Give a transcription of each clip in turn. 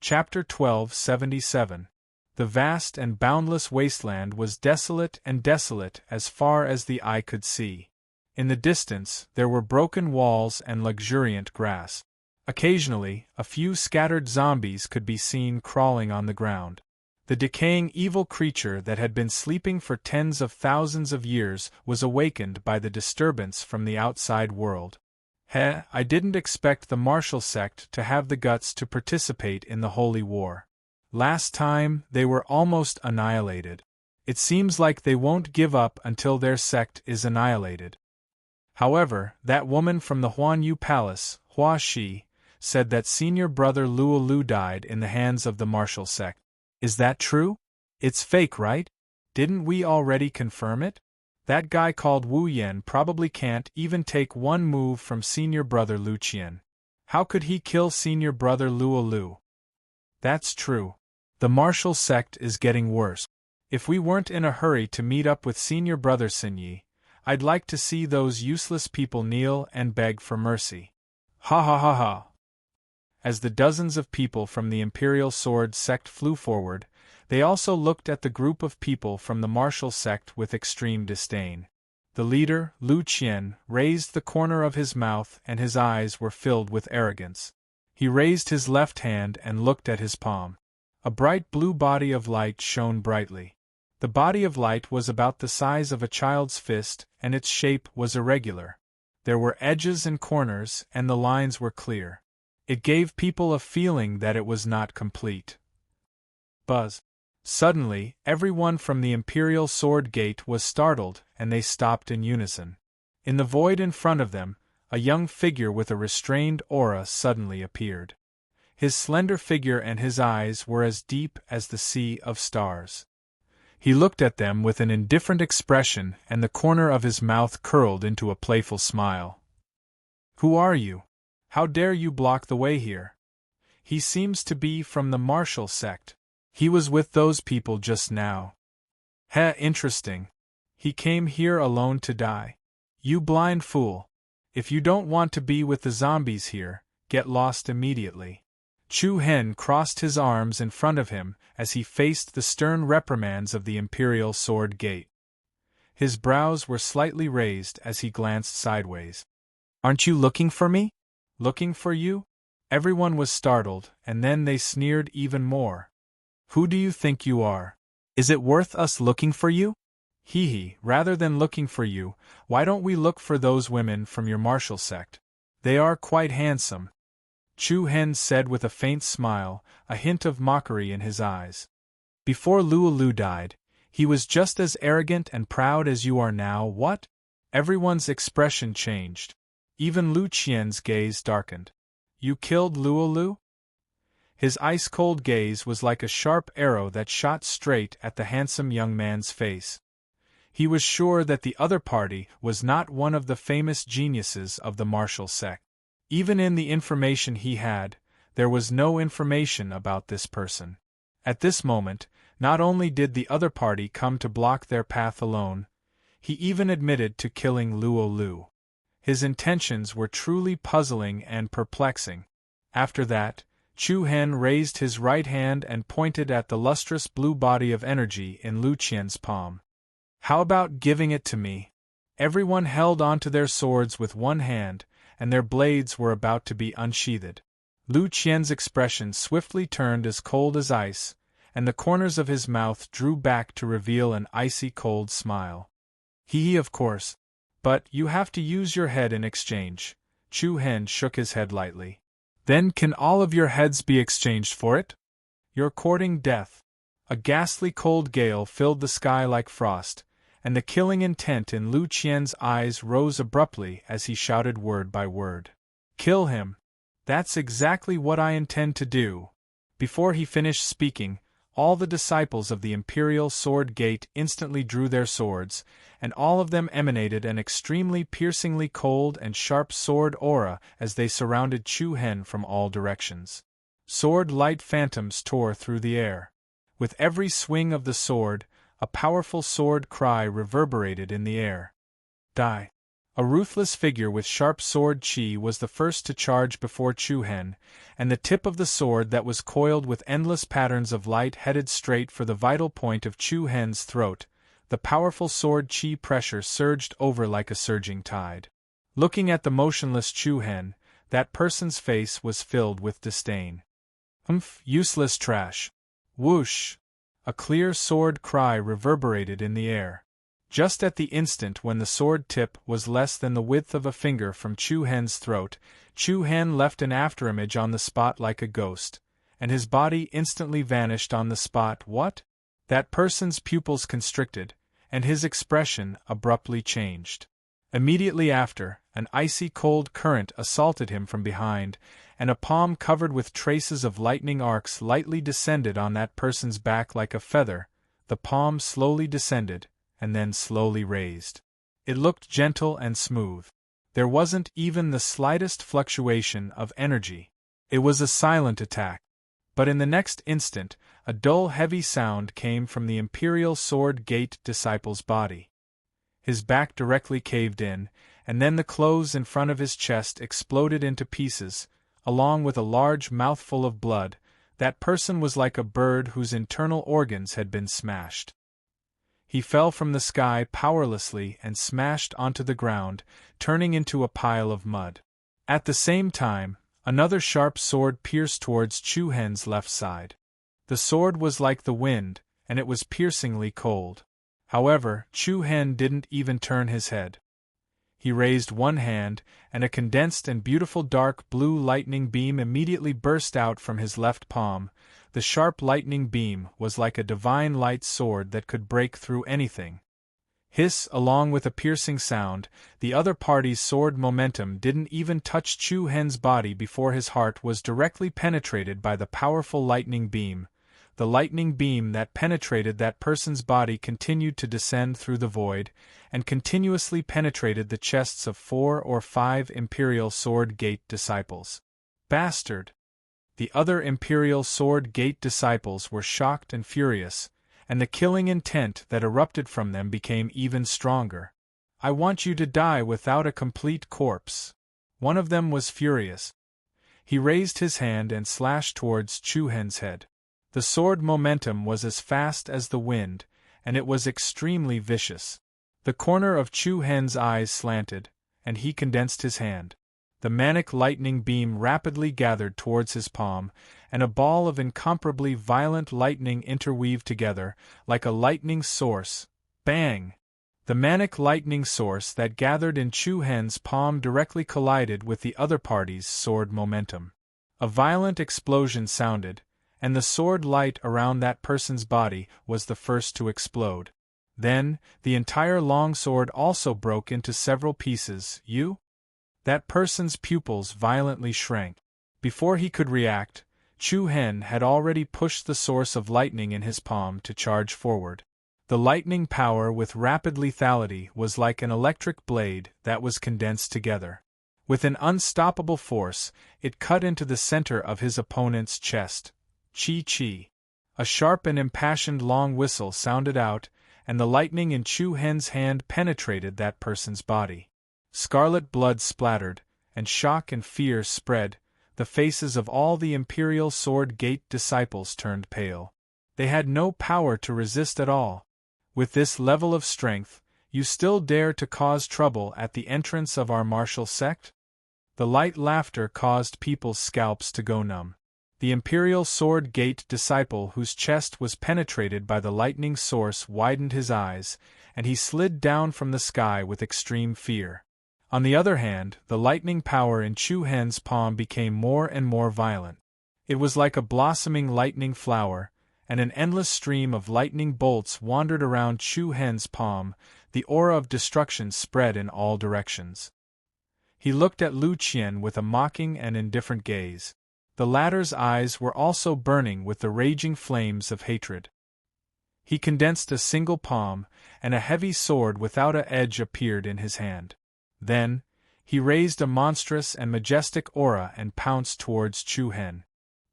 Chapter 1277. The vast and boundless wasteland was desolate and desolate as far as the eye could see. In the distance, there were broken walls and luxuriant grass. Occasionally, a few scattered zombies could be seen crawling on the ground. The decaying evil creature that had been sleeping for tens of thousands of years was awakened by the disturbance from the outside world. I didn't expect the martial sect to have the guts to participate in the holy war. Last time, they were almost annihilated. It seems like they won't give up until their sect is annihilated. However, that woman from the Huanyu Palace, Hua Shi, said that senior brother Luo Lu died in the hands of the martial sect. Is that true? It's fake, right? Didn't we already confirm it? That guy called Wu Yan probably can't even take one move from senior brother Lu Qian. How could he kill senior brother Luo Lu? That's true. The martial sect is getting worse. If we weren't in a hurry to meet up with senior brother Xinyi, I'd like to see those useless people kneel and beg for mercy. Ha ha ha ha. As the dozens of people from the Imperial Sword sect flew forward, they also looked at the group of people from the martial sect with extreme disdain. The leader, Lu Qian, raised the corner of his mouth and his eyes were filled with arrogance. He raised his left hand and looked at his palm. A bright blue body of light shone brightly. The body of light was about the size of a child's fist, and its shape was irregular. There were edges and corners, and the lines were clear. It gave people a feeling that it was not complete. Buzz. Suddenly, everyone from the Imperial Sword Gate was startled, and they stopped in unison. In the void in front of them, a young figure with a restrained aura suddenly appeared. His slender figure and his eyes were as deep as the sea of stars. He looked at them with an indifferent expression, and the corner of his mouth curled into a playful smile. Who are you? How dare you block the way here? He seems to be from the martial sect. He was with those people just now. Interesting. He came here alone to die. You blind fool. If you don't want to be with the zombies here, get lost immediately. Chu Hen crossed his arms in front of him as he faced the stern reprimands of the Imperial Sword Gate. His brows were slightly raised as he glanced sideways. Aren't you looking for me? Looking for you? Everyone was startled, and then they sneered even more. Who do you think you are? Is it worth us looking for you? Rather than looking for you, why don't we look for those women from your martial sect? They are quite handsome. Chu Hen said with a faint smile, a hint of mockery in his eyes. Before Luo Lu died, he was just as arrogant and proud as you are now. What? Everyone's expression changed. Even Lu Qian's gaze darkened. You killed Luo Lu? His ice-cold gaze was like a sharp arrow that shot straight at the handsome young man's face. He was sure that the other party was not one of the famous geniuses of the martial sect. Even in the information he had, there was no information about this person. At this moment, not only did the other party come to block their path alone, he even admitted to killing Luo Lu. His intentions were truly puzzling and perplexing. After that, Chu Hen raised his right hand and pointed at the lustrous blue body of energy in Lu Qian's palm. How about giving it to me? Everyone held onto their swords with one hand, and their blades were about to be unsheathed. Lu Qian's expression swiftly turned as cold as ice, and the corners of his mouth drew back to reveal an icy cold smile. Of course. But you have to use your head in exchange. Chu Hen shook his head lightly. Then can all of your heads be exchanged for it? You're courting death. A ghastly cold gale filled the sky like frost, and the killing intent in Lu Qian's eyes rose abruptly as he shouted word by word. Kill him. That's exactly what I intend to do. Before he finished speaking, all the disciples of the Imperial Sword Gate instantly drew their swords, and all of them emanated an extremely piercingly cold and sharp sword aura as they surrounded Chu Hen from all directions. Sword-light phantoms tore through the air. With every swing of the sword, a powerful sword cry reverberated in the air. Die. A ruthless figure with sharp sword Qi was the first to charge before Chu Hen, and the tip of the sword that was coiled with endless patterns of light headed straight for the vital point of Chu Hen's throat. The powerful sword Qi pressure surged over like a surging tide. Looking at the motionless Chu Hen, that person's face was filled with disdain. Useless trash. Whoosh! A clear sword cry reverberated in the air. Just at the instant when the sword tip was less than the width of a finger from Chu Hen's throat, Chu Hen left an afterimage on the spot like a ghost, and his body instantly vanished on the spot. What? That person's pupils constricted, and his expression abruptly changed. Immediately after, an icy cold current assaulted him from behind, and a palm covered with traces of lightning arcs lightly descended on that person's back like a feather. The palm slowly descended, and then slowly raised. It looked gentle and smooth. There wasn't even the slightest fluctuation of energy. It was a silent attack. But in the next instant, a dull heavy sound came from the Imperial Sword Gate disciple's body. His back directly caved in, and then the clothes in front of his chest exploded into pieces, along with a large mouthful of blood. That person was like a bird whose internal organs had been smashed. He fell from the sky powerlessly and smashed onto the ground, turning into a pile of mud. At the same time, another sharp sword pierced towards Chu Hen's left side. The sword was like the wind, and it was piercingly cold. However, Chu Hen didn't even turn his head. He raised one hand, and a condensed and beautiful dark blue lightning beam immediately burst out from his left palm. The sharp lightning beam was like a divine light sword that could break through anything. Hiss! Along with a piercing sound, the other party's sword momentum didn't even touch Chu Hen's body before his heart was directly penetrated by the powerful lightning beam. The lightning beam that penetrated that person's body continued to descend through the void, and continuously penetrated the chests of 4 or 5 Imperial Sword Gate disciples. Bastard! The other Imperial Sword Gate disciples were shocked and furious, and the killing intent that erupted from them became even stronger. I want you to die without a complete corpse. One of them was furious. He raised his hand and slashed towards Chu Hen's head. The sword momentum was as fast as the wind, and it was extremely vicious. The corner of Chu Hen's eyes slanted, and he condensed his hand. The manic lightning beam rapidly gathered towards his palm, and a ball of incomparably violent lightning interweaved together, like a lightning source. Bang! The manic lightning source that gathered in Chu Hen's palm directly collided with the other party's sword momentum. A violent explosion sounded, and the sword light around that person's body was the first to explode. Then, the entire longsword also broke into several pieces. That person's pupils violently shrank. Before he could react, Chu Hen had already pushed the source of lightning in his palm to charge forward. The lightning power with rapid lethality was like an electric blade that was condensed together. With an unstoppable force, it cut into the center of his opponent's chest. Chi-chi. A sharp and impassioned long whistle sounded out, and the lightning in Chu Hen's hand penetrated that person's body. Scarlet blood splattered, and shock and fear spread. The faces of all the Imperial Sword Gate disciples turned pale. They had no power to resist at all. With this level of strength, you still dare to cause trouble at the entrance of our martial sect? The light laughter caused people's scalps to go numb. The Imperial Sword Gate disciple whose chest was penetrated by the lightning source widened his eyes, and he slid down from the sky with extreme fear. On the other hand, the lightning power in Chu Hen's palm became more and more violent. It was like a blossoming lightning flower, and an endless stream of lightning bolts wandered around Chu Hen's palm. The aura of destruction spread in all directions. He looked at Lu Qian with a mocking and indifferent gaze. The latter's eyes were also burning with the raging flames of hatred. He condensed a single palm, and a heavy sword without an edge appeared in his hand. Then, he raised a monstrous and majestic aura and pounced towards Chu Hen.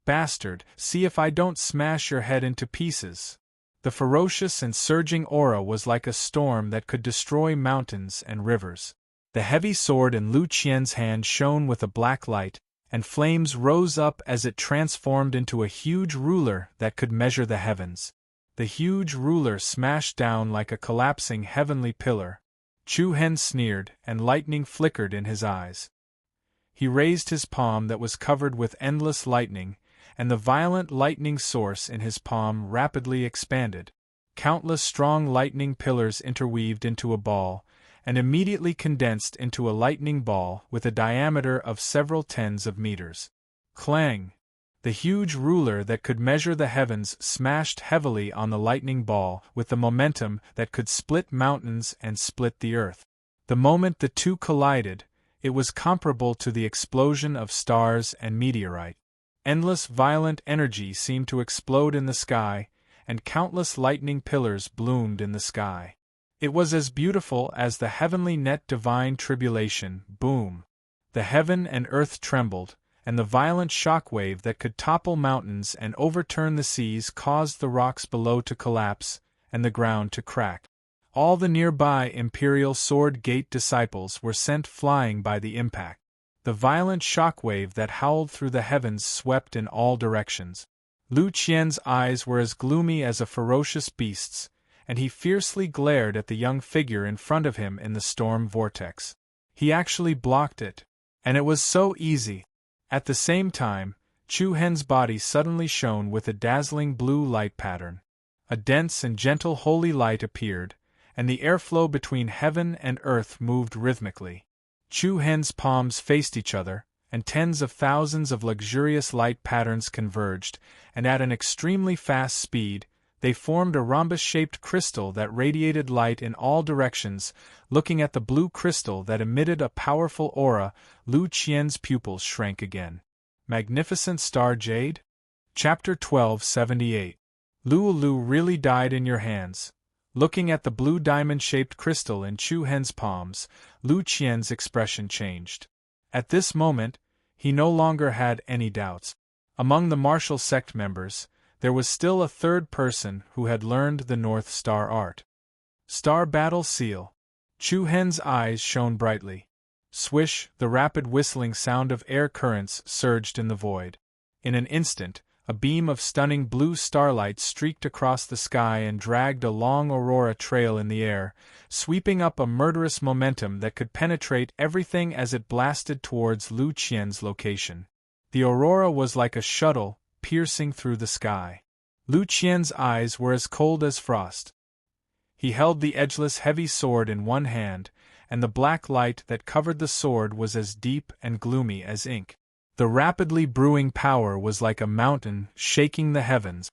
Bastard, see if I don't smash your head into pieces. The ferocious and surging aura was like a storm that could destroy mountains and rivers. The heavy sword in Lu Qian's hand shone with a black light, and flames rose up as it transformed into a huge ruler that could measure the heavens. The huge ruler smashed down like a collapsing heavenly pillar. Chu Hen sneered, and lightning flickered in his eyes. He raised his palm that was covered with endless lightning, and the violent lightning source in his palm rapidly expanded. Countless strong lightning pillars interweaved into a ball, and immediately condensed into a lightning ball with a diameter of several tens of meters. Clang! The huge ruler that could measure the heavens smashed heavily on the lightning ball with the momentum that could split mountains and split the earth. The moment the two collided, it was comparable to the explosion of stars and meteorite. Endless violent energy seemed to explode in the sky, and countless lightning pillars bloomed in the sky. It was as beautiful as the heavenly net divine tribulation. Boom! The heaven and earth trembled, and the violent shock wave that could topple mountains and overturn the seas caused the rocks below to collapse, and the ground to crack. All the nearby Imperial Sword Gate disciples were sent flying by the impact. The violent shock wave that howled through the heavens swept in all directions. Lu Qian's eyes were as gloomy as a ferocious beast's, and he fiercely glared at the young figure in front of him in the storm vortex. He actually blocked it, and it was so easy. At the same time, Chu Hen's body suddenly shone with a dazzling blue light pattern. A dense and gentle holy light appeared, and the airflow between heaven and earth moved rhythmically. Chu Hen's palms faced each other, and tens of thousands of luxurious light patterns converged, and at an extremely fast speed, they formed a rhombus-shaped crystal that radiated light in all directions. Looking at the blue crystal that emitted a powerful aura, Lu Qian's pupils shrank again. Magnificent Star Jade? Chapter 1278. Lu really died in your hands. Looking at the blue diamond-shaped crystal in Chu Hen's palms, Lu Qian's expression changed. At this moment, he no longer had any doubts. Among the martial sect members, there was still a third person who had learned the North Star art. Star Battle Seal. Chu Hen's eyes shone brightly. Swish, the rapid whistling sound of air currents surged in the void. In an instant, a beam of stunning blue starlight streaked across the sky and dragged a long aurora trail in the air, sweeping up a murderous momentum that could penetrate everything as it blasted towards Lu Qian's location. The aurora was like a shuttle, piercing through the sky. Lu Qian's eyes were as cold as frost. He held the edgeless heavy sword in one hand, and the black light that covered the sword was as deep and gloomy as ink. The rapidly brewing power was like a mountain shaking the heavens.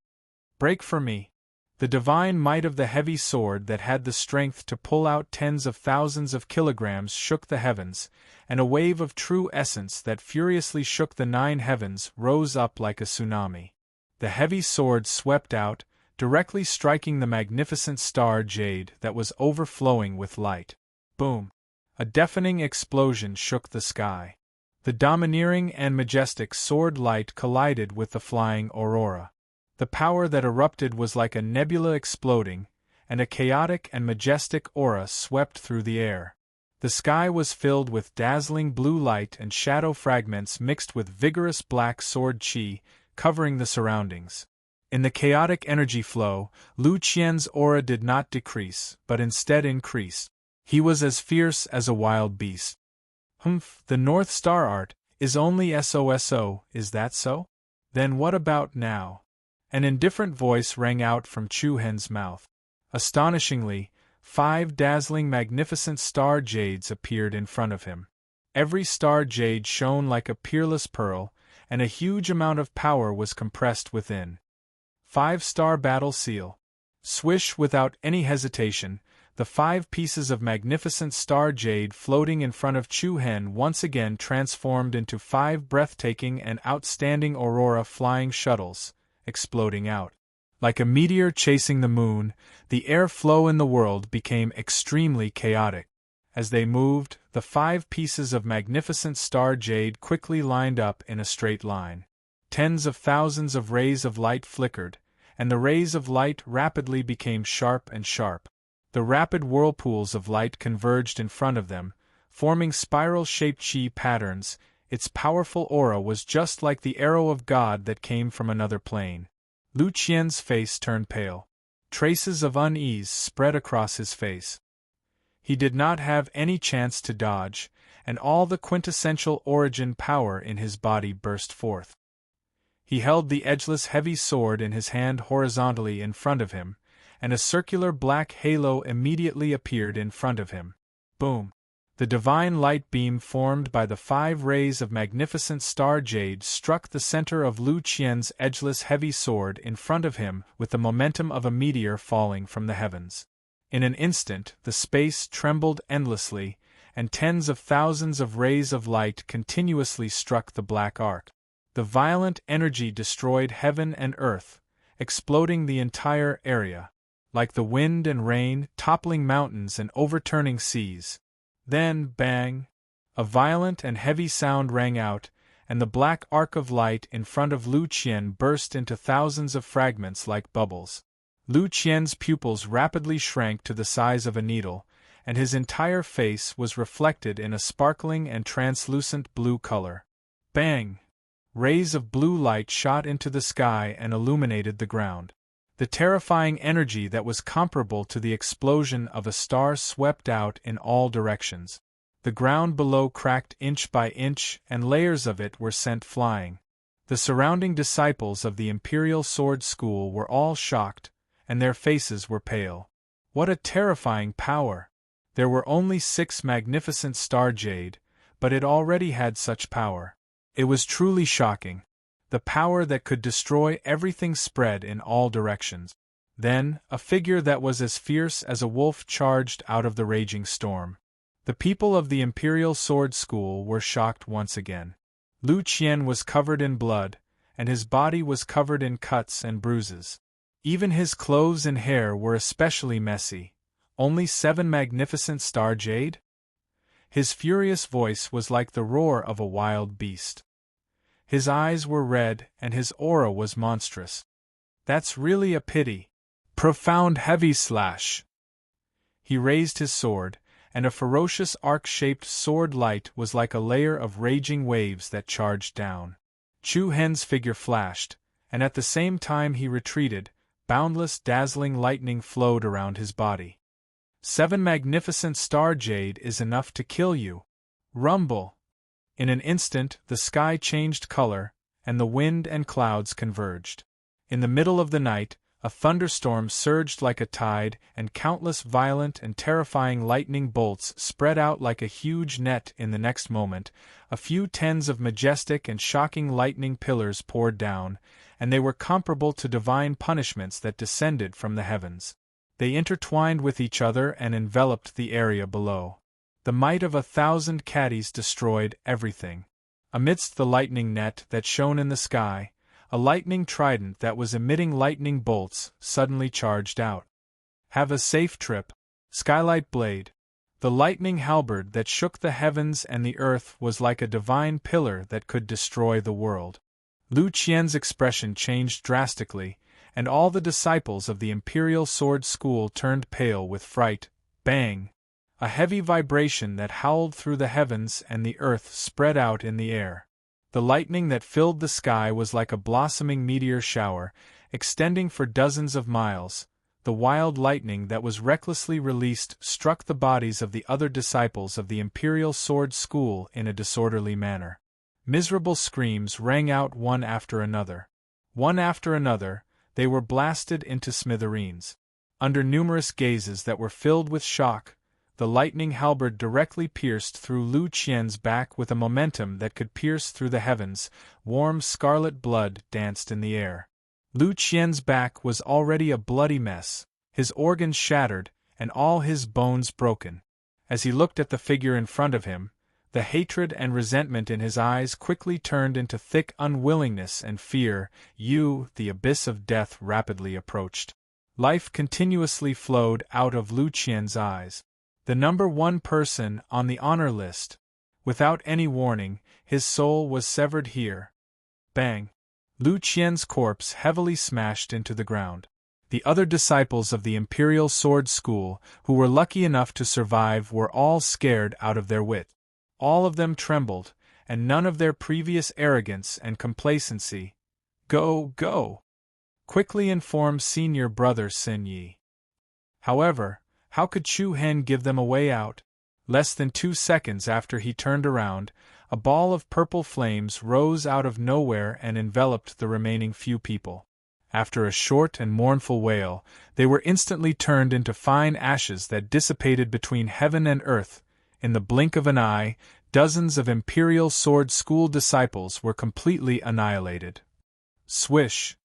Break for me! The divine might of the heavy sword that had the strength to pull out tens of thousands of kilograms shook the heavens, and a wave of true essence that furiously shook the 9 heavens rose up like a tsunami. The heavy sword swept out, directly striking the magnificent star jade that was overflowing with light. Boom! A deafening explosion shook the sky. The domineering and majestic sword light collided with the flying aurora. The power that erupted was like a nebula exploding, and a chaotic and majestic aura swept through the air. The sky was filled with dazzling blue light and shadow fragments mixed with vigorous black sword chi, covering the surroundings. In the chaotic energy flow, Lu Qian's aura did not decrease, but instead increased. He was as fierce as a wild beast. The North Star art is only SOSO, is that so? Then what about now? An indifferent voice rang out from Chu Hen's mouth. Astonishingly, 5 dazzling magnificent star jades appeared in front of him. Every star jade shone like a peerless pearl, and a huge amount of power was compressed within. 5-star battle seal. Swish without any hesitation, the 5 pieces of magnificent star jade floating in front of Chu Hen once again transformed into 5 breathtaking and outstanding aurora flying shuttles, exploding out. Like a meteor chasing the moon, the air flow in the world became extremely chaotic. As they moved, the 5 pieces of magnificent star jade quickly lined up in a straight line. Tens of thousands of rays of light flickered, and the rays of light rapidly became sharp and sharp. The rapid whirlpools of light converged in front of them, forming spiral-shaped chi patterns. Its powerful aura was just like the arrow of God that came from another plane. Lu Qian's face turned pale. Traces of unease spread across his face. He did not have any chance to dodge, and all the quintessential origin power in his body burst forth. He held the edgeless heavy sword in his hand horizontally in front of him, and a circular black halo immediately appeared in front of him. Boom! The divine light beam formed by the 5 rays of magnificent star jade struck the center of Lu Qian's edgeless heavy sword in front of him with the momentum of a meteor falling from the heavens. In an instant, the space trembled endlessly, and tens of thousands of rays of light continuously struck the black arc. The violent energy destroyed heaven and earth, exploding the entire area, like the wind and rain, toppling mountains and overturning seas. Then, bang! A violent and heavy sound rang out, and the black arc of light in front of Lu Qian burst into thousands of fragments like bubbles. Lu Qian's pupils rapidly shrank to the size of a needle, and his entire face was reflected in a sparkling and translucent blue color. Bang! Rays of blue light shot into the sky and illuminated the ground. The terrifying energy that was comparable to the explosion of a star swept out in all directions. The ground below cracked inch by inch, and layers of it were sent flying. The surrounding disciples of the Imperial Sword School were all shocked, and their faces were pale. What a terrifying power! There were only 6 magnificent star jade, but it already had such power. It was truly shocking. The power that could destroy everything spread in all directions. Then, a figure that was as fierce as a wolf charged out of the raging storm. The people of the Imperial Sword School were shocked once again. Lu Qian was covered in blood, and his body was covered in cuts and bruises. Even his clothes and hair were especially messy. Only 7 magnificent star jade? His furious voice was like the roar of a wild beast. His eyes were red, and his aura was monstrous. That's really a pity. Profound heavy slash. He raised his sword, and a ferocious arc-shaped sword light was like a layer of raging waves that charged down. Chu Hen's figure flashed, and at the same time he retreated. Boundless, dazzling lightning flowed around his body. 7 magnificent star jade is enough to kill you. Rumble! In an instant, the sky changed color, and the wind and clouds converged. In the middle of the night, a thunderstorm surged like a tide, and countless violent and terrifying lightning bolts spread out like a huge net. In the next moment, a few tens of majestic and shocking lightning pillars poured down, and they were comparable to divine punishments that descended from the heavens. They intertwined with each other and enveloped the area below. The might of 1,000 caddies destroyed everything. Amidst the lightning net that shone in the sky, a lightning trident that was emitting lightning bolts suddenly charged out. Have a safe trip. Skylight blade. The lightning halberd that shook the heavens and the earth was like a divine pillar that could destroy the world. Lu Qian's expression changed drastically, and all the disciples of the Imperial Sword School turned pale with fright. Bang! A heavy vibration that howled through the heavens and the earth spread out in the air. The lightning that filled the sky was like a blossoming meteor shower, extending for dozens of miles. The wild lightning that was recklessly released struck the bodies of the other disciples of the Imperial Sword School in a disorderly manner. Miserable screams rang out one after another. One after another, they were blasted into smithereens. Under numerous gazes that were filled with shock, the lightning halberd directly pierced through Lu Qian's back with a momentum that could pierce through the heavens. Warm scarlet blood danced in the air. Lu Qian's back was already a bloody mess, his organs shattered, and all his bones broken. As he looked at the figure in front of him, the hatred and resentment in his eyes quickly turned into thick unwillingness and fear. The abyss of death rapidly approached. Life continuously flowed out of Lu Qian's eyes. The number 1 person on the honor list. Without any warning, his soul was severed here. Bang! Lu Qian's corpse heavily smashed into the ground. The other disciples of the Imperial Sword School, who were lucky enough to survive, were all scared out of their wit. All of them trembled, and none of their previous arrogance and complacency. Go! Quickly inform Senior Brother Sin Yi. However, how could Chu Hen give them a way out? Less than 2 seconds after he turned around, a ball of purple flames rose out of nowhere and enveloped the remaining few people. After a short and mournful wail, they were instantly turned into fine ashes that dissipated between heaven and earth. In the blink of an eye, dozens of Imperial Sword School disciples were completely annihilated. Swish!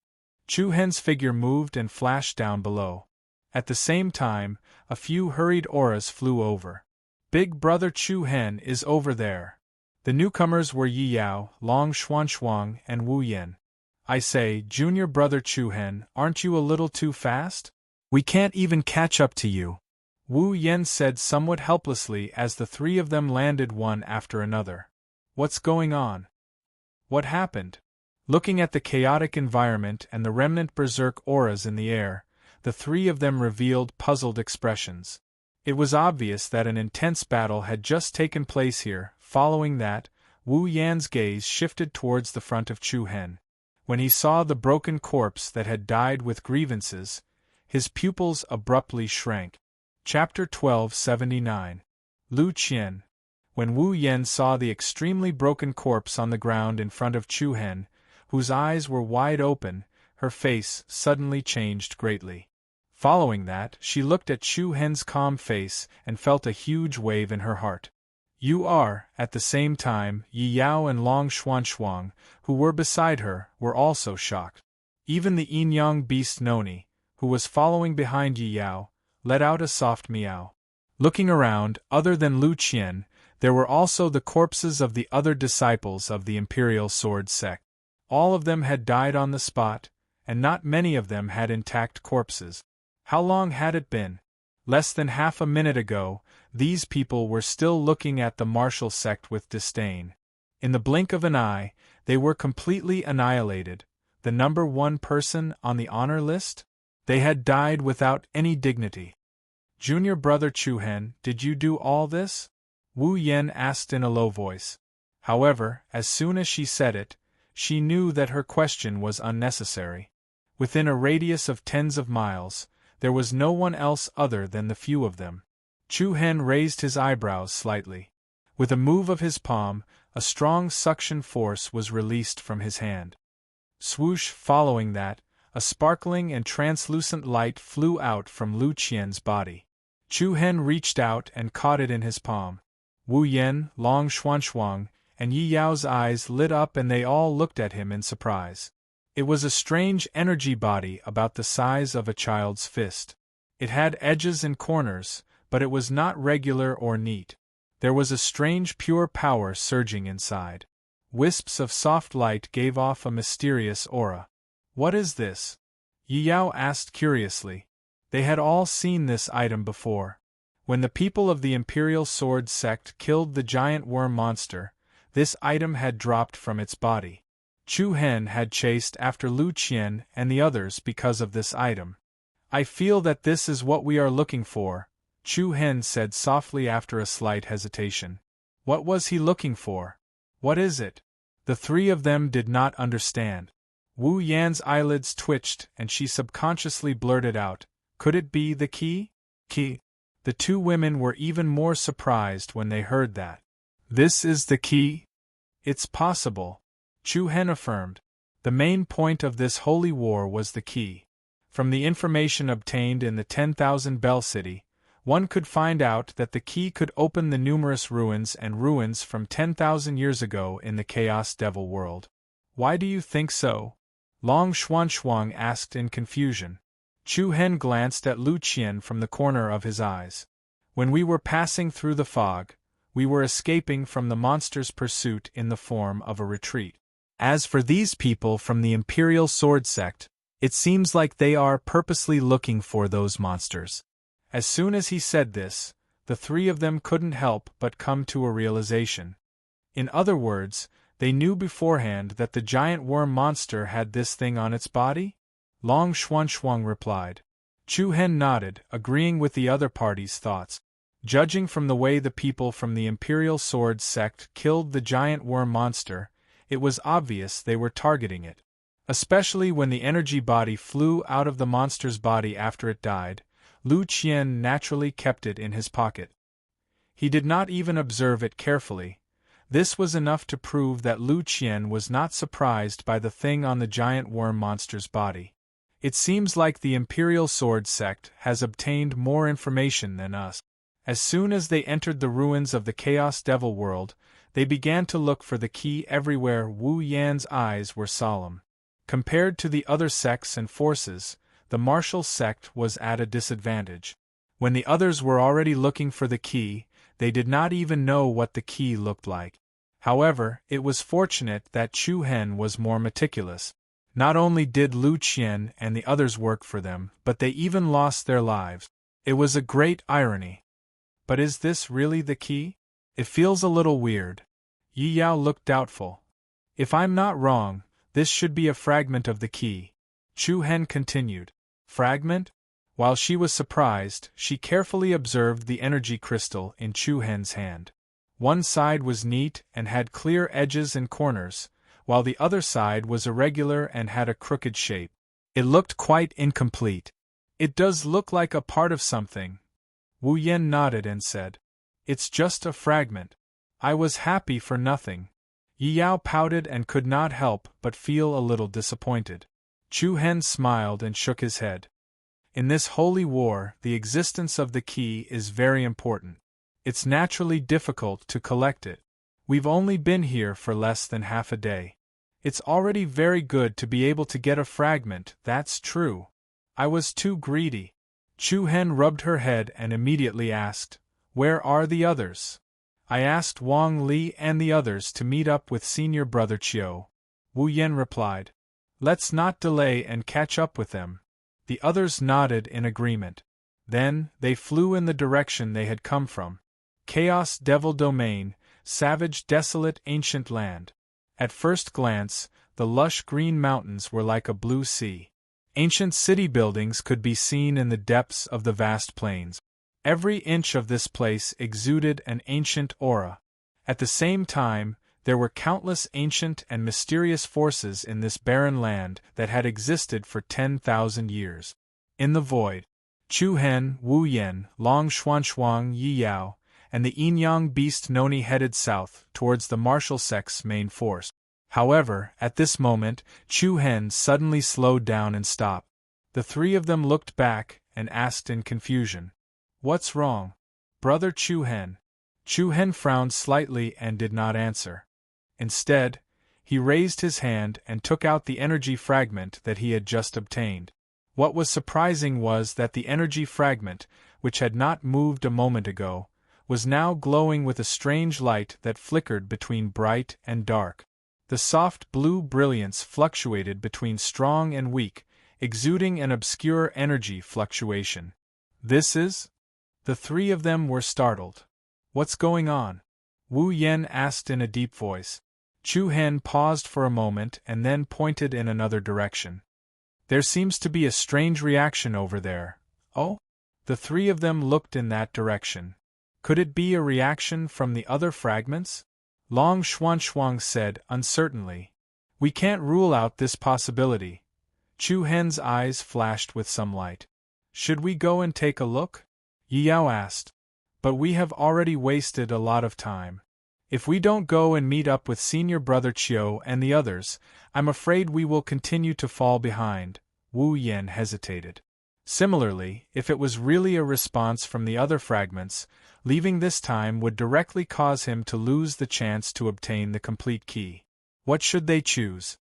Chu Hen's figure moved and flashed down below. At the same time, a few hurried auras flew over. Big Brother Chu Hen is over there. The newcomers were Yi Yao, Long Xuanxuang, and Wu Yan. I say, Junior Brother Chu Hen, aren't you a little too fast? We can't even catch up to you. Wu Yan said somewhat helplessly as the three of them landed one after another. What's going on? What happened? Looking at the chaotic environment and the remnant berserk auras in the air, the three of them revealed puzzled expressions. It was obvious that an intense battle had just taken place here. Following that, Wu Yan's gaze shifted towards the front of Chu Hen. When he saw the broken corpse that had died with grievances, his pupils abruptly shrank. Chapter 1279. Lu Qian. When Wu Yan saw the extremely broken corpse on the ground in front of Chu Hen, whose eyes were wide open, her face suddenly changed greatly. Following that, she looked at Chu Hen's calm face and felt a huge wave in her heart. You are, at the same time, Yi Yao and Long Xuanxuang, who were beside her, were also shocked. Even the yin-yang beast Noni, who was following behind Yi Yao, let out a soft meow. Looking around, other than Lu Qian, there were also the corpses of the other disciples of the Imperial Sword sect. All of them had died on the spot, and not many of them had intact corpses. How long had it been? Less than half a minute ago, these people were still looking at the martial sect with disdain. In the blink of an eye, they were completely annihilated. The number one person on the honor list? They had died without any dignity. Junior Brother Chu Hen, did you do all this? Wu Yan asked in a low voice. However, as soon as she said it, she knew that her question was unnecessary. Within a radius of tens of miles, there was no one else other than the few of them. Chu Hen raised his eyebrows slightly. With a move of his palm, a strong suction force was released from his hand. Swoosh! Following that, a sparkling and translucent light flew out from Lu Qian's body. Chu Hen reached out and caught it in his palm. Wu Yan, Long Xuanxuang, and Yi Yao's eyes lit up and they all looked at him in surprise. It was a strange energy body about the size of a child's fist. It had edges and corners, but it was not regular or neat. There was a strange pure power surging inside. Wisps of soft light gave off a mysterious aura. What is this? Yi Yao asked curiously. They had all seen this item before. When the people of the Imperial Sword sect killed the giant worm monster, this item had dropped from its body. Chu Hen had chased after Lu Qian and the others because of this item. I feel that this is what we are looking for, Chu Hen said softly after a slight hesitation. What was he looking for? What is it? The three of them did not understand. Wu Yan's eyelids twitched and she subconsciously blurted out, could it be the key? Key? The two women were even more surprised when they heard that. This is the key? It's possible, Chu Hen affirmed. The main point of this holy war was the key. From the information obtained in the 10,000 Bell City, one could find out that the key could open the numerous ruins from 10,000 years ago in the Chaos Devil world. Why do you think so? Long Xuanxuang asked in confusion. Chu Hen glanced at Lu Qian from the corner of his eyes. When we were passing through the fog, we were escaping from the monster's pursuit in the form of a retreat. As for these people from the Imperial Sword sect, it seems like they are purposely looking for those monsters. As soon as he said this, the three of them couldn't help but come to a realization. In other words, they knew beforehand that the giant worm monster had this thing on its body? Long Xuanxuang replied. Chu Hen nodded, agreeing with the other party's thoughts. Judging from the way the people from the Imperial Sword sect killed the giant worm monster, it was obvious they were targeting it. Especially when the energy body flew out of the monster's body after it died, Lu Qian naturally kept it in his pocket. He did not even observe it carefully. This was enough to prove that Lu Qian was not surprised by the thing on the giant worm monster's body. It seems like the Imperial Sword sect has obtained more information than us. As soon as they entered the ruins of the Chaos Devil world, they began to look for the key everywhere. Wu Yan's eyes were solemn. Compared to the other sects and forces, the martial sect was at a disadvantage. When the others were already looking for the key, they did not even know what the key looked like. However, it was fortunate that Chu Hen was more meticulous. Not only did Lu Qian and the others work for them, but they even lost their lives. It was a great irony. But is this really the key? It feels a little weird. Yi Yao looked doubtful. If I'm not wrong, this should be a fragment of the key. Chu Hen continued. Fragment? While she was surprised, she carefully observed the energy crystal in Chu Hen's hand. One side was neat and had clear edges and corners, while the other side was irregular and had a crooked shape. It looked quite incomplete. It does look like a part of something. Wu Yan nodded and said, It's just a fragment. I was happy for nothing. Yi Yao pouted and could not help but feel a little disappointed. Chu Hen smiled and shook his head. In this holy war, the existence of the key is very important. It's naturally difficult to collect it. We've only been here for less than half a day. It's already very good to be able to get a fragment, that's true. I was too greedy. Chu Hen rubbed her head and immediately asked, Where are the others? I asked Wang Li and the others to meet up with senior brother Qiu. Wu Yan replied, Let's not delay and catch up with them. The others nodded in agreement. Then, they flew in the direction they had come from. Chaos Devil Domain, savage desolate ancient land. At first glance, the lush green mountains were like a blue sea. Ancient city buildings could be seen in the depths of the vast plains. Every inch of this place exuded an ancient aura. At the same time, there were countless ancient and mysterious forces in this barren land that had existed for 10,000 years. In the void, Chu Hen, Wu Yan, Long Xuanxuang, Yi Yao, and the Yin-Yang beast Noni headed south towards the martial sect's main force. However, at this moment, Chu Hen suddenly slowed down and stopped. The three of them looked back and asked in confusion, What's wrong, Brother Chu Hen? Chu Hen frowned slightly and did not answer. Instead, he raised his hand and took out the energy fragment that he had just obtained. What was surprising was that the energy fragment, which had not moved a moment ago, was now glowing with a strange light that flickered between bright and dark. The soft blue brilliance fluctuated between strong and weak, exuding an obscure energy fluctuation. This is? The three of them were startled. What's going on? Wu Yan asked in a deep voice. Chu Hen paused for a moment and then pointed in another direction. There seems to be a strange reaction over there. Oh? The three of them looked in that direction. Could it be a reaction from the other fragments? Long Xuanxuang said uncertainly. We can't rule out this possibility. Chu Hen's eyes flashed with some light. Should we go and take a look? Yi Yao asked. But we have already wasted a lot of time. If we don't go and meet up with senior brother Qiu and the others, I'm afraid we will continue to fall behind. Wu Yan hesitated. Similarly, if it was really a response from the other fragments, leaving this time would directly cause him to lose the chance to obtain the complete key. What should they choose?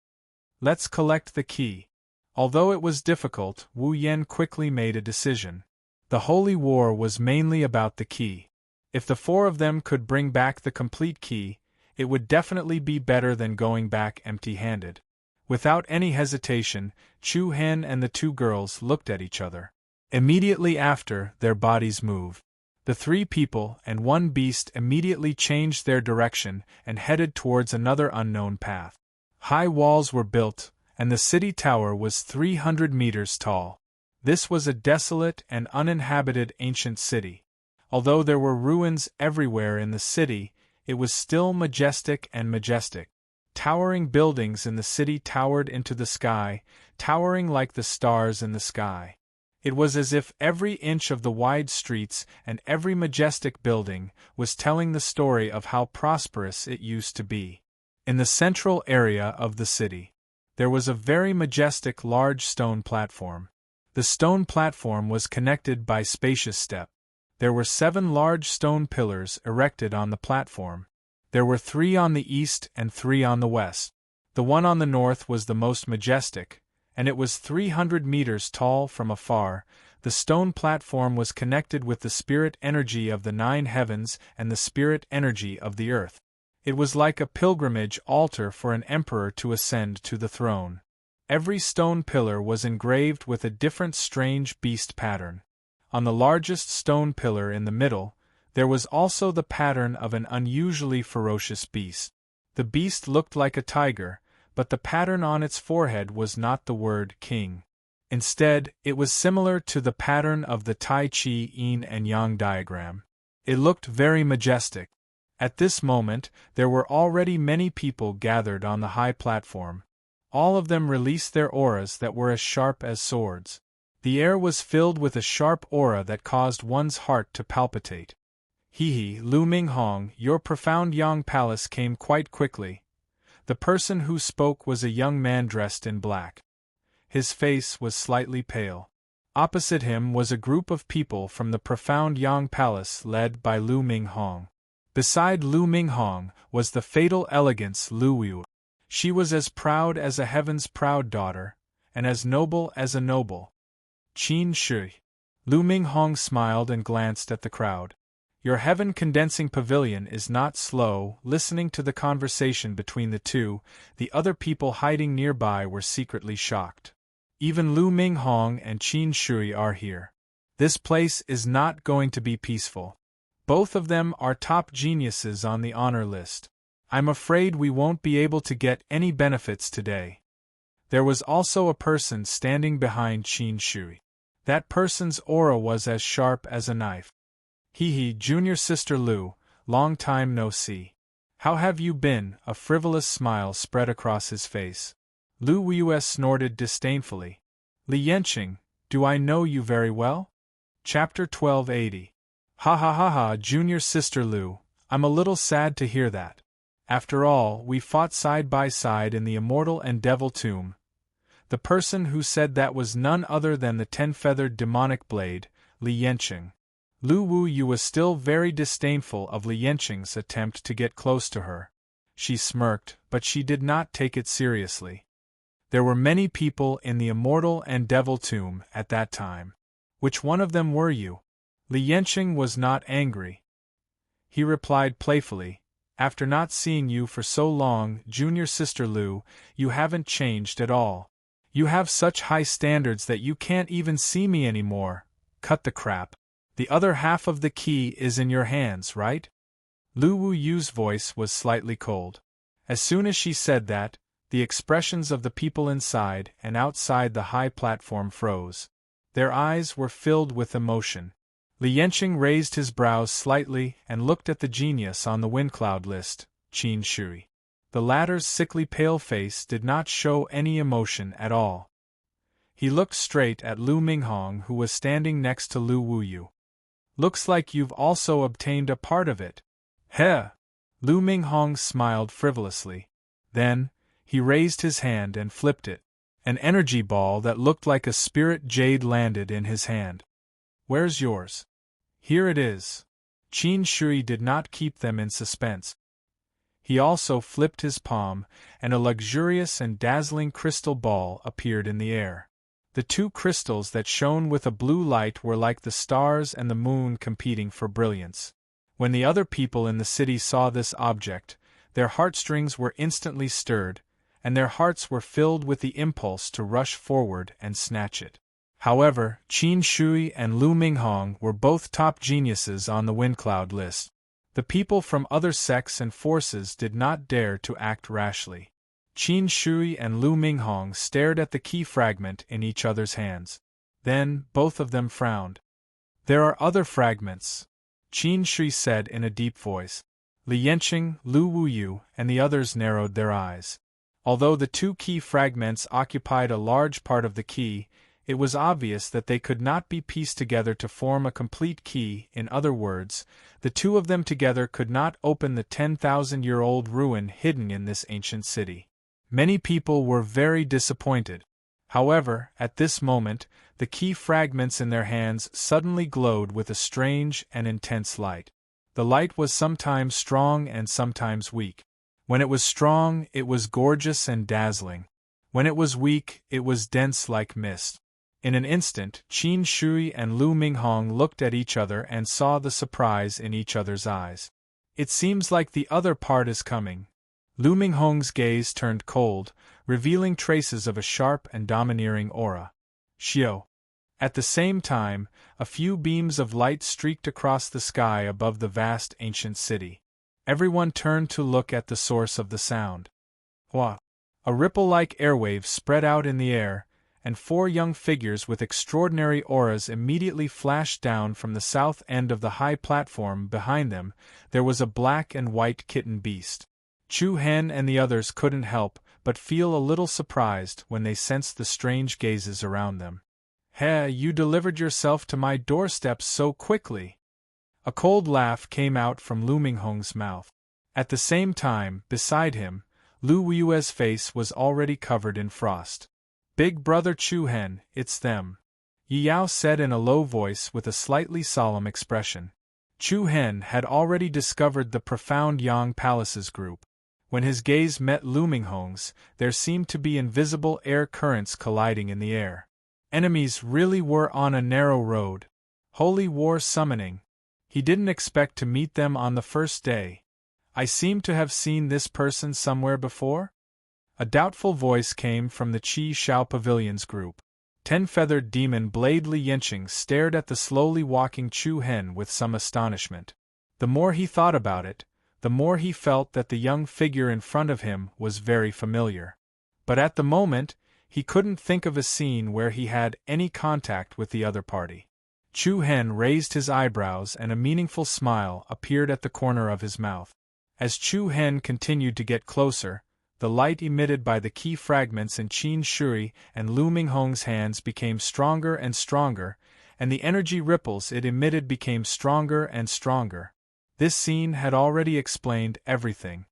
Let's collect the key. Although it was difficult, Wu Yan quickly made a decision. The Holy War was mainly about the key. If the four of them could bring back the complete key, it would definitely be better than going back empty-handed. Without any hesitation, Chu Hen and the two girls looked at each other. Immediately after, their bodies moved. The three people and one beast immediately changed their direction and headed towards another unknown path. High walls were built, and the city tower was 300 meters tall. This was a desolate and uninhabited ancient city. Although there were ruins everywhere in the city, it was still majestic and majestic. Towering buildings in the city towered into the sky, towering like the stars in the sky. It was as if every inch of the wide streets and every majestic building was telling the story of how prosperous it used to be. In the central area of the city, there was a very majestic large stone platform. The stone platform was connected by spacious steps. There were 7 large stone pillars erected on the platform. There were 3 on the east and 3 on the west. The one on the north was the most majestic, and it was 300 meters tall from afar. The stone platform was connected with the spirit energy of the 9 heavens and the spirit energy of the earth. It was like a pilgrimage altar for an emperor to ascend to the throne. Every stone pillar was engraved with a different strange beast pattern. On the largest stone pillar in the middle, there was also the pattern of an unusually ferocious beast. The beast looked like a tiger, but the pattern on its forehead was not the word king. Instead, it was similar to the pattern of the Tai Chi Yin and Yang diagram. It looked very majestic. At this moment, there were already many people gathered on the high platform. All of them released their auras that were as sharp as swords. The air was filled with a sharp aura that caused one's heart to palpitate. Lu Minghong, your profound Yang palace came quite quickly. The person who spoke was a young man dressed in black. His face was slightly pale. Opposite him was a group of people from the profound Yang palace led by Lu Minghong. Beside Lu Minghong was the fatal elegance Lu Yu. She was as proud as a heaven's proud daughter, and as noble as a noble. Qin Shui. Lu Minghong smiled and glanced at the crowd. Your heaven-condensing pavilion is not slow. Listening to the conversation between the two, the other people hiding nearby were secretly shocked. Even Lu Minghong and Qin Shui are here. This place is not going to be peaceful. Both of them are top geniuses on the honor list. I'm afraid we won't be able to get any benefits today. There was also a person standing behind Qin Shui. That person's aura was as sharp as a knife. Junior sister Lu, long time no see. How have you been? A frivolous smile spread across his face. Lu Wuyue snorted disdainfully. Li Yanqing, do I know you very well? Chapter 1280. Ha ha ha ha, junior sister Lu, I'm a little sad to hear that. After all, we fought side by side in the immortal and devil tomb. The person who said that was none other than the 10-feathered demonic blade, Li Yanqing. Lu Wuyue was still very disdainful of Li Yanqing's attempt to get close to her. She smirked, but she did not take it seriously. There were many people in the immortal and devil tomb at that time. Which one of them were you? Li Yanqing was not angry. He replied playfully, after not seeing you for so long, junior sister Lu, you haven't changed at all. You have such high standards that you can't even see me anymore. Cut the crap. The other half of the key is in your hands, right? Lu Wuyue's voice was slightly cold. As soon as she said that, the expressions of the people inside and outside the high platform froze. Their eyes were filled with emotion. Li Yanqing raised his brows slightly and looked at the genius on the windcloud list, Qin Shui. The latter's sickly pale face did not show any emotion at all. He looked straight at Lu Minghong, who was standing next to Lu Wuyue. Looks like you've also obtained a part of it. Heh! Lu Minghong smiled frivolously. Then, he raised his hand and flipped it. An energy ball that looked like a spirit jade landed in his hand. Where's yours? Here it is. Qin Shui did not keep them in suspense. He also flipped his palm, and a luxurious and dazzling crystal ball appeared in the air. The 2 crystals that shone with a blue light were like the stars and the moon competing for brilliance. When the other people in the city saw this object, their heartstrings were instantly stirred, and their hearts were filled with the impulse to rush forward and snatch it. However, Qin Shui and Lu Minghong were both top geniuses on the windcloud list. The people from other sects and forces did not dare to act rashly. Qin Shui and Lu Minghong stared at the key fragment in each other's hands. Then, both of them frowned. There are other fragments, Qin Shui said in a deep voice. Li Yanqing, Lu Wuyu, and the others narrowed their eyes. Although the two key fragments occupied a large part of the key, it was obvious that they could not be pieced together to form a complete key. In other words, the two of them together could not open the 10,000-year-old ruin hidden in this ancient city. Many people were very disappointed. However, at this moment, the key fragments in their hands suddenly glowed with a strange and intense light. The light was sometimes strong and sometimes weak. When it was strong, it was gorgeous and dazzling. When it was weak, it was dense like mist. In an instant, Qin Shui and Lu Minghong looked at each other and saw the surprise in each other's eyes. It seems like the other part is coming. Lu Minghong's gaze turned cold, revealing traces of a sharp and domineering aura. Xiao. At the same time, a few beams of light streaked across the sky above the vast ancient city. Everyone turned to look at the source of the sound. Hua! A ripple-like airwave spread out in the air, and four young figures with extraordinary auras immediately flashed down from the south end of the high platform. Behind them, there was a black and white kitten beast. Chu Hen and the others couldn't help but feel a little surprised when they sensed the strange gazes around them. "Heh, you delivered yourself to my doorstep so quickly!" A cold laugh came out from Lu Minghong's mouth. At the same time, beside him, Lu Wuyue's face was already covered in frost. "Big brother Chu Hen, it's them," Yi Yao said in a low voice with a slightly solemn expression. Chu Hen had already discovered the profound Yang Palace's group. When his gaze met Lu Minghong's, there seemed to be invisible air currents colliding in the air. Enemies really were on a narrow road. Holy war summoning. He didn't expect to meet them on the first day. "I seem to have seen this person somewhere before?" A doubtful voice came from the Qi Shao Pavilion's group. Ten-feathered demon Blade Li Yanqing stared at the slowly walking Chu Hen with some astonishment. The more he thought about it, the more he felt that the young figure in front of him was very familiar. But at the moment, he couldn't think of a scene where he had any contact with the other party. Chu Hen raised his eyebrows and a meaningful smile appeared at the corner of his mouth. As Chu Hen continued to get closer, the light emitted by the key fragments in Qin Shui and Lu Minghong's hands became stronger and stronger, and the energy ripples it emitted became stronger and stronger. This scene had already explained everything.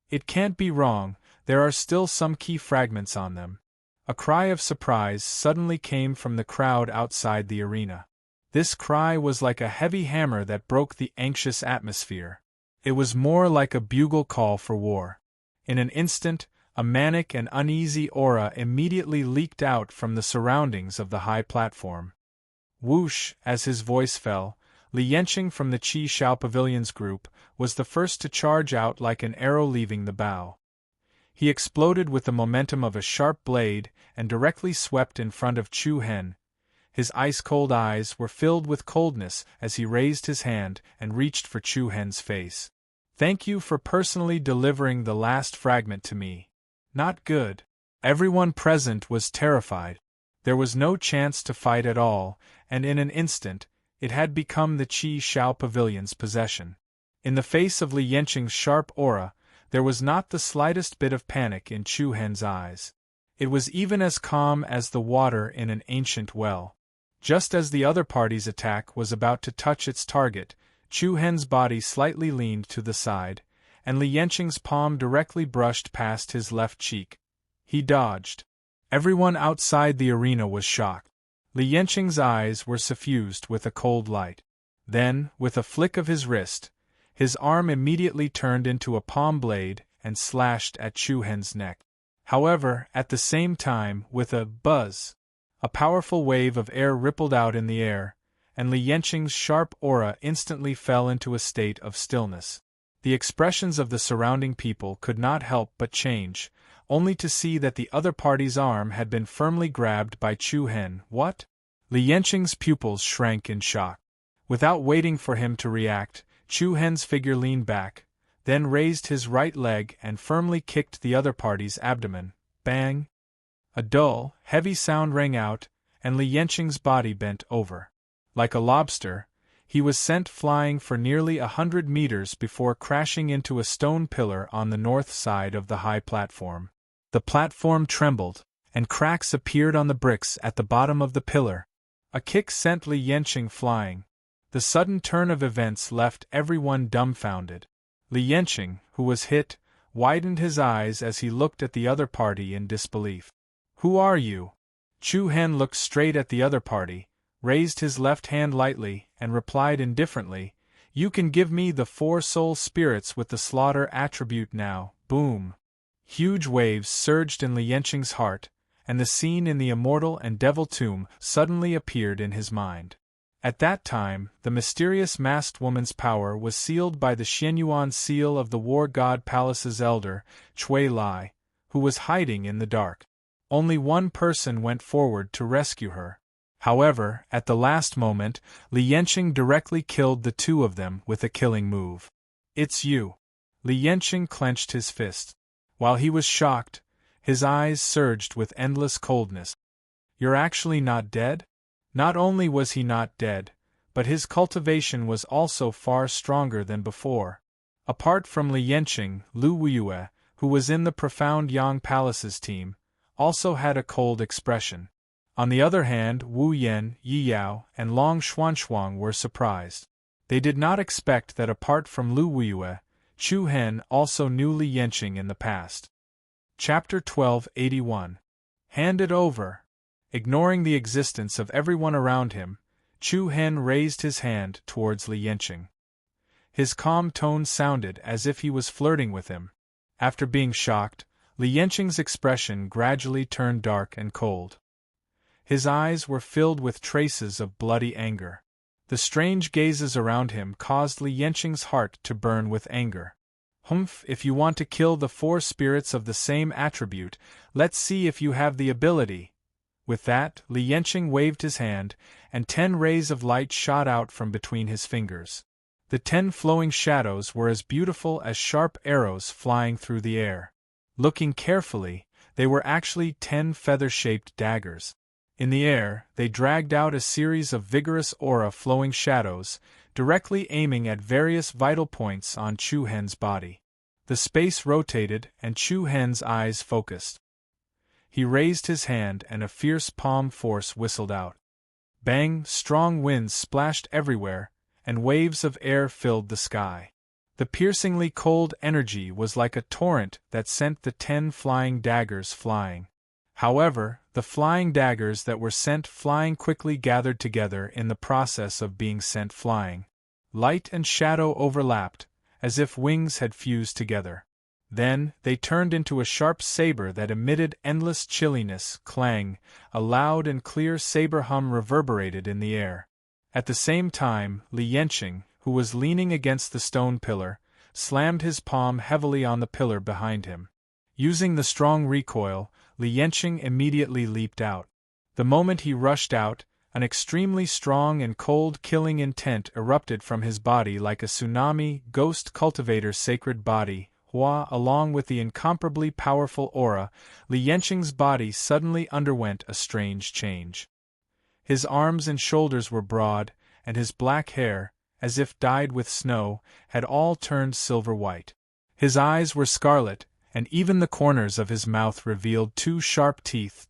It can't be wrong, there are still some key fragments on them. A cry of surprise suddenly came from the crowd outside the arena. This cry was like a heavy hammer that broke the anxious atmosphere. It was more like a bugle call for war. In an instant, a manic and uneasy aura immediately leaked out from the surroundings of the high platform. Whoosh! As his voice fell, Li Yanqing from the Qi Shao Pavilion's group was the first to charge out like an arrow leaving the bow. He exploded with the momentum of a sharp blade and directly swept in front of Chu Hen. His ice-cold eyes were filled with coldness as he raised his hand and reached for Chu Hen's face. "Thank you for personally delivering the last fragment to me." Not good. Everyone present was terrified. There was no chance to fight at all, and in an instant, it had become the Qi Shao Pavilion's possession. In the face of Li Yanqing's sharp aura, there was not the slightest bit of panic in Chu Hen's eyes. It was even as calm as the water in an ancient well. Just as the other party's attack was about to touch its target, Chu Hen's body slightly leaned to the side, and Li Yanqing's palm directly brushed past his left cheek. He dodged. Everyone outside the arena was shocked. Li Yanqing's eyes were suffused with a cold light. Then, with a flick of his wrist, his arm immediately turned into a palm blade and slashed at Chu Hen's neck. However, at the same time, with a buzz, a powerful wave of air rippled out in the air, and Li Yanqing's sharp aura instantly fell into a state of stillness. The expressions of the surrounding people could not help but change, only to see that the other party's arm had been firmly grabbed by Chu Hen. What? Li Yanqing's pupils shrank in shock. Without waiting for him to react, Chu Hen's figure leaned back, then raised his right leg and firmly kicked the other party's abdomen. Bang! A dull, heavy sound rang out, and Li Yanqing's body bent over. Like a lobster, he was sent flying for nearly 100 meters before crashing into a stone pillar on the north side of the high platform. The platform trembled, and cracks appeared on the bricks at the bottom of the pillar. A kick sent Li Yanqing flying. The sudden turn of events left everyone dumbfounded. Li Yanqing, who was hit, widened his eyes as he looked at the other party in disbelief. "Who are you?" Chu Hen looked straight at the other party, raised his left hand lightly, and replied indifferently, "You can give me the 4 soul spirits with the slaughter attribute now." Boom! Huge waves surged in Li Yanqing's heart, and the scene in the immortal and devil tomb suddenly appeared in his mind. At that time, the mysterious masked woman's power was sealed by the Xianyuan seal of the War God Palace's elder, Cui Lai, who was hiding in the dark. Only one person went forward to rescue her. However, at the last moment, Li Yanqing directly killed the 2 of them with a killing move. "It's you." Li Yanqing clenched his fist. While he was shocked, his eyes surged with endless coldness. "You're actually not dead?" Not only was he not dead, but his cultivation was also far stronger than before. Apart from Li Yanqing, Lu Wuyue, who was in the Profound Yang Palace's team, also had a cold expression. On the other hand, Wu Yan, Yi Yao, and Long Xuanxuang were surprised. They did not expect that apart from Lu Wuyue, Chu Hen also knew Li Yanqing in the past. Chapter 1281. Hand it over. Ignoring the existence of everyone around him, Chu Hen raised his hand towards Li Yanqing. His calm tone sounded as if he was flirting with him. After being shocked, Li Yanqing's expression gradually turned dark and cold. His eyes were filled with traces of bloody anger. The strange gazes around him caused Li Yanqing's heart to burn with anger. "Humph, if you want to kill the 4 spirits of the same attribute, let's see if you have the ability." With that, Li Yanqing waved his hand, and 10 rays of light shot out from between his fingers. The 10 flowing shadows were as beautiful as sharp arrows flying through the air. Looking carefully, they were actually 10 feather-shaped daggers. In the air, they dragged out a series of vigorous aura-flowing shadows, directly aiming at various vital points on Chu Hen's body. The space rotated, and Chu Hen's eyes focused. He raised his hand and a fierce palm force whistled out. Bang! Strong winds splashed everywhere, and waves of air filled the sky. The piercingly cold energy was like a torrent that sent the 10 flying daggers flying. However, the flying daggers that were sent flying quickly gathered together in the process of being sent flying. Light and shadow overlapped, as if wings had fused together. Then, they turned into a sharp saber that emitted endless chilliness. Clang! A loud and clear saber hum reverberated in the air. At the same time, Li Yanqing, who was leaning against the stone pillar, slammed his palm heavily on the pillar behind him. Using the strong recoil, Li Yanqing immediately leaped out. The moment he rushed out, an extremely strong and cold killing intent erupted from his body like a tsunami. Ghost Cultivator's sacred body, Hua. Along with the incomparably powerful aura, Li Yanqing's body suddenly underwent a strange change. His arms and shoulders were broad, and his black hair, as if dyed with snow, had all turned silver white. His eyes were scarlet, and even the corners of his mouth revealed 2 sharp teeth.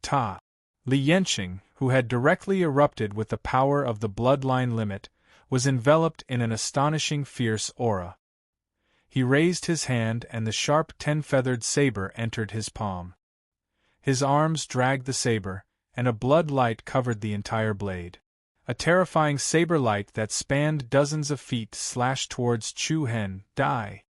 Li Yanqing, who had directly erupted with the power of the bloodline limit, was enveloped in an astonishing fierce aura. He raised his hand and the sharp 10-feathered saber entered his palm. His arms dragged the saber, and a blood light covered the entire blade. A terrifying saber light that spanned dozens of feet slashed towards Chu Hen. Die!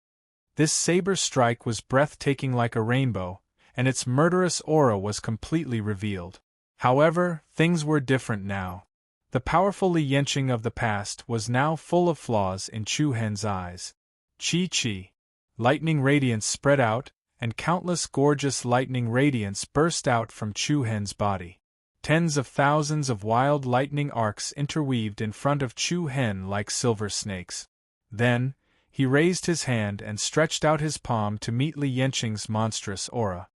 This saber strike was breathtaking like a rainbow, and its murderous aura was completely revealed. However, things were different now. The powerful Li Yanqing of the past was now full of flaws in Chu Hen's eyes. Chi. Lightning radiance spread out, and countless gorgeous lightning radiance burst out from Chu Hen's body. Tens of thousands of wild lightning arcs interweaved in front of Chu Hen like silver snakes. Then, He raised his hand and stretched out his palm to meet Li Yanqing's monstrous aura.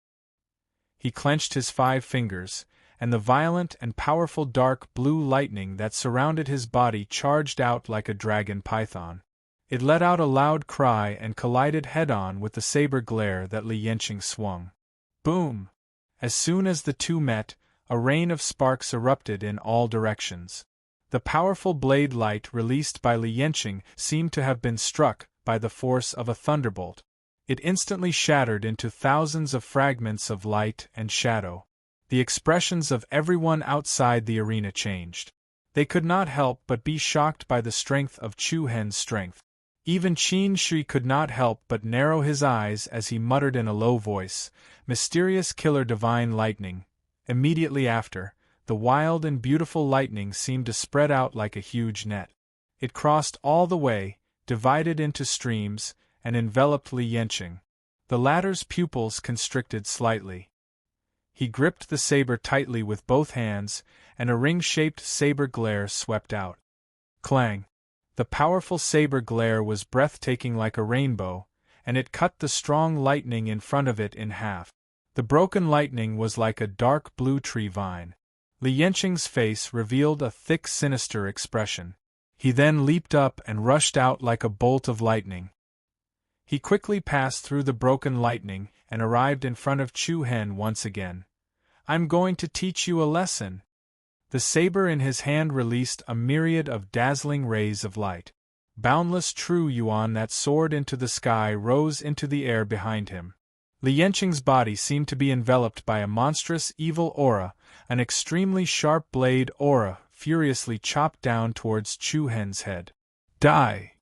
He clenched his 5 fingers, and the violent and powerful dark blue lightning that surrounded his body charged out like a dragon python. It let out a loud cry and collided head-on with the saber glare that Li Yanqing swung. Boom! As soon as the two met, a rain of sparks erupted in all directions. The powerful blade light released by Li Yanqing seemed to have been struck by the force of a thunderbolt. It instantly shattered into thousands of fragments of light and shadow. The expressions of everyone outside the arena changed. They could not help but be shocked by the strength of Chu Hen's strength. Even Qin Shi could not help but narrow his eyes as he muttered in a low voice, "Mysterious killer divine lightning." Immediately after, the wild and beautiful lightning seemed to spread out like a huge net. It crossed all the way, divided into streams, and enveloped Li Yanqing. The latter's pupils constricted slightly. He gripped the saber tightly with both hands, and a ring-shaped saber glare swept out. Clang! The powerful saber glare was breathtaking like a rainbow, and it cut the strong lightning in front of it in half. The broken lightning was like a dark blue tree vine. Li Yanqing's face revealed a thick, sinister expression. He then leaped up and rushed out like a bolt of lightning. He quickly passed through the broken lightning and arrived in front of Chu Hen once again. "I'm going to teach you a lesson." The saber in his hand released a myriad of dazzling rays of light. Boundless true yuan that soared into the sky rose into the air behind him. Li Yanqing's body seemed to be enveloped by a monstrous evil aura, an extremely sharp blade aura furiously chopped down towards Chu Hen's head. Die!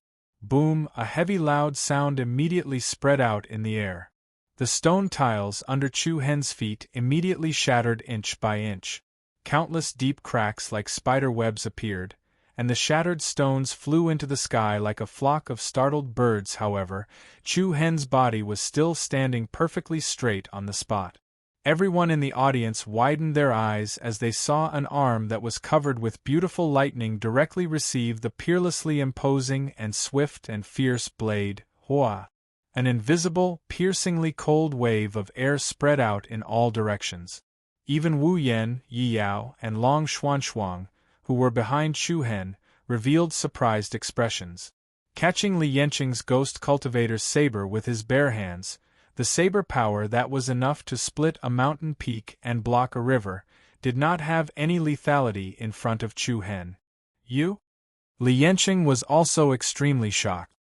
Boom! A heavy loud sound immediately spread out in the air. The stone tiles under Chu Hen's feet immediately shattered inch by inch. Countless deep cracks like spider webs appeared, and the shattered stones flew into the sky like a flock of startled birds. However, Chu Hen's body was still standing perfectly straight on the spot. Everyone in the audience widened their eyes as they saw an arm that was covered with beautiful lightning directly receive the peerlessly imposing and swift and fierce blade, Hua. An invisible, piercingly cold wave of air spread out in all directions. Even Wu Yan, Yi Yao, and Long Xuanxuang, who were behind Chu Hen, revealed surprised expressions. Catching Li Yanqing's ghost cultivator's saber with his bare hands, the saber power that was enough to split a mountain peak and block a river, did not have any lethality in front of Chu Hen. You? Li Yanqing was also extremely shocked.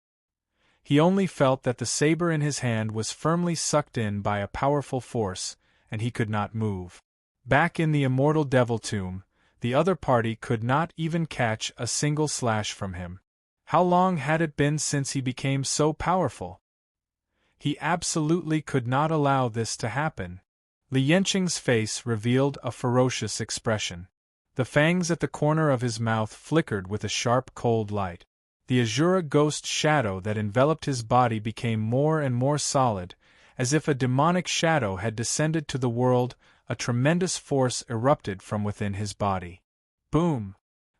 He only felt that the saber in his hand was firmly sucked in by a powerful force, and he could not move. Back in the immortal devil tomb, the other party could not even catch a single slash from him. How long had it been since he became so powerful? He absolutely could not allow this to happen. Li Yanqing's face revealed a ferocious expression. The fangs at the corner of his mouth flickered with a sharp cold light. The azura ghost shadow that enveloped his body became more and more solid, as if a demonic shadow had descended to the world. A tremendous force erupted from within his body. Boom!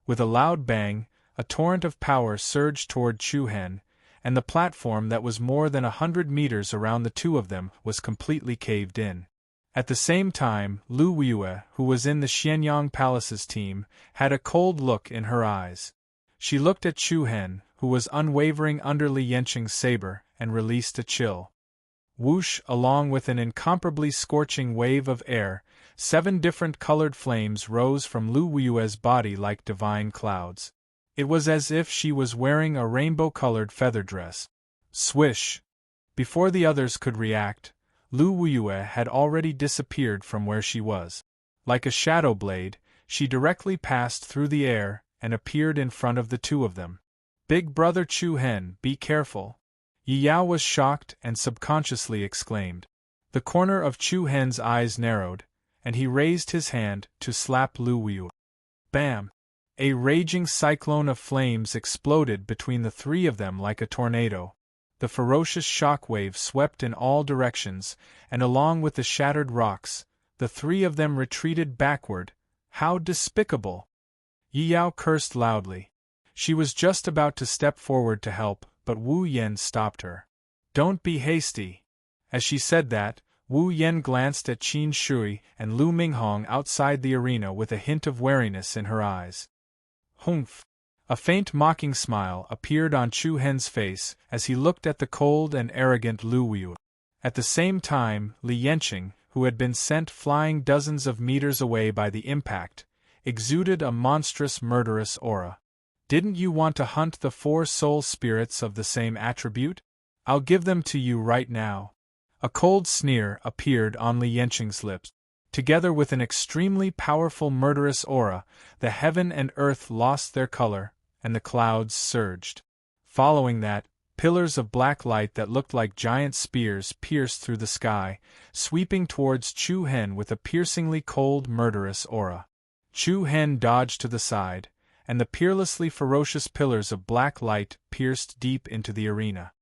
With a loud bang, a torrent of power surged toward Chu Hen, and the platform that was more than 100 meters around the two of them was completely caved in. At the same time, Lu Weiyue, who was in the Xianyang Palace's team, had a cold look in her eyes. She looked at Chu Hen, who was unwavering under Li Yanqing's saber, and released a chill. Whoosh! Along with an incomparably scorching wave of air, 7 different colored flames rose from Lu Weiyue's body like divine clouds. It was as if she was wearing a rainbow-colored feather dress. Swish! Before the others could react, Lu Weiyue had already disappeared from where she was. Like a shadow blade, she directly passed through the air and appeared in front of the two of them. "Big brother Chu Hen, be careful!" Yi Yao was shocked and subconsciously exclaimed. The corner of Chu Hen's eyes narrowed, and he raised his hand to slap Lu Weiyue. Bam! A raging cyclone of flames exploded between the three of them like a tornado. The ferocious shockwave swept in all directions, and along with the shattered rocks, the three of them retreated backward. How despicable! Yi Yao cursed loudly. She was just about to step forward to help, but Wu Yen stopped her. "Don't be hasty." As she said that, Wu Yen glanced at Qin Shui and Lu Minghong outside the arena with a hint of wariness in her eyes. "Humph!" A faint mocking smile appeared on Chu Hen's face as he looked at the cold and arrogant Lu Wuyue. At the same time, Li Yanqing, who had been sent flying dozens of meters away by the impact, exuded a monstrous murderous aura. "Didn't you want to hunt the 4 soul spirits of the same attribute? I'll give them to you right now." A cold sneer appeared on Li Yanqing's lips. Together with an extremely powerful murderous aura, the heaven and earth lost their color, and the clouds surged. Following that, pillars of black light that looked like giant spears pierced through the sky, sweeping towards Chu Hen with a piercingly cold murderous aura. Chu Hen dodged to the side, and the peerlessly ferocious pillars of black light pierced deep into the arena.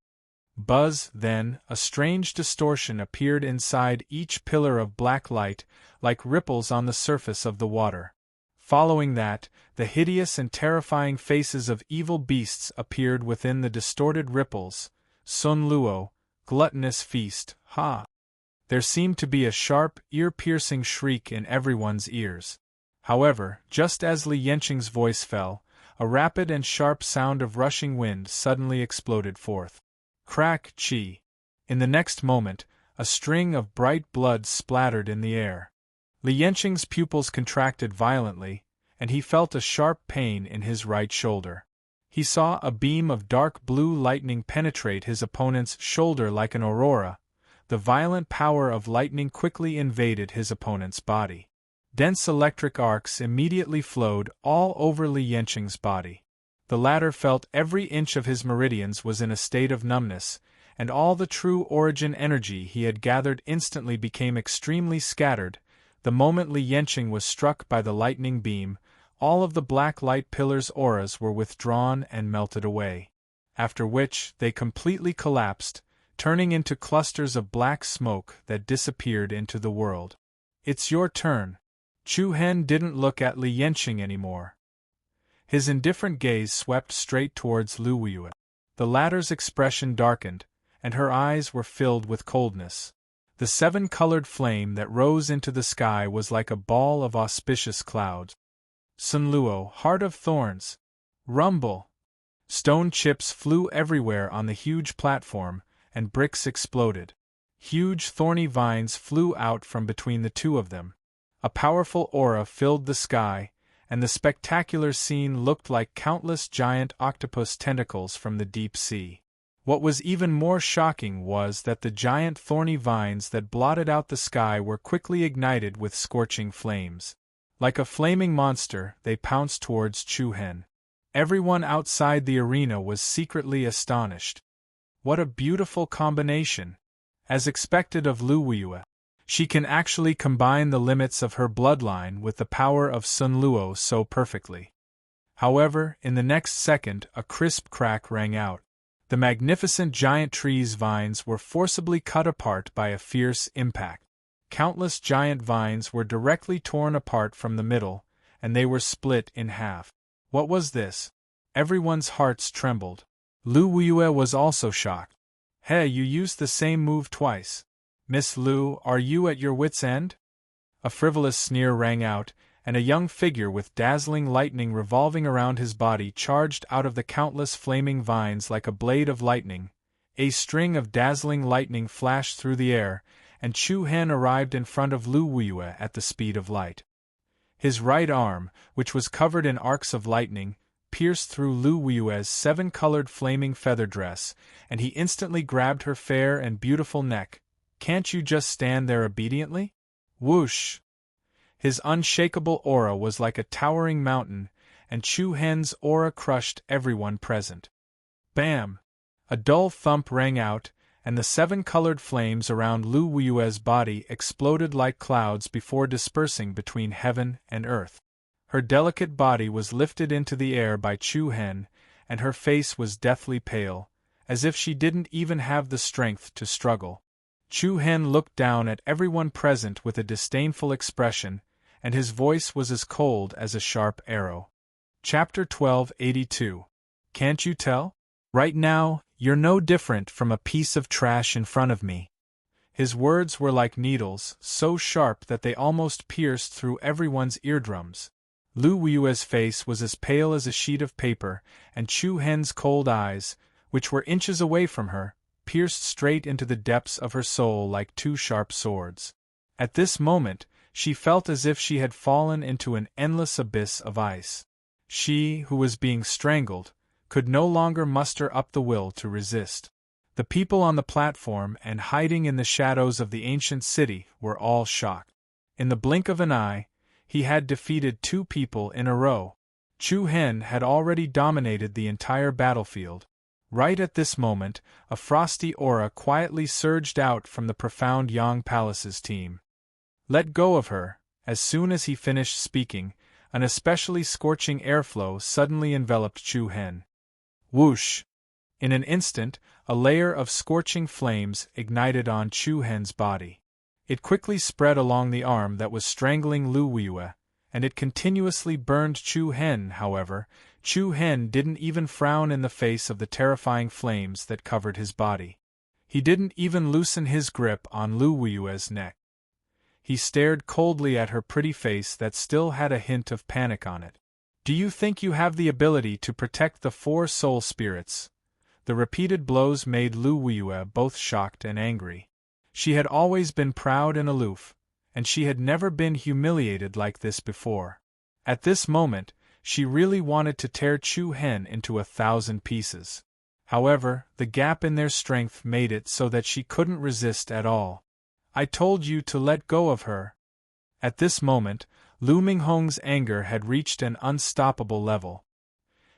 Buzz, then, a strange distortion appeared inside each pillar of black light, like ripples on the surface of the water. Following that, the hideous and terrifying faces of evil beasts appeared within the distorted ripples. Sun Luo, gluttonous feast, ha! There seemed to be a sharp, ear-piercing shriek in everyone's ears. However, just as Li Yanqing's voice fell, a rapid and sharp sound of rushing wind suddenly exploded forth. Crack, chi! In the next moment, a string of bright blood splattered in the air. Li Yanqing's pupils contracted violently, and he felt a sharp pain in his right shoulder. He saw a beam of dark blue lightning penetrate his opponent's shoulder like an aurora. The violent power of lightning quickly invaded his opponent's body. Dense electric arcs immediately flowed all over Li Yanqing's body. The latter felt every inch of his meridians was in a state of numbness, and all the true origin energy he had gathered instantly became extremely scattered. The moment Li Yanqing was struck by the lightning beam, all of the black light pillars' auras were withdrawn and melted away. After which, they completely collapsed, turning into clusters of black smoke that disappeared into the world. "It's your turn." Chu Hen didn't look at Li Yanqing anymore. His indifferent gaze swept straight towards Lu Wuyue. The latter's expression darkened, and her eyes were filled with coldness. The 7-colored flame that rose into the sky was like a ball of auspicious clouds. Sun Luo, heart of thorns! Rumble! Stone chips flew everywhere on the huge platform, and bricks exploded. Huge thorny vines flew out from between the two of them. A powerful aura filled the sky, and the spectacular scene looked like countless giant octopus tentacles from the deep sea. What was even more shocking was that the giant thorny vines that blotted out the sky were quickly ignited with scorching flames. Like a flaming monster, they pounced towards Chu Hen. Everyone outside the arena was secretly astonished. What a beautiful combination! As expected of Lu Wuyue, she can actually combine the limits of her bloodline with the power of Sun Luo so perfectly. However, in the next second a crisp crack rang out. The magnificent giant tree's vines were forcibly cut apart by a fierce impact. Countless giant vines were directly torn apart from the middle, and they were split in half. What was this? Everyone's hearts trembled. Lu Wuyue was also shocked. "Hey, you used the same move twice. Miss Lu, are you at your wits' end?" A frivolous sneer rang out, and a young figure with dazzling lightning revolving around his body charged out of the countless flaming vines like a blade of lightning. A string of dazzling lightning flashed through the air, and Chu Hen arrived in front of Lu Wuyue at the speed of light. His right arm, which was covered in arcs of lightning, pierced through Lu Wuyue's 7-colored flaming feather dress, and he instantly grabbed her fair and beautiful neck. "Can't you just stand there obediently?" Whoosh! His unshakable aura was like a towering mountain, and Chu Hen's aura crushed everyone present. Bam! A dull thump rang out, and the 7-colored flames around Lu Wuyue's body exploded like clouds before dispersing between heaven and earth. Her delicate body was lifted into the air by Chu Hen, and her face was deathly pale, as if she didn't even have the strength to struggle. Chu Hen looked down at everyone present with a disdainful expression, and his voice was as cold as a sharp arrow. Chapter 1282. Can't you tell? Right now, "You're no different from a piece of trash in front of me." His words were like needles, so sharp that they almost pierced through everyone's eardrums. Lu Wu's face was as pale as a sheet of paper, and Chu Hen's cold eyes, which were inches away from her, pierced straight into the depths of her soul like two sharp swords. At this moment, she felt as if she had fallen into an endless abyss of ice. She, who was being strangled, could no longer muster up the will to resist. The people on the platform and hiding in the shadows of the ancient city were all shocked. In the blink of an eye, he had defeated 2 people in a row. Chu Hen had already dominated the entire battlefield. Right at this moment, a frosty aura quietly surged out from the profound Yang Palace's team. Let go of her. As soon as he finished speaking, an especially scorching airflow suddenly enveloped Chu Hen. Whoosh! In an instant, a layer of scorching flames ignited on Chu Hen's body. It quickly spread along the arm that was strangling Lu Wiyue, and it continuously burned Chu Hen. However, Chu Hen didn't even frown in the face of the terrifying flames that covered his body. He didn't even loosen his grip on Lu Wiyue's neck. He stared coldly at her pretty face that still had a hint of panic on it. "Do you think you have the ability to protect the 4 soul spirits?" The repeated blows made Lu Wiyue both shocked and angry. She had always been proud and aloof, and she had never been humiliated like this before. At this moment, she really wanted to tear Chu Hen into 1,000 pieces. However, the gap in their strength made it so that she couldn't resist at all. "I told you to let go of her." At this moment, Lu Minghong's anger had reached an unstoppable level.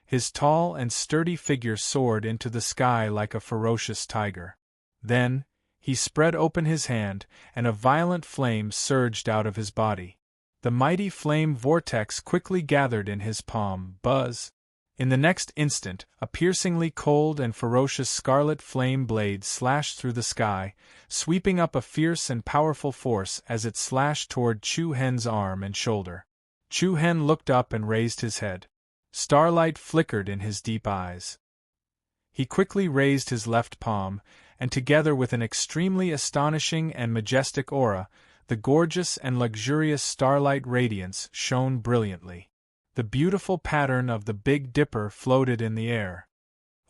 His tall and sturdy figure soared into the sky like a ferocious tiger. Then, he spread open his hand, and a violent flame surged out of his body. The mighty flame vortex quickly gathered in his palm. Buzz! In the next instant, a piercingly cold and ferocious scarlet flame blade slashed through the sky, sweeping up a fierce and powerful force as it slashed toward Chu Hen's arm and shoulder. Chu Hen looked up and raised his head. Starlight flickered in his deep eyes. He quickly raised his left palm, and together with an extremely astonishing and majestic aura, the gorgeous and luxurious starlight radiance shone brilliantly. The beautiful pattern of the Big Dipper floated in the air.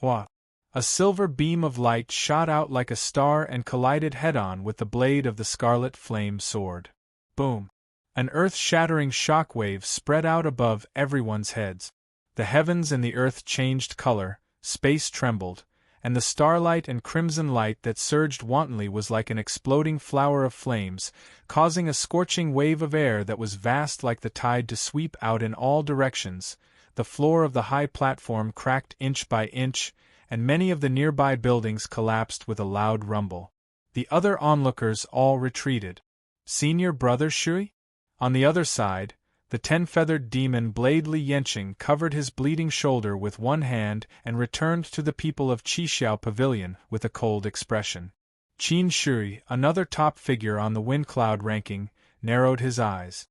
Wha! A silver beam of light shot out like a star and collided head-on with the blade of the scarlet flame sword. Boom! An earth-shattering shockwave spread out above everyone's heads. The heavens and the earth changed color, space trembled, and the starlight and crimson light that surged wantonly was like an exploding flower of flames, causing a scorching wave of air that was vast like the tide to sweep out in all directions. The floor of the high platform cracked inch by inch, and many of the nearby buildings collapsed with a loud rumble. The other onlookers all retreated. Senior Brother Shui? On the other side, the 10-feathered demon Blade Li Yenqing covered his bleeding shoulder with one hand and returned to the people of Qixiao Pavilion with a cold expression. Qin Shui, another top figure on the wind cloud ranking, narrowed his eyes.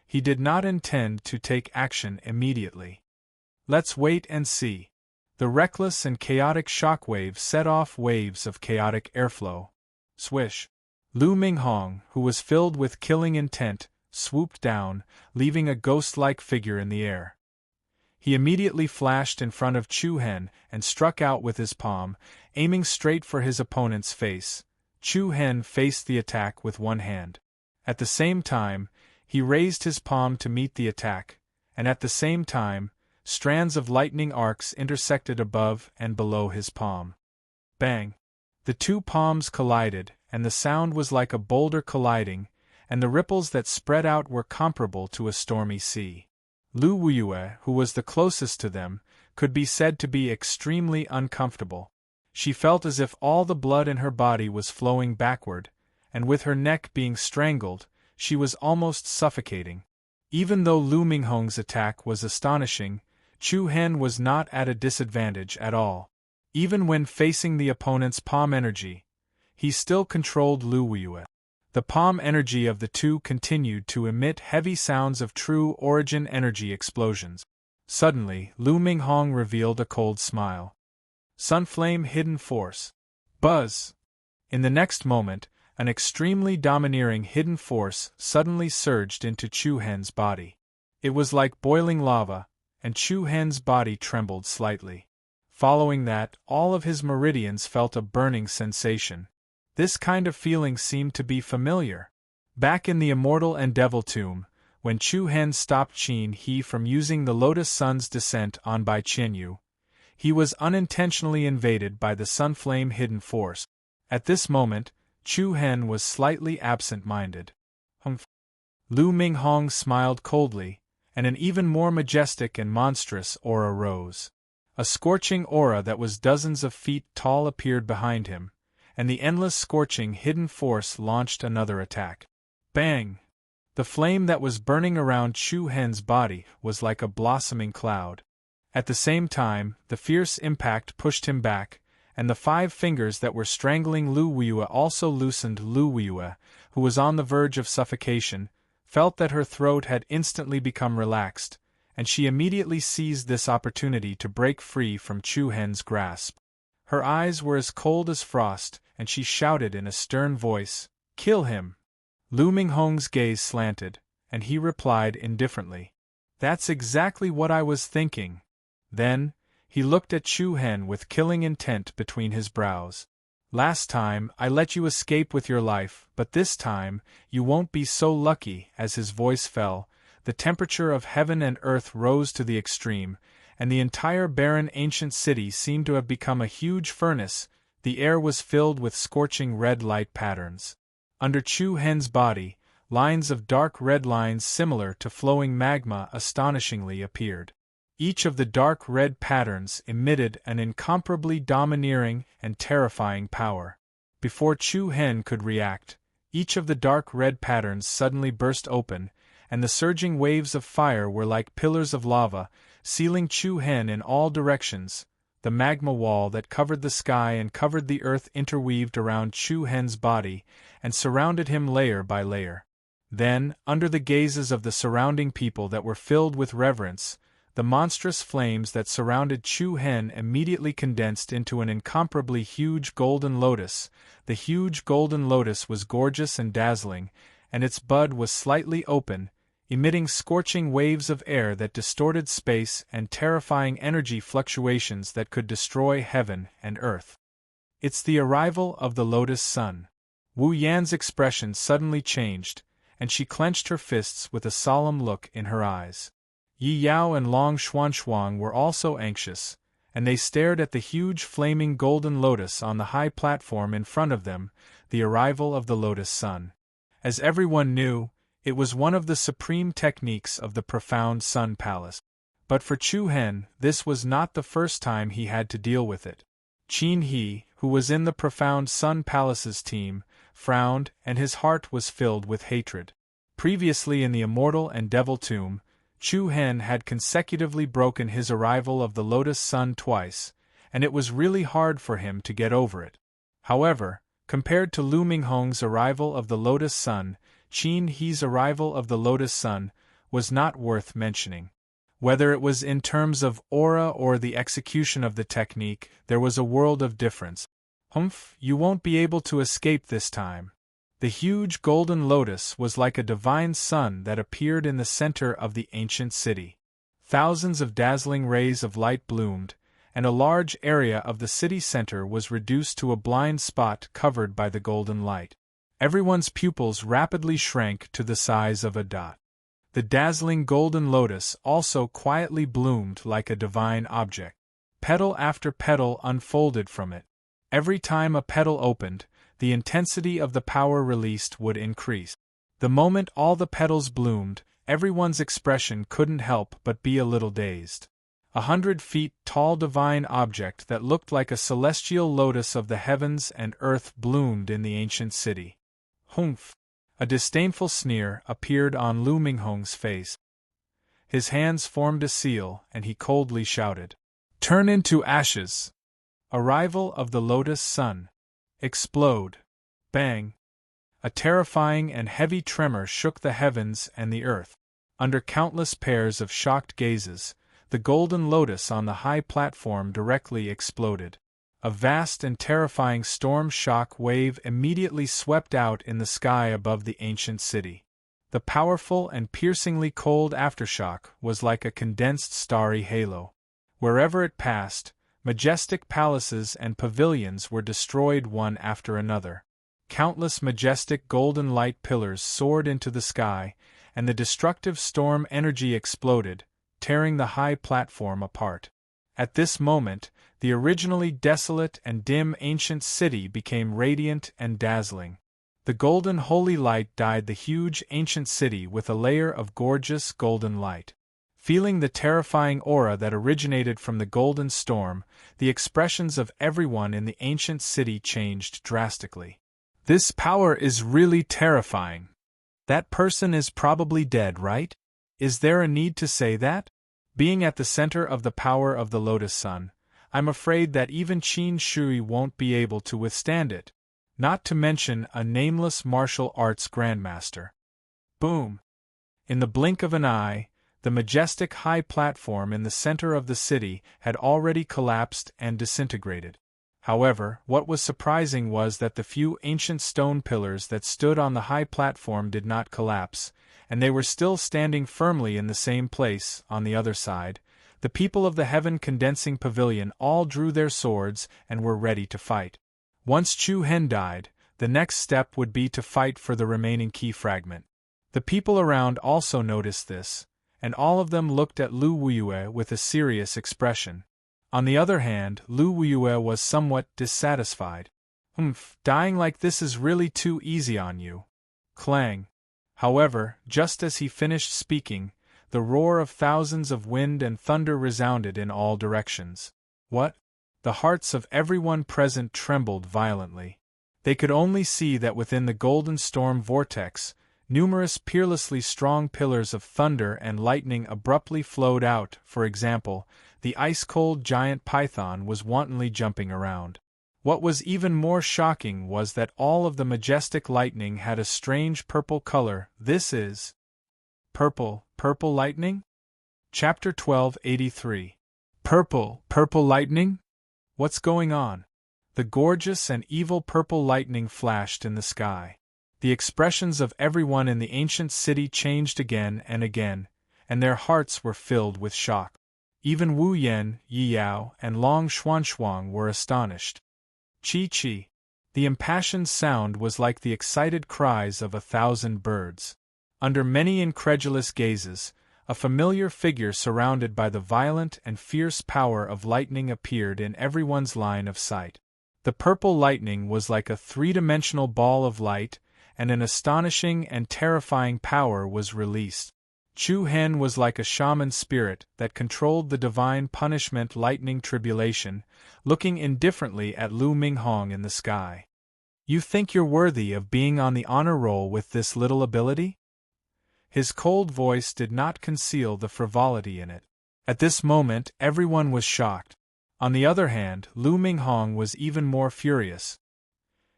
He did not intend to take action immediately. Let's wait and see. The reckless and chaotic shockwave set off waves of chaotic airflow. Swish! Lu Minghong, who was filled with killing intent, swooped down, leaving a ghost-like figure in the air. He immediately flashed in front of Chu Hen and struck out with his palm, aiming straight for his opponent's face. Chu Hen faced the attack with one hand. At the same time, he raised his palm to meet the attack, and at the same time, strands of lightning arcs intersected above and below his palm. Bang! The 2 palms collided, and the sound was like a boulder colliding, and the ripples that spread out were comparable to a stormy sea. Lu Wiyue, who was the closest to them, could be said to be extremely uncomfortable. She felt as if all the blood in her body was flowing backward, and with her neck being strangled, she was almost suffocating. Even though Lu Minghong's attack was astonishing, Chu Hen was not at a disadvantage at all. Even when facing the opponent's palm energy, he still controlled Lu Wiyue. The palm energy of the 2 continued to emit heavy sounds of true origin energy explosions. Suddenly, Lu Minghong revealed a cold smile. Sunflame hidden force. Buzz! In the next moment, an extremely domineering hidden force suddenly surged into Chu Hen's body. It was like boiling lava, and Chu Hen's body trembled slightly. Following that, all of his meridians felt a burning sensation. This kind of feeling seemed to be familiar. Back in the Immortal and Devil Tomb, when Chu Hen stopped Qin He from using the Lotus Sun's descent on Bai Qianyu, he was unintentionally invaded by the Sunflame hidden force. At this moment, Chu Hen was slightly absent-minded. Lu Minghong smiled coldly, and an even more majestic and monstrous aura rose. A scorching aura that was dozens of feet tall appeared behind him, and the endless scorching hidden force launched another attack. Bang! The flame that was burning around Chu Hen's body was like a blossoming cloud. At the same time, the fierce impact pushed him back, and the 5 fingers that were strangling Lu Weiyue also loosened. Lu Weiyue, who was on the verge of suffocation, felt that her throat had instantly become relaxed, and she immediately seized this opportunity to break free from Chu Hen's grasp. Her eyes were as cold as frost, and she shouted in a stern voice, "Kill him!" Lu Minghong's gaze slanted, and he replied indifferently, "That's exactly what I was thinking." Then, he looked at Chu Hen with killing intent between his brows. "Last time, I let you escape with your life, but this time, you won't be so lucky." As his voice fell, the temperature of heaven and earth rose to the extreme, and the entire barren ancient city seemed to have become a huge furnace. The air was filled with scorching red light patterns. Under Chu Hen's body, lines of dark red lines similar to flowing magma astonishingly appeared. Each of the dark red patterns emitted an incomparably domineering and terrifying power. Before Chu Hen could react, each of the dark red patterns suddenly burst open, and the surging waves of fire were like pillars of lava, sealing Chu Hen in all directions. The magma wall that covered the sky and covered the earth interweaved around Chu Hen's body and surrounded him layer by layer. Then, under the gazes of the surrounding people that were filled with reverence, the monstrous flames that surrounded Chu Hen immediately condensed into an incomparably huge golden lotus. The huge golden lotus was gorgeous and dazzling, and its bud was slightly open, emitting scorching waves of air that distorted space and terrifying energy fluctuations that could destroy heaven and earth. "It's the arrival of the Lotus Sun." Wu Yan's expression suddenly changed, and she clenched her fists with a solemn look in her eyes. Yi Yao and Long Xuanxuang were also anxious, and they stared at the huge flaming golden lotus on the high platform in front of them. The arrival of the Lotus Sun. As everyone knew, it was one of the supreme techniques of the profound Sun Palace. But for Chu Hen, this was not the first time he had to deal with it. Qin He, who was in the profound Sun Palace's team, frowned, and his heart was filled with hatred. Previously in the Immortal and Devil Tomb, Chu Hen had consecutively broken his arrival of the Lotus Sun twice, and it was really hard for him to get over it. However, compared to Lu Minghong's arrival of the Lotus Sun, Qin He's arrival of the Lotus Sun was not worth mentioning. Whether it was in terms of aura or the execution of the technique, there was a world of difference. "Humph, you won't be able to escape this time." The huge golden lotus was like a divine sun that appeared in the center of the ancient city. Thousands of dazzling rays of light bloomed, and a large area of the city center was reduced to a blind spot covered by the golden light. Everyone's pupils rapidly shrank to the size of a dot. The dazzling golden lotus also quietly bloomed like a divine object. Petal after petal unfolded from it. Every time a petal opened, the intensity of the power released would increase. The moment all the petals bloomed, everyone's expression couldn't help but be a little dazed. 100 feet tall divine object that looked like a celestial lotus of the heavens and earth bloomed in the ancient city. "Humph!" A disdainful sneer appeared on Lu Minghong's face. His hands formed a seal, and he coldly shouted, "Turn into ashes!" Arrival of the Lotus Sun. Explode. Bang. A terrifying and heavy tremor shook the heavens and the earth. Under countless pairs of shocked gazes, the golden lotus on the high platform directly exploded. A vast and terrifying storm shock wave immediately swept out in the sky above the ancient city. The powerful and piercingly cold aftershock was like a condensed starry halo. Wherever it passed, majestic palaces and pavilions were destroyed one after another. Countless majestic golden light pillars soared into the sky, and the destructive storm energy exploded, tearing the high platform apart. At this moment, the originally desolate and dim ancient city became radiant and dazzling. The golden holy light dyed the huge ancient city with a layer of gorgeous golden light. Feeling the terrifying aura that originated from the golden storm, the expressions of everyone in the ancient city changed drastically. This power is really terrifying. That person is probably dead, right? Is there a need to say that? Being at the center of the power of the Lotus Sun, I'm afraid that even Qin Shui won't be able to withstand it. Not to mention a nameless martial arts grandmaster. Boom! In the blink of an eye, the majestic high platform in the center of the city had already collapsed and disintegrated. However, what was surprising was that the few ancient stone pillars that stood on the high platform did not collapse, and they were still standing firmly in the same place. On the other side, the people of the Heaven Condensing Pavilion all drew their swords and were ready to fight. Once Chu Hen died, the next step would be to fight for the remaining key fragment. The people around also noticed this, and all of them looked at Lu Wuyue with a serious expression. On the other hand, Lu Wuyue was somewhat dissatisfied. Dying like this is really too easy on you. Clang. However, just as he finished speaking, the roar of thousands of wind and thunder resounded in all directions. What? The hearts of everyone present trembled violently. They could only see that within the golden storm vortex, numerous peerlessly strong pillars of thunder and lightning abruptly flowed out. For example, the ice-cold giant python was wantonly jumping around. What was even more shocking was that all of the majestic lightning had a strange purple color. This is purple lightning? Chapter 1283. Purple lightning? What's going on? The gorgeous and evil purple lightning flashed in the sky. The expressions of everyone in the ancient city changed again and again, and their hearts were filled with shock. Even Wu Yan, Yi Yao, and Long Xuanshuang were astonished. Chi. The impassioned sound was like the excited cries of 1,000 birds. Under many incredulous gazes, a familiar figure surrounded by the violent and fierce power of lightning appeared in everyone's line of sight. The purple lightning was like a three-dimensional ball of light, and an astonishing and terrifying power was released. Chu Hen was like a shaman spirit that controlled the divine punishment lightning tribulation, looking indifferently at Lu Minghong in the sky. You think you're worthy of being on the honor roll with this little ability? His cold voice did not conceal the frivolity in it. At this moment, everyone was shocked. On the other hand, Lu Minghong was even more furious.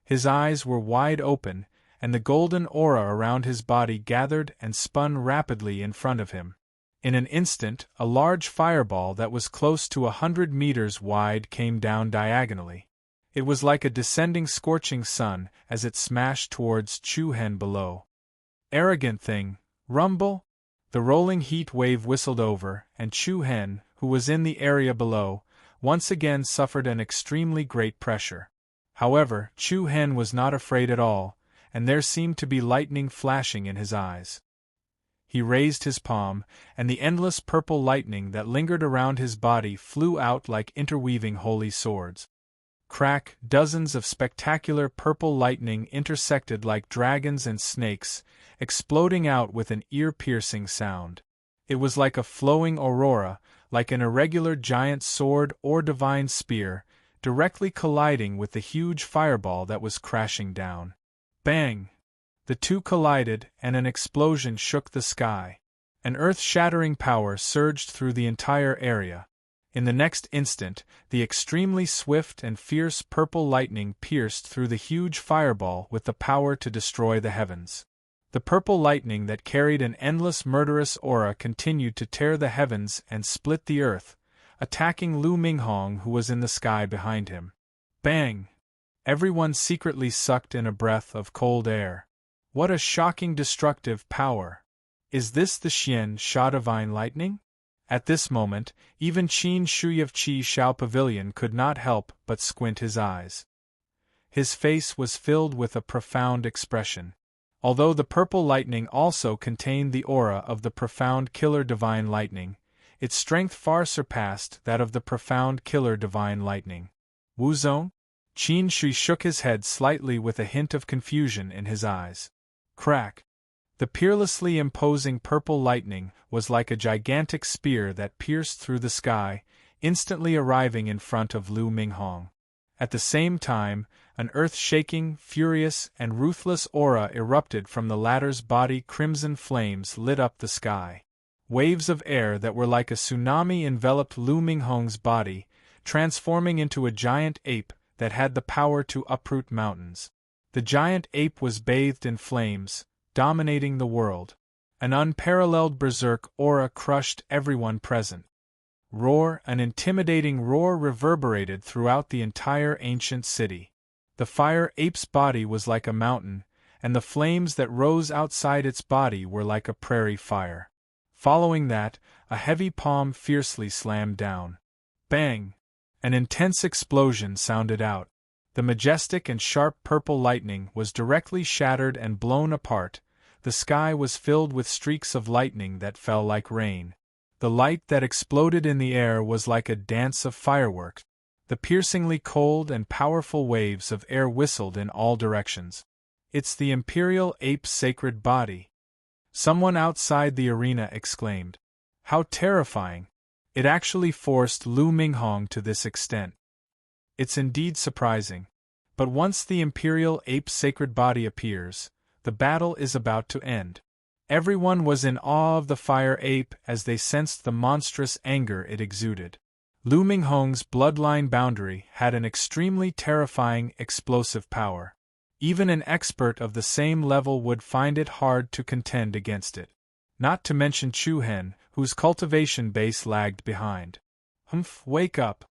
His eyes were wide open, and the golden aura around his body gathered and spun rapidly in front of him. In an instant, a large fireball that was close to 100 meters wide came down diagonally. It was like a descending scorching sun as it smashed towards Chu Hen below. Arrogant thing, rumble! The rolling heat wave whistled over, and Chu Hen, who was in the area below, once again suffered an extremely great pressure. However, Chu Hen was not afraid at all, and there seemed to be lightning flashing in his eyes. He raised his palm, and the endless purple lightning that lingered around his body flew out like interweaving holy swords. Crack! Dozens of spectacular purple lightning intersected like dragons and snakes, exploding out with an ear-piercing sound. It was like a flowing aurora, like an irregular giant sword or divine spear, directly colliding with the huge fireball that was crashing down. Bang! The two collided, and an explosion shook the sky. An earth-shattering power surged through the entire area. In the next instant, the extremely swift and fierce purple lightning pierced through the huge fireball with the power to destroy the heavens. The purple lightning that carried an endless murderous aura continued to tear the heavens and split the earth, attacking Lu Minghong who was in the sky behind him. Bang! Everyone secretly sucked in a breath of cold air. What a shocking destructive power! Is this the Xian Sha divine lightning? At this moment, even Qin Shui of Qi Shao Pavilion could not help but squint his eyes. His face was filled with a profound expression. Although the purple lightning also contained the aura of the profound killer divine lightning, its strength far surpassed that of the profound killer divine lightning. Wuzong? Qin Shui shook his head slightly with a hint of confusion in his eyes. Crack! The peerlessly imposing purple lightning was like a gigantic spear that pierced through the sky, instantly arriving in front of Lu Minghong. At the same time, an earth-shaking, furious, and ruthless aura erupted from the latter's body. Crimson flames lit up the sky. Waves of air that were like a tsunami enveloped Lu Minghong's body, transforming into a giant ape that had the power to uproot mountains. The giant ape was bathed in flames, dominating the world. An unparalleled berserk aura crushed everyone present. Roar! An intimidating roar reverberated throughout the entire ancient city. The fire ape's body was like a mountain, and the flames that rose outside its body were like a prairie fire. Following that, a heavy palm fiercely slammed down. Bang! An intense explosion sounded out. The majestic and sharp purple lightning was directly shattered and blown apart. The sky was filled with streaks of lightning that fell like rain. The light that exploded in the air was like a dance of fireworks. The piercingly cold and powerful waves of air whistled in all directions. It's the imperial ape's sacred body! Someone outside the arena exclaimed. How terrifying! It actually forced Lu Minghong to this extent. It's indeed surprising. But once the imperial ape's sacred body appears, the battle is about to end. Everyone was in awe of the fire ape as they sensed the monstrous anger it exuded. Lu Minghong's bloodline boundary had an extremely terrifying, explosive power. Even an expert of the same level would find it hard to contend against it. Not to mention Chu Hen, whose cultivation base lagged behind. Humph, wake up!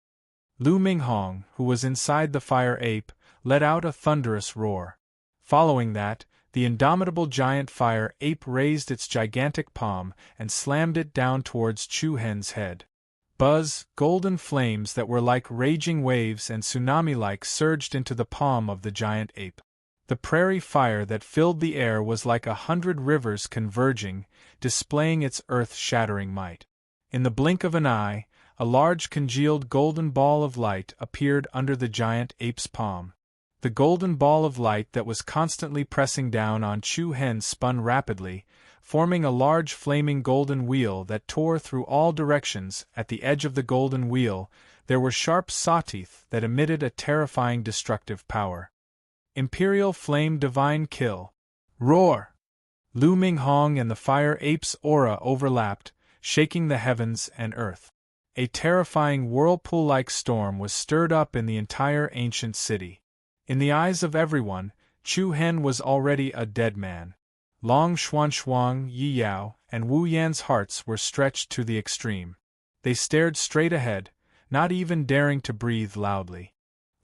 Lu Minghong, who was inside the fire ape, let out a thunderous roar. Following that, the indomitable giant fire ape raised its gigantic palm and slammed it down towards Chu Hen's head. Buzz, golden flames that were like raging waves and tsunami-like surged into the palm of the giant ape. The prairie fire that filled the air was like 100 rivers converging, displaying its earth-shattering might. In the blink of an eye, a large congealed golden ball of light appeared under the giant ape's palm. The golden ball of light that was constantly pressing down on Chu Hen spun rapidly, forming a large flaming golden wheel that tore through all directions. At the edge of the golden wheel, there were sharp saw-teeth that emitted a terrifying destructive power. Imperial Flame Divine Kill. Roar! Lu Minghong and the fire ape's aura overlapped, shaking the heavens and earth. A terrifying whirlpool-like storm was stirred up in the entire ancient city. In the eyes of everyone, Chu Hen was already a dead man. Long Xuan, Yi Yao, and Wu Yan's hearts were stretched to the extreme. They stared straight ahead, not even daring to breathe loudly.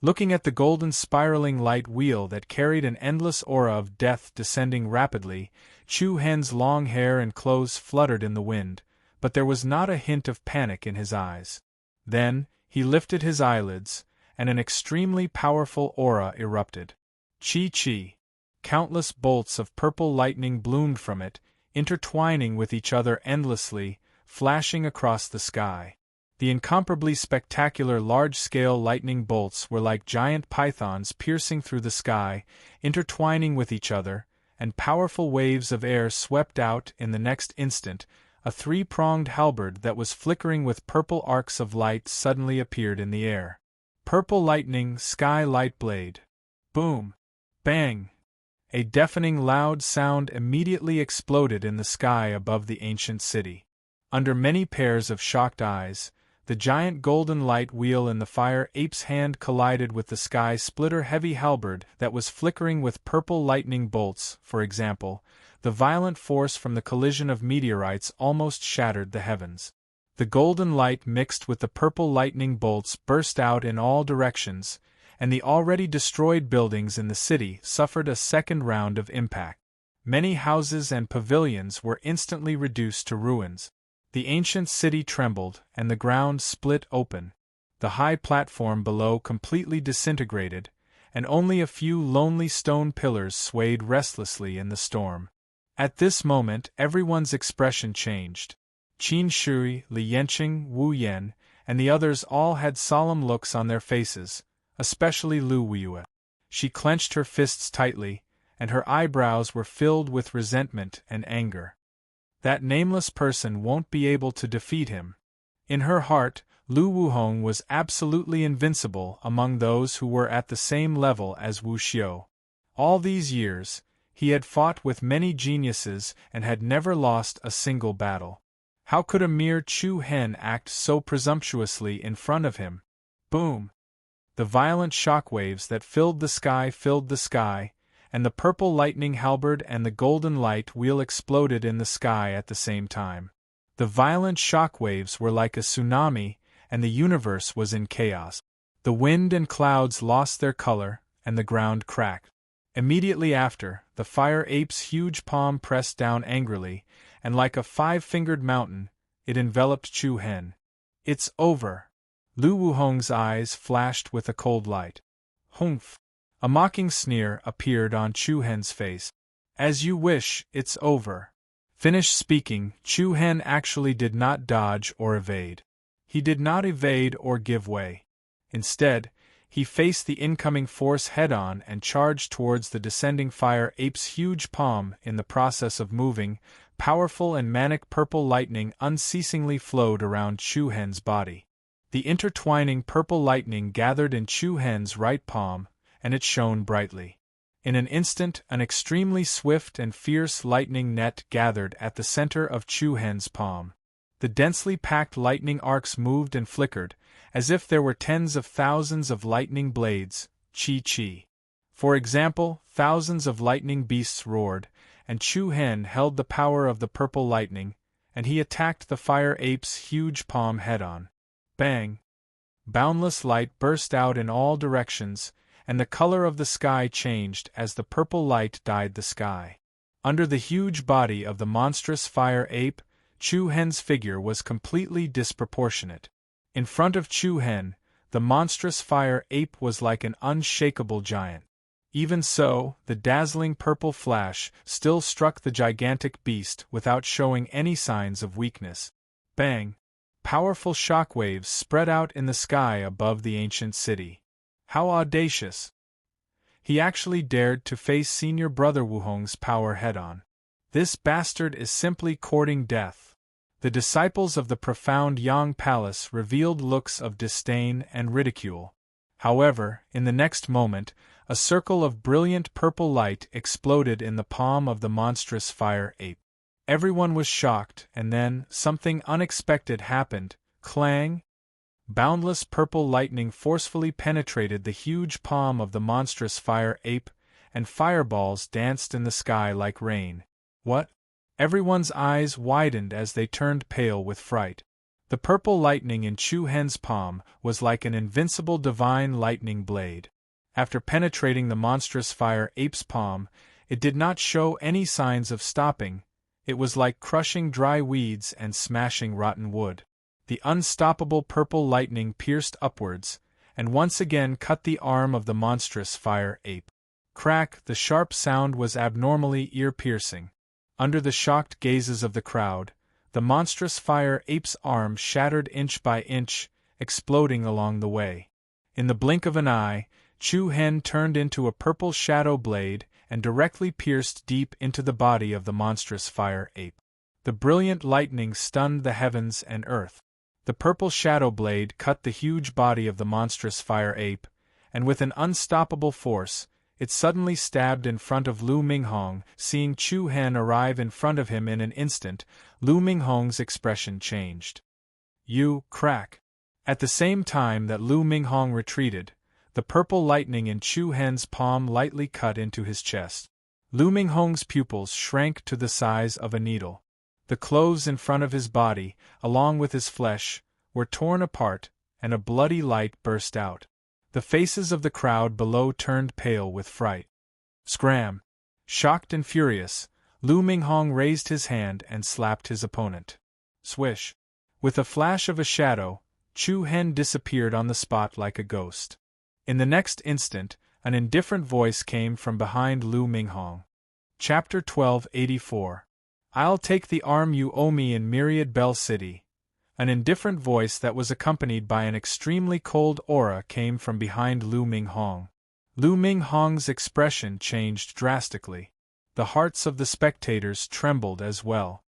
Looking at the golden spiraling light wheel that carried an endless aura of death descending rapidly, Chu Hen's long hair and clothes fluttered in the wind, but there was not a hint of panic in his eyes. Then, he lifted his eyelids, and an extremely powerful aura erupted. Chi. Countless bolts of purple lightning bloomed from it, intertwining with each other endlessly, flashing across the sky. The incomparably spectacular large-scale lightning bolts were like giant pythons piercing through the sky, intertwining with each other, and powerful waves of air swept out. In the next instant, a three-pronged halberd that was flickering with purple arcs of light suddenly appeared in the air. Purple lightning, sky light blade. Boom! Bang! A deafening loud sound immediately exploded in the sky above the ancient city. Under many pairs of shocked eyes, the giant golden light wheel in the fire ape's hand collided with the sky splitter heavy halberd that was flickering with purple lightning bolts. For example, the violent force from the collision of meteorites almost shattered the heavens. The golden light mixed with the purple lightning bolts burst out in all directions, and the already destroyed buildings in the city suffered a second round of impact. Many houses and pavilions were instantly reduced to ruins. The ancient city trembled, and the ground split open. The high platform below completely disintegrated, and only a few lonely stone pillars swayed restlessly in the storm. At this moment, everyone's expression changed. Qin Shui, Li Yanqing, Wu Yan, and the others all had solemn looks on their faces, especially Lu Weiyue. She clenched her fists tightly, and her eyebrows were filled with resentment and anger. That nameless person won't be able to defeat him. In her heart, Lu Wuhong was absolutely invincible among those who were at the same level as Wu Xiu. All these years, he had fought with many geniuses and had never lost a single battle. How could a mere Chu Hen act so presumptuously in front of him? Boom! The violent shockwaves that filled the sky, and the purple lightning halberd and the golden light wheel exploded in the sky at the same time. The violent shockwaves were like a tsunami, and the universe was in chaos. The wind and clouds lost their color, and the ground cracked. Immediately after, the fire ape's huge palm pressed down angrily, and like a five-fingered mountain, it enveloped Chu Hen. "It's over." Lu Wuhong's eyes flashed with a cold light. "Humph!" A mocking sneer appeared on Chu Hen's face. "As you wish, it's over." Finished speaking, Chu Hen actually did not dodge or evade. He did not evade or give way. Instead, he faced the incoming force head-on and charged towards the descending fire ape's huge palm. In the process of moving, powerful and manic purple lightning unceasingly flowed around Chu Hen's body. The intertwining purple lightning gathered in Chu Hen's right palm, and it shone brightly. In an instant, an extremely swift and fierce lightning net gathered at the center of Chu Hen's palm. The densely packed lightning arcs moved and flickered, as if there were tens of thousands of lightning blades, chi. For example, thousands of lightning beasts roared, and Chu Hen held the power of the purple lightning, and he attacked the fire ape's huge palm head-on. Bang! Boundless light burst out in all directions, and the color of the sky changed as the purple light dyed the sky. Under the huge body of the monstrous fire ape, Chu Hen's figure was completely disproportionate. In front of Chu Hen, the monstrous fire ape was like an unshakable giant. Even so, the dazzling purple flash still struck the gigantic beast without showing any signs of weakness. Bang! Powerful shockwaves spread out in the sky above the ancient city. How audacious! He actually dared to face senior brother Wuhong's power head-on. This bastard is simply courting death. The disciples of the profound Yang Palace revealed looks of disdain and ridicule. However, in the next moment, a circle of brilliant purple light exploded in the palm of the monstrous fire ape. Everyone was shocked, and then, something unexpected happened. Clang! Boundless purple lightning forcefully penetrated the huge palm of the monstrous fire ape, and fireballs danced in the sky like rain. What? Everyone's eyes widened as they turned pale with fright. The purple lightning in Chu Hen's palm was like an invincible divine lightning blade. After penetrating the monstrous fire ape's palm, it did not show any signs of stopping. It was like crushing dry weeds and smashing rotten wood. The unstoppable purple lightning pierced upwards, and once again cut the arm of the monstrous fire ape. Crack! The sharp sound was abnormally ear-piercing. Under the shocked gazes of the crowd, the monstrous fire ape's arm shattered inch by inch, exploding along the way. In the blink of an eye, Chu Hen turned into a purple shadow blade and directly pierced deep into the body of the monstrous fire ape. The brilliant lightning stunned the heavens and earth. The purple shadow blade cut the huge body of the monstrous fire ape, and with an unstoppable force, it suddenly stabbed in front of Lu Minghong. Seeing Chu Hen arrive in front of him in an instant, Lu Minghong's expression changed. Crack! At the same time that Lu Minghong retreated, the purple lightning in Chu Hen's palm lightly cut into his chest. Lu Minghong's pupils shrank to the size of a needle. The clothes in front of his body, along with his flesh, were torn apart, and a bloody light burst out. The faces of the crowd below turned pale with fright. Scram! Shocked and furious, Lu Minghong raised his hand and slapped his opponent. Swish! With a flash of a shadow, Chu Hen disappeared on the spot like a ghost. In the next instant, an indifferent voice came from behind Lu Minghong. Chapter 1284. I'll take the arm you owe me in Myriad Bell City. An indifferent voice that was accompanied by an extremely cold aura came from behind Lu Minghong. Lu Minghong's expression changed drastically. The hearts of the spectators trembled as well.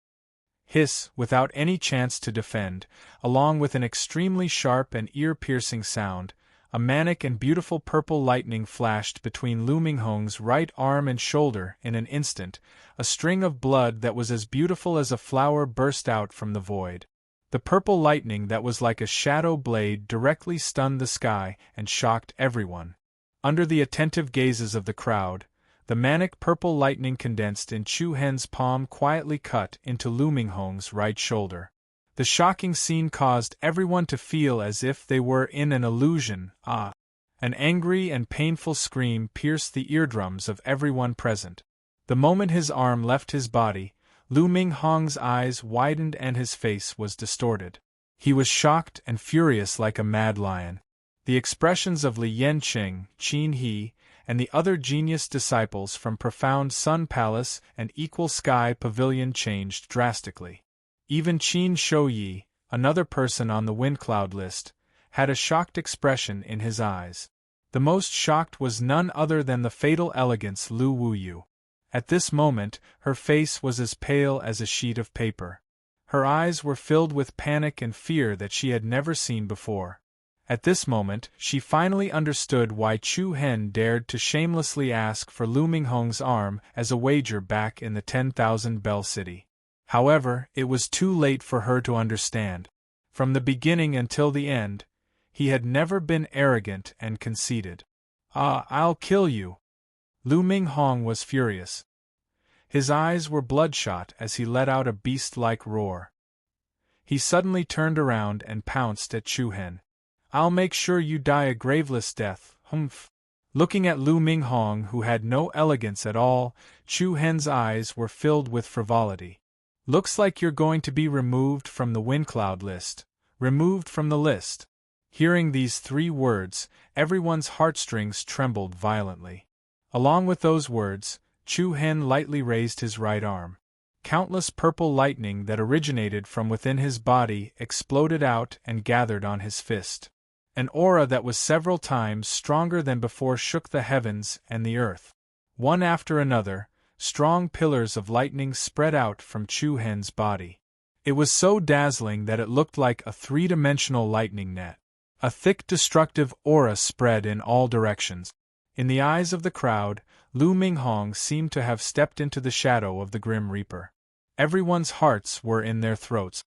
Hiss, without any chance to defend, along with an extremely sharp and ear-piercing sound, a manic and beautiful purple lightning flashed between Lu Minghong's right arm and shoulder in an instant. A string of blood that was as beautiful as a flower burst out from the void. The purple lightning that was like a shadow blade directly stunned the sky and shocked everyone. Under the attentive gazes of the crowd, the manic purple lightning condensed in Chu Hen's palm quietly cut into Lu Minghong's right shoulder. The shocking scene caused everyone to feel as if they were in an illusion. An angry and painful scream pierced the eardrums of everyone present. The moment his arm left his body, Lu Minghong's eyes widened and his face was distorted. He was shocked and furious like a mad lion. The expressions of Li Yanqing, Qin He, and the other genius disciples from Profound Sun Palace and Equal Sky Pavilion changed drastically. Even Qin Shouyi, another person on the wind cloud list, had a shocked expression in his eyes. The most shocked was none other than the fatal elegance Lu Wuyu. At this moment, her face was as pale as a sheet of paper. Her eyes were filled with panic and fear that she had never seen before. At this moment, she finally understood why Chu Hen dared to shamelessly ask for Lu Minghong's arm as a wager back in the 10,000 Bell City. However, it was too late for her to understand. From the beginning until the end, he had never been arrogant and conceited. I'll kill you! Lu Minghong was furious. His eyes were bloodshot as he let out a beast-like roar. He suddenly turned around and pounced at Chu Hen. I'll make sure you die a graveless death, humph. Looking at Lu Minghong, who had no elegance at all, Chu Hen's eyes were filled with frivolity. Looks like you're going to be removed from the Windcloud list. Removed from the list. Hearing these 3 words, everyone's heartstrings trembled violently. Along with those words, Chu Hen lightly raised his right arm. Countless purple lightning that originated from within his body exploded out and gathered on his fist. An aura that was several times stronger than before shook the heavens and the earth. One after another, strong pillars of lightning spread out from Chu Hen's body. It was so dazzling that it looked like a 3-dimensional lightning net. A thick destructive aura spread in all directions. In the eyes of the crowd, Lu Minghong seemed to have stepped into the shadow of the Grim Reaper. Everyone's hearts were in their throats.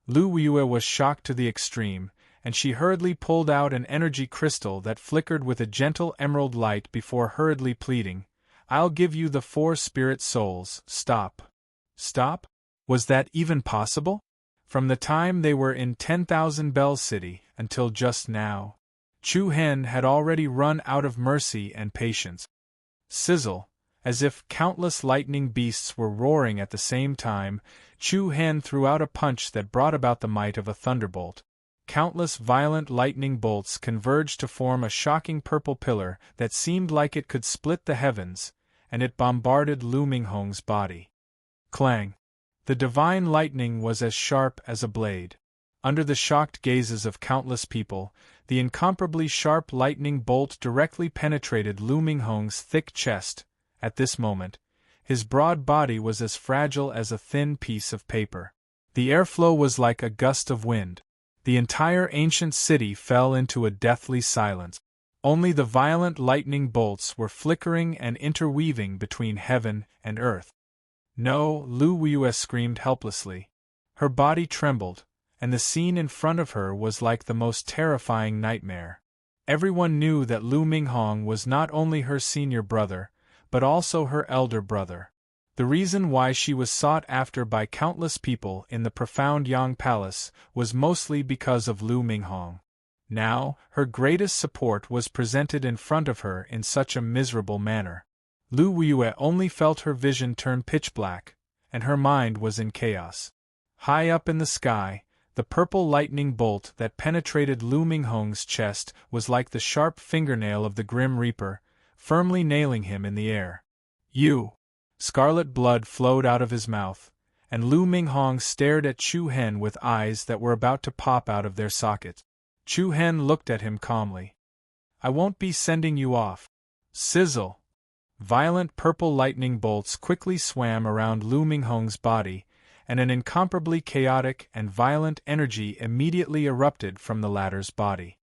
Lu Wuyue was shocked to the extreme, and she hurriedly pulled out an energy crystal that flickered with a gentle emerald light before hurriedly pleading, I'll give you the 4 spirit souls. Stop. Stop? Was that even possible? From the time they were in 10,000 Bell City until just now, Chu Hen had already run out of mercy and patience. Sizzle, as if countless lightning beasts were roaring at the same time, Chu Hen threw out a punch that brought about the might of a thunderbolt. Countless violent lightning bolts converged to form a shocking purple pillar that seemed like it could split the heavens, and it bombarded Lu Minghong's body. Clang! The divine lightning was as sharp as a blade. Under the shocked gazes of countless people, the incomparably sharp lightning bolt directly penetrated Lu Minghong's thick chest. At this moment, his broad body was as fragile as a thin piece of paper. The airflow was like a gust of wind. The entire ancient city fell into a deathly silence. Only the violent lightning bolts were flickering and interweaving between heaven and earth. No, Lu Wuyue screamed helplessly. Her body trembled, and the scene in front of her was like the most terrifying nightmare. Everyone knew that Lu Minghong was not only her senior brother, but also her elder brother. The reason why she was sought after by countless people in the profound Yang Palace was mostly because of Lu Minghong. Now, her greatest support was presented in front of her in such a miserable manner. Lu Yue only felt her vision turn pitch black, and her mind was in chaos. High up in the sky, the purple lightning bolt that penetrated Lu Minghong's chest was like the sharp fingernail of the Grim Reaper, firmly nailing him in the air. You! Scarlet blood flowed out of his mouth, and Lu Minghong stared at Chu Hen with eyes that were about to pop out of their sockets. Chu Hen looked at him calmly. I won't be sending you off. Sizzle! Violent purple lightning bolts quickly swam around Lu Minghong's body, and an incomparably chaotic and violent energy immediately erupted from the latter's body.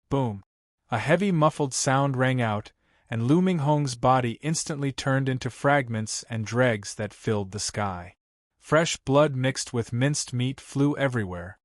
Boom! A heavy muffled sound rang out, and Lu Minghong's body instantly turned into fragments and dregs that filled the sky. Fresh blood mixed with minced meat flew everywhere.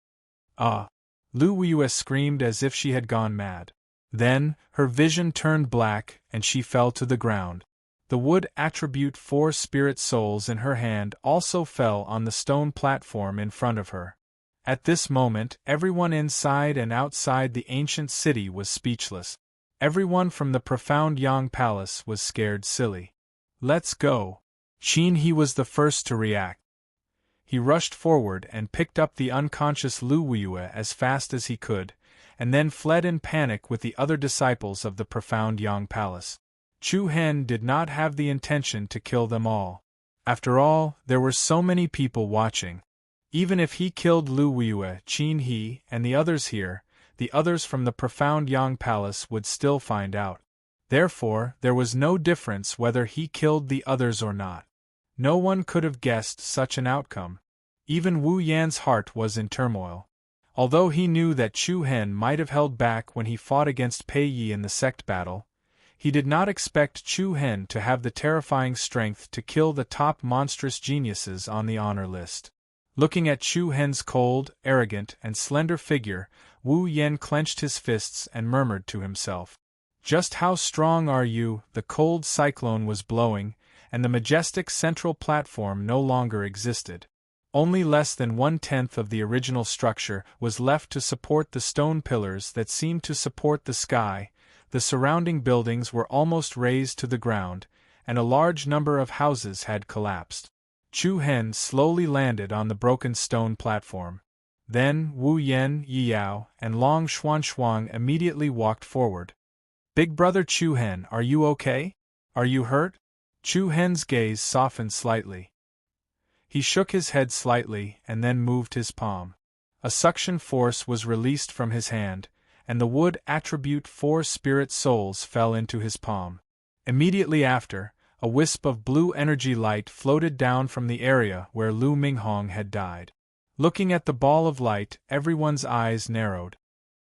Ah! Lu Yue screamed as if she had gone mad. Then, her vision turned black and she fell to the ground. The wood attribute 4 spirit souls in her hand also fell on the stone platform in front of her. At this moment, everyone inside and outside the ancient city was speechless. Everyone from the profound Yang Palace was scared silly. Let's go. Qin He was the first to react. He rushed forward and picked up the unconscious Lu Yue as fast as he could, and then fled in panic with the other disciples of the profound Yang Palace. Chu Hen did not have the intention to kill them all. After all, there were so many people watching. Even if he killed Lu Yue, Qin He, and the others here, the others from the profound Yang Palace would still find out. Therefore, there was no difference whether he killed the others or not. No one could have guessed such an outcome. Even Wu Yan's heart was in turmoil. Although he knew that Chu Hen might have held back when he fought against Pei Yi in the sect battle, he did not expect Chu Hen to have the terrifying strength to kill the top monstrous geniuses on the honor list. Looking at Chu Hen's cold, arrogant, and slender figure, Wu Yan clenched his fists and murmured to himself. Just how strong are you? The cold cyclone was blowing, and the majestic central platform no longer existed. Only less than 1/10 of the original structure was left to support the stone pillars that seemed to support the sky. The surrounding buildings were almost razed to the ground, and a large number of houses had collapsed. Chu Hen slowly landed on the broken stone platform. Then Wu Yan, Yi Yao, and Long Xuan immediately walked forward. Big brother Chu Hen, are you okay? Are you hurt? Chu Hen's gaze softened slightly. He shook his head slightly and then moved his palm. A suction force was released from his hand, and the wood attribute 4 spirit souls fell into his palm. Immediately after, a wisp of blue energy light floated down from the area where Lu Minghong had died. Looking at the ball of light, everyone's eyes narrowed.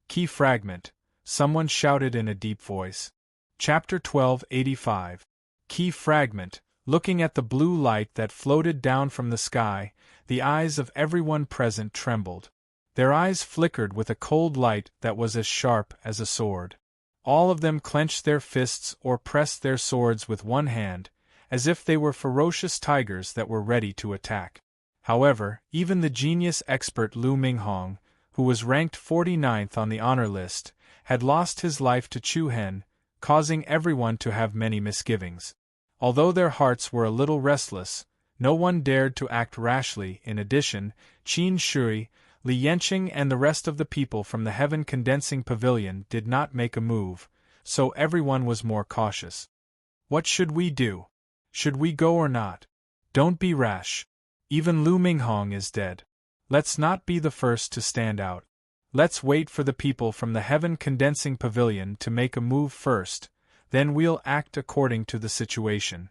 Key fragment, someone shouted in a deep voice. Chapter 1285. Key fragment. Looking at the blue light that floated down from the sky, the eyes of everyone present trembled. Their eyes flickered with a cold light that was as sharp as a sword. All of them clenched their fists or pressed their swords with one hand, as if they were ferocious tigers that were ready to attack. However, even the genius expert Lu Minghong, who was ranked 49th on the honor list, had lost his life to Chu Hen, causing everyone to have many misgivings. Although their hearts were a little restless, no one dared to act rashly. In addition, Qin Shui, Li Yanqing and the rest of the people from the Heaven Condensing Pavilion did not make a move, so everyone was more cautious. What should we do? Should we go or not? Don't be rash. Even Lu Minghong is dead. Let's not be the first to stand out. Let's wait for the people from the Heaven Condensing Pavilion to make a move first, then we'll act according to the situation.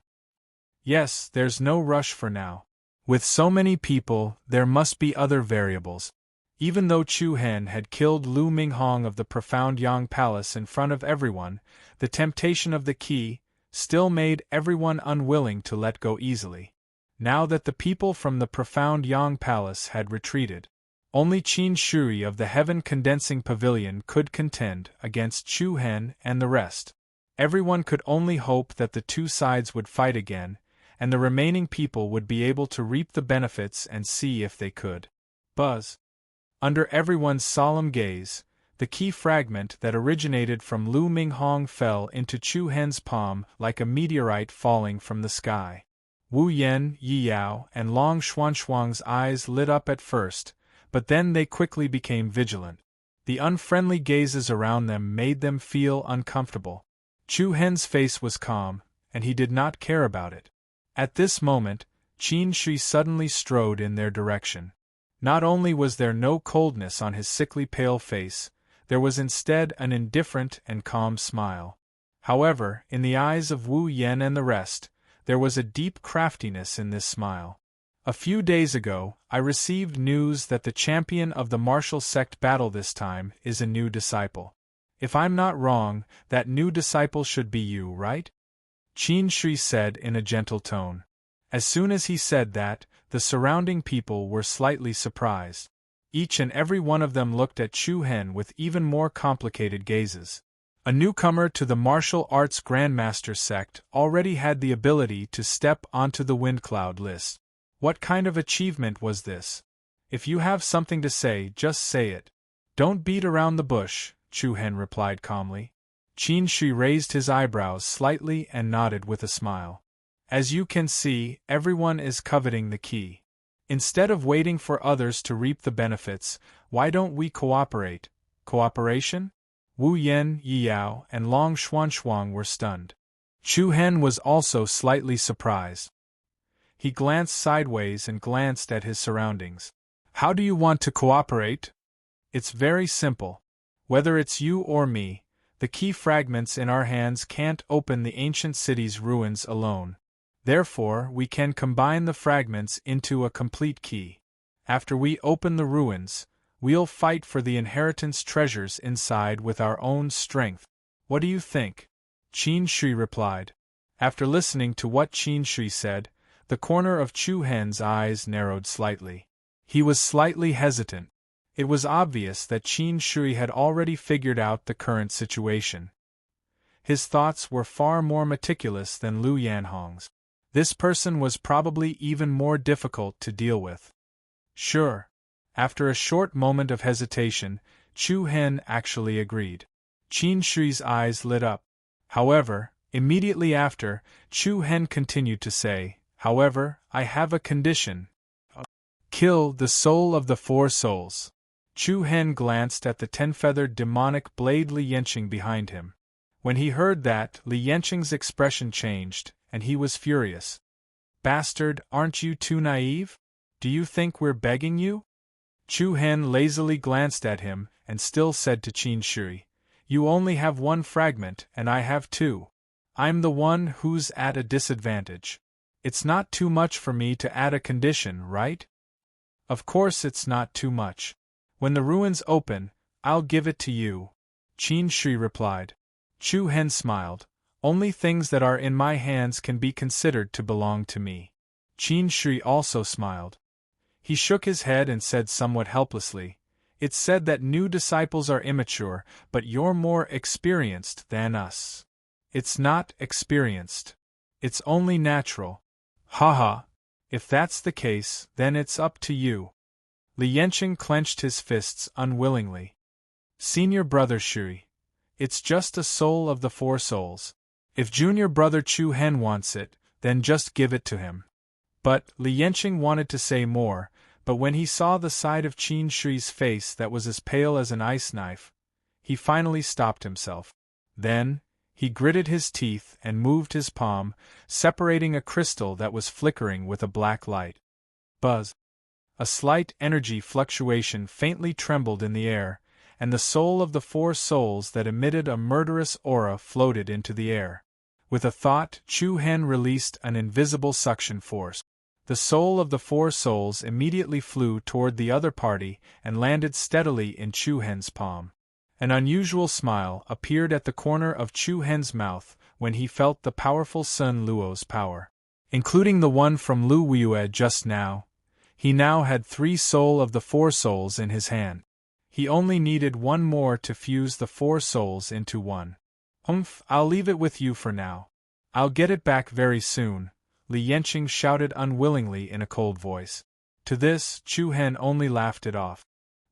Yes, there's no rush for now. With so many people, there must be other variables. Even though Chu Hen had killed Lu Minghong of the profound Yang Palace in front of everyone, the temptation of the key still made everyone unwilling to let go easily. Now that the people from the profound Yang Palace had retreated, only Qin Shui of the Heaven Condensing Pavilion could contend against Chu Hen and the rest. Everyone could only hope that the two sides would fight again, and the remaining people would be able to reap the benefits and see if they could. Buzz. Under everyone's solemn gaze, The key fragment that originated from Lu Minghong fell into Chu Hen's palm like a meteorite falling from the sky. Wu Yen, Yi Yao, and Long Xuanshuang's eyes lit up at first, but then they quickly became vigilant. The unfriendly gazes around them made them feel uncomfortable. Chu Hen's face was calm, and he did not care about it. At this moment, Qin Shi suddenly strode in their direction. Not only was there no coldness on his sickly pale face, there was instead an indifferent and calm smile. However, in the eyes of Wu Yen and the rest, there was a deep craftiness in this smile. A few days ago, I received news that the champion of the martial sect battle this time is a new disciple. If I'm not wrong, that new disciple should be you, right? Qin Shi said in a gentle tone. As soon as he said that, the surrounding people were slightly surprised. Each and every one of them looked at Chu Hen with even more complicated gazes. A newcomer to the martial arts grandmaster sect already had the ability to step onto the wind cloud list. What kind of achievement was this? If you have something to say, just say it. Don't beat around the bush, Chu Hen replied calmly. Qin Shi raised his eyebrows slightly and nodded with a smile. As you can see, everyone is coveting the key. Instead of waiting for others to reap the benefits, why don't we cooperate? Cooperation? Wu Yen, Yi Yao, and Long Xuanshuang were stunned. Chu Hen was also slightly surprised. He glanced sideways and glanced at his surroundings. How do you want to cooperate? It's very simple. Whether it's you or me, the key fragments in our hands can't open the ancient city's ruins alone. Therefore, we can combine the fragments into a complete key. After we open the ruins, we'll fight for the inheritance treasures inside with our own strength. What do you think? Qin Shi replied. After listening to what Qin Shi said, the corner of Chu Hen's eyes narrowed slightly. He was slightly hesitant. It was obvious that Qin Shi had already figured out the current situation. His thoughts were far more meticulous than Lu Yanhong's. This person was probably even more difficult to deal with. Sure. After a short moment of hesitation, Chu Hen actually agreed. Qin Shi's eyes lit up. However, immediately after, Chu Hen continued to say, however, I have a condition. Kill the soul of the four souls. Chu Hen glanced at the 10-feathered demonic blade Li Yanqing behind him. When he heard that, Li Yanqing's expression changed, and he was furious. Bastard, aren't you too naive? Do you think we're begging you? Chu Hen lazily glanced at him, and still said to Qin Shi, you only have one fragment, and I have two. I'm the one who's at a disadvantage. It's not too much for me to add a condition, right? Of course it's not too much. When the ruins open, I'll give it to you, Qin Shi replied. Chu Hen smiled. Only things that are in my hands can be considered to belong to me. Qin Shi also smiled. He shook his head and said somewhat helplessly, it's said that new disciples are immature, but you're more experienced than us. It's not experienced. It's only natural. Haha. If that's the case, then it's up to you. Li Yanqing clenched his fists unwillingly. Senior brother Shi. It's just a soul of the four souls. If junior brother Chu Hen wants it, then just give it to him. But Li Yanqing wanted to say more, but when he saw the side of Qin Shi's face that was as pale as an ice knife, he finally stopped himself. Then, he gritted his teeth and moved his palm, separating a crystal that was flickering with a black light. Buzz! A slight energy fluctuation faintly trembled in the air, and the soul of the four souls that emitted a murderous aura floated into the air. With a thought, Chu Hen released an invisible suction force. The soul of the four souls immediately flew toward the other party and landed steadily in Chu Hen's palm. An unusual smile appeared at the corner of Chu Hen's mouth when he felt the powerful Sun Luo's power. Including the one from Lu Weiyue just now, he now had 3 soul of the 4 souls in his hand. He only needed one more to fuse the 4 souls into one. I'll leave it with you for now. I'll get it back very soon, Li Yanqing shouted unwillingly in a cold voice. To this, Chu Hen only laughed it off.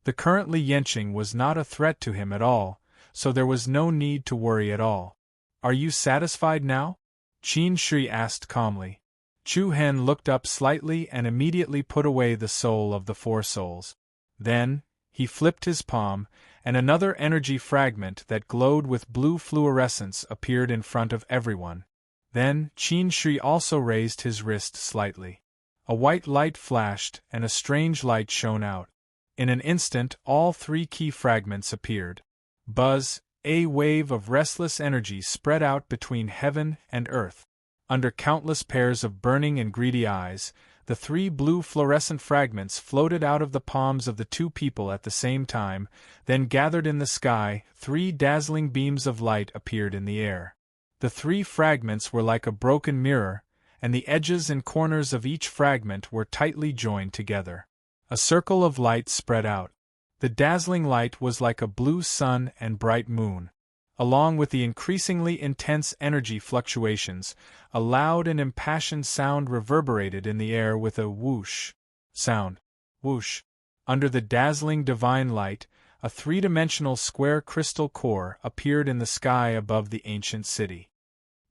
The currently Yenching was not a threat to him at all, so there was no need to worry at all. Are you satisfied now? Qin Shi asked calmly. Chu Hen looked up slightly and immediately put away the soul of the four souls. Then, he flipped his palm, and another energy fragment that glowed with blue fluorescence appeared in front of everyone. Then, Qin Shi also raised his wrist slightly. A white light flashed and a strange light shone out. In an instant all three key fragments appeared. Buzz, a wave of restless energy spread out between heaven and earth. Under countless pairs of burning and greedy eyes, the three blue fluorescent fragments floated out of the palms of the two people at the same time, then gathered in the sky. Three dazzling beams of light appeared in the air. The three fragments were like a broken mirror, and the edges and corners of each fragment were tightly joined together. A circle of light spread out. The dazzling light was like a blue sun and bright moon. Along with the increasingly intense energy fluctuations, a loud and impassioned sound reverberated in the air with a whoosh sound. Whoosh. Under the dazzling divine light, a three-dimensional square crystal core appeared in the sky above the ancient city.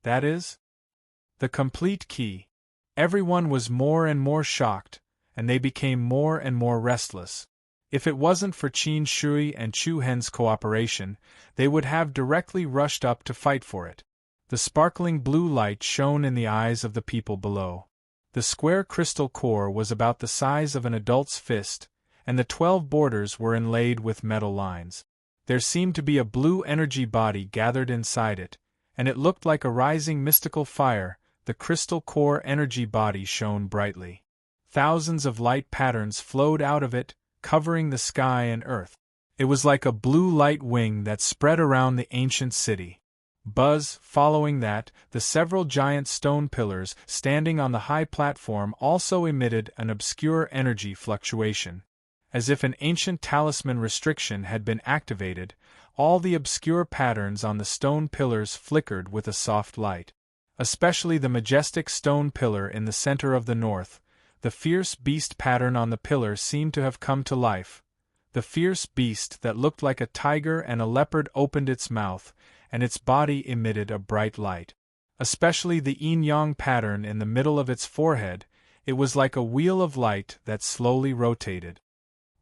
That is the complete key. Everyone was more and more shocked, and they became more and more restless. If it wasn't for Qin Shi and Chu Hen's cooperation, they would have directly rushed up to fight for it. The sparkling blue light shone in the eyes of the people below. The square crystal core was about the size of an adult's fist, and the 12 borders were inlaid with metal lines. There seemed to be a blue energy body gathered inside it, and it looked like a rising mystical fire. The crystal core energy body shone brightly. Thousands of light patterns flowed out of it, covering the sky and earth. It was like a blue light wing that spread around the ancient city. Buzz, following that, the several giant stone pillars standing on the high platform also emitted an obscure energy fluctuation. As if an ancient talisman restriction had been activated, all the obscure patterns on the stone pillars flickered with a soft light. Especially the majestic stone pillar in the center of the north. The fierce beast pattern on the pillar seemed to have come to life. The fierce beast that looked like a tiger and a leopard opened its mouth, and its body emitted a bright light. Especially the yin-yang pattern in the middle of its forehead, it was like a wheel of light that slowly rotated.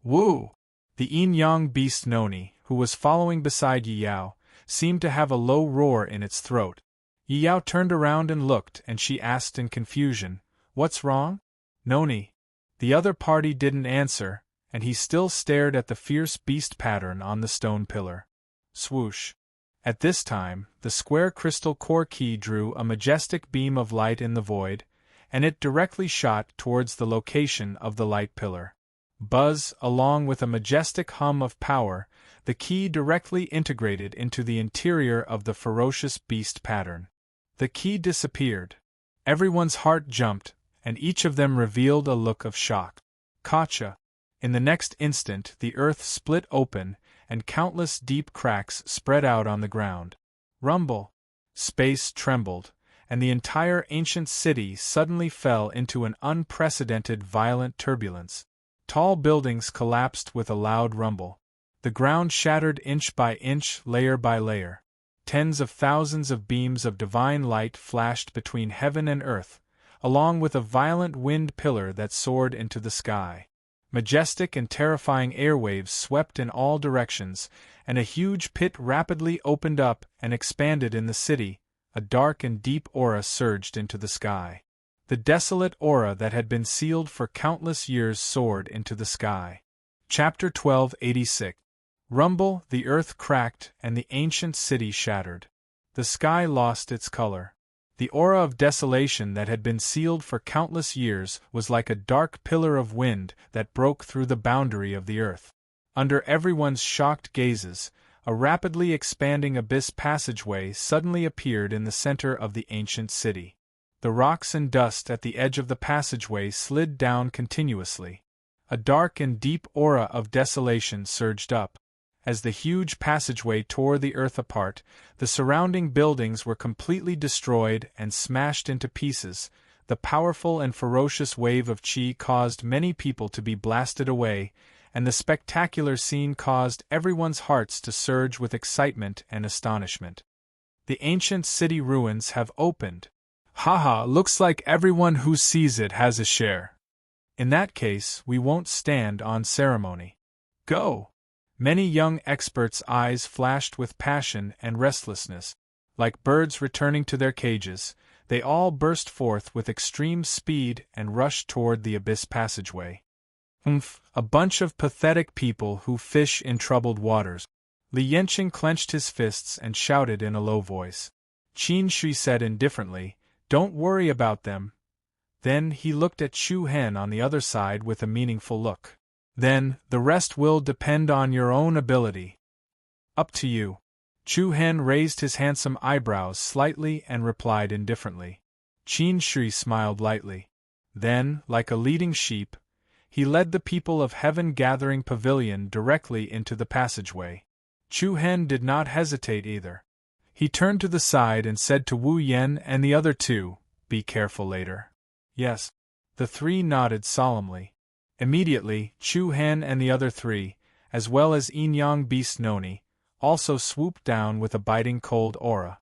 Woo! The yin-yang beast Noni, who was following beside Yi Yao, seemed to have a low roar in its throat. Yi Yao turned around and looked, and she asked in confusion, "What's wrong?" "Noni." The other party didn't answer, and he still stared at the fierce beast pattern on the stone pillar. Swoosh. At this time, the square crystal core key drew a majestic beam of light in the void, and it directly shot towards the location of the light pillar. Buzz, along with a majestic hum of power, the key directly integrated into the interior of the ferocious beast pattern. The key disappeared. Everyone's heart jumped, and each of them revealed a look of shock. Gotcha! In the next instant the earth split open, and countless deep cracks spread out on the ground. Rumble! Space trembled, and the entire ancient city suddenly fell into an unprecedented violent turbulence. Tall buildings collapsed with a loud rumble. The ground shattered inch by inch, layer by layer. Tens of thousands of beams of divine light flashed between heaven and earth, along with a violent wind pillar that soared into the sky. Majestic and terrifying airwaves swept in all directions, and a huge pit rapidly opened up and expanded in the city. A dark and deep aura surged into the sky. The desolate aura that had been sealed for countless years soared into the sky. Chapter 1286. Rumble, the earth cracked, and the ancient city shattered. The sky lost its color. The aura of desolation that had been sealed for countless years was like a dark pillar of wind that broke through the boundary of the earth. Under everyone's shocked gazes, a rapidly expanding abyss passageway suddenly appeared in the center of the ancient city. The rocks and dust at the edge of the passageway slid down continuously. A dark and deep aura of desolation surged up. As the huge passageway tore the earth apart, the surrounding buildings were completely destroyed and smashed into pieces. The powerful and ferocious wave of qi caused many people to be blasted away, and the spectacular scene caused everyone's hearts to surge with excitement and astonishment. The ancient city ruins have opened. Haha, looks like everyone who sees it has a share. In that case, we won't stand on ceremony. Go! Many young experts' eyes flashed with passion and restlessness. Like birds returning to their cages, they all burst forth with extreme speed and rushed toward the abyss passageway. A bunch of pathetic people who fish in troubled waters. Li Yanqing clenched his fists and shouted in a low voice. Qin Shi said indifferently, "Don't worry about them." Then he looked at Chu Hen on the other side with a meaningful look. "Then, the rest will depend on your own ability. Up to you." Chu Hen raised his handsome eyebrows slightly and replied indifferently. Qin Shi smiled lightly. Then, like a leading sheep, he led the people of Heaven Gathering Pavilion directly into the passageway. Chu Hen did not hesitate either. He turned to the side and said to Wu Yen and the other two, "Be careful later." "Yes." The three nodded solemnly. Immediately, Chu Hen and the other three, as well as Yin Beast Noni, also swooped down with a biting cold aura.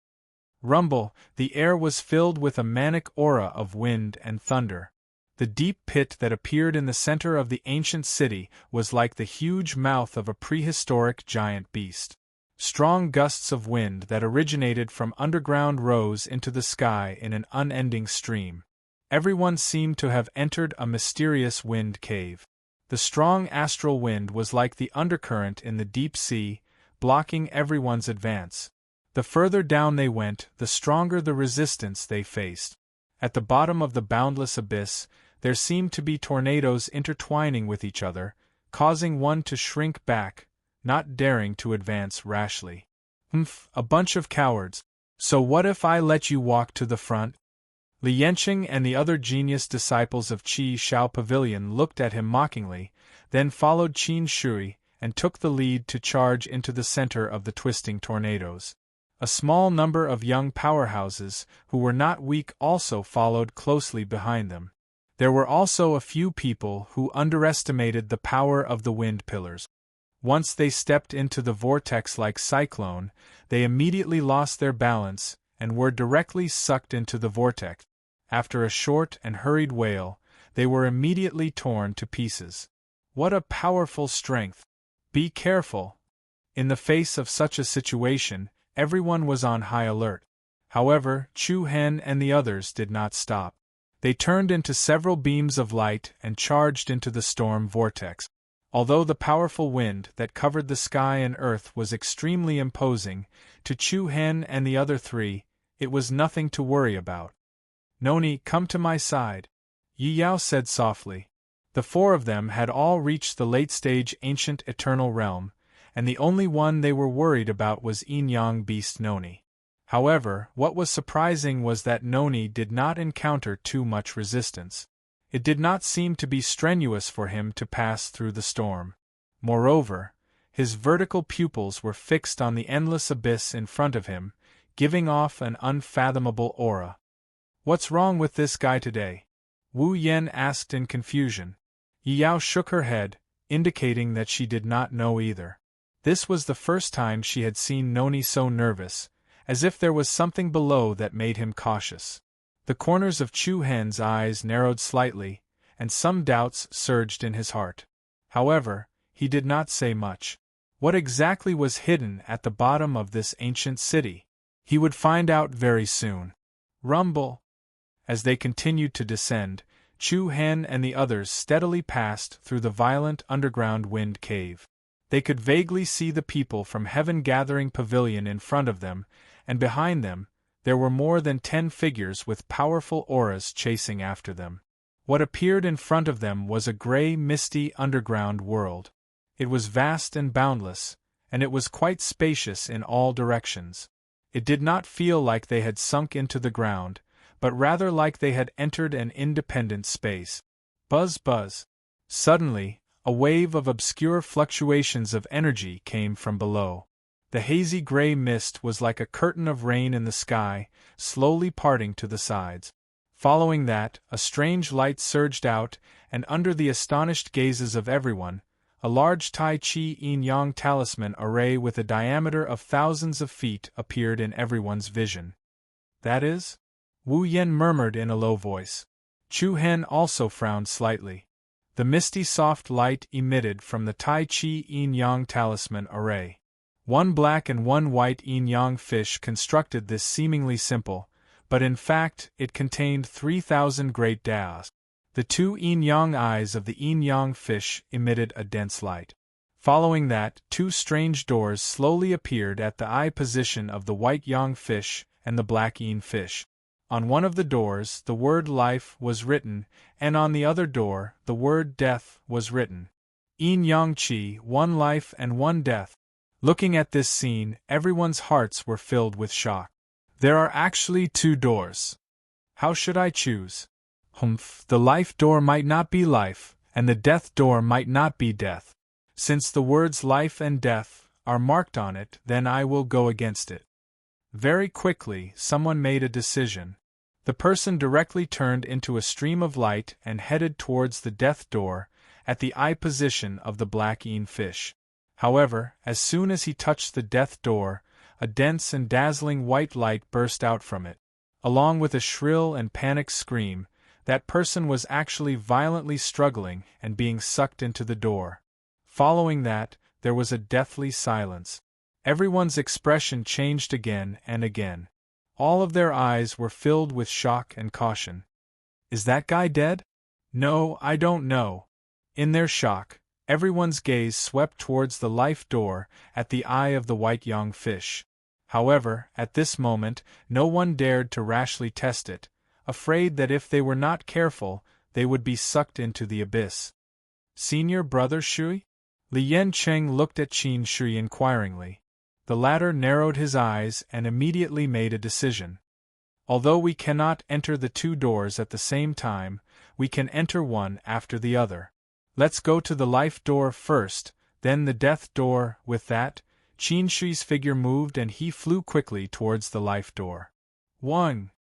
Rumble, the air was filled with a manic aura of wind and thunder. The deep pit that appeared in the center of the ancient city was like the huge mouth of a prehistoric giant beast. Strong gusts of wind that originated from underground rose into the sky in an unending stream. Everyone seemed to have entered a mysterious wind cave. The strong astral wind was like the undercurrent in the deep sea, blocking everyone's advance. The further down they went, the stronger the resistance they faced. At the bottom of the boundless abyss, there seemed to be tornadoes intertwining with each other, causing one to shrink back, not daring to advance rashly. A bunch of cowards. So what if I let you walk to the front? Li Yanqing and the other genius disciples of Qi Shao Pavilion looked at him mockingly, then followed Qin Shui and took the lead to charge into the center of the twisting tornadoes. A small number of young powerhouses, who were not weak, also followed closely behind them. There were also a few people who underestimated the power of the wind pillars. Once they stepped into the vortex-like cyclone, they immediately lost their balance and were directly sucked into the vortex. After a short and hurried wail, they were immediately torn to pieces. What a powerful strength! Be careful! In the face of such a situation, everyone was on high alert. However, Chu Hen and the others did not stop. They turned into several beams of light and charged into the storm vortex. Although the powerful wind that covered the sky and earth was extremely imposing, to Chu Hen and the other three, it was nothing to worry about. "Noni, come to my side," Yi Yao said softly. The four of them had all reached the late-stage ancient eternal realm, and the only one they were worried about was Yin Beast Noni. However, what was surprising was that Noni did not encounter too much resistance. It did not seem to be strenuous for him to pass through the storm. Moreover, his vertical pupils were fixed on the endless abyss in front of him, giving off an unfathomable aura. "What's wrong with this guy today?" Wu Yen asked in confusion. Yi Yao shook her head, indicating that she did not know either. This was the first time she had seen Noni so nervous, as if there was something below that made him cautious. The corners of Chu Hen's eyes narrowed slightly, and some doubts surged in his heart. However, he did not say much. What exactly was hidden at the bottom of this ancient city? He would find out very soon. Rumble! As they continued to descend, Chu Hen and the others steadily passed through the violent underground wind cave. They could vaguely see the people from Heaven Gathering Pavilion in front of them, and behind them, there were more than 10 figures with powerful auras chasing after them. What appeared in front of them was a gray, misty underground world. It was vast and boundless, and it was quite spacious in all directions. It did not feel like they had sunk into the ground, but rather like they had entered an independent space. Buzz buzz. Suddenly, a wave of obscure fluctuations of energy came from below. The hazy gray mist was like a curtain of rain in the sky, slowly parting to the sides. Following that, a strange light surged out, and under the astonished gazes of everyone, a large Tai Chi yin-yang talisman array with a diameter of thousands of feet appeared in everyone's vision. That is? Wu Yen murmured in a low voice. Chu Hen also frowned slightly. The misty soft light emitted from the Tai Chi yin-yang talisman array. One black and one white yin-yang fish constructed this seemingly simple, but in fact it contained 3,000 great daos. The two yin-yang eyes of the yin-yang fish emitted a dense light. Following that, two strange doors slowly appeared at the eye position of the white yang fish and the black yin fish. On one of the doors the word life was written, and on the other door the word death was written. Yin-yang Qi, one life and one death. Looking at this scene, everyone's hearts were filled with shock. There are actually two doors. How should I choose? The life door might not be life, and the death door might not be death. Since the words life and death are marked on it, then I will go against it. Very quickly, someone made a decision. The person directly turned into a stream of light and headed towards the death door, at the eye position of the black yin fish. However, as soon as he touched the death door, a dense and dazzling white light burst out from it. Along with a shrill and panicked scream, that person was actually violently struggling and being sucked into the door. Following that, there was a deathly silence. Everyone's expression changed again and again. All of their eyes were filled with shock and caution. Is that guy dead? No, I don't know. In their shock, everyone's gaze swept towards the life door at the eye of the white yang fish. However, at this moment, no one dared to rashly test it, afraid that if they were not careful, they would be sucked into the abyss. Senior brother Shui? Li Yancheng looked at Qin Shui inquiringly. The latter narrowed his eyes and immediately made a decision. Although we cannot enter the two doors at the same time, we can enter one after the other. Let's go to the life door first, then the death door. With that, Qin Shui's figure moved and he flew quickly towards the life door. 1.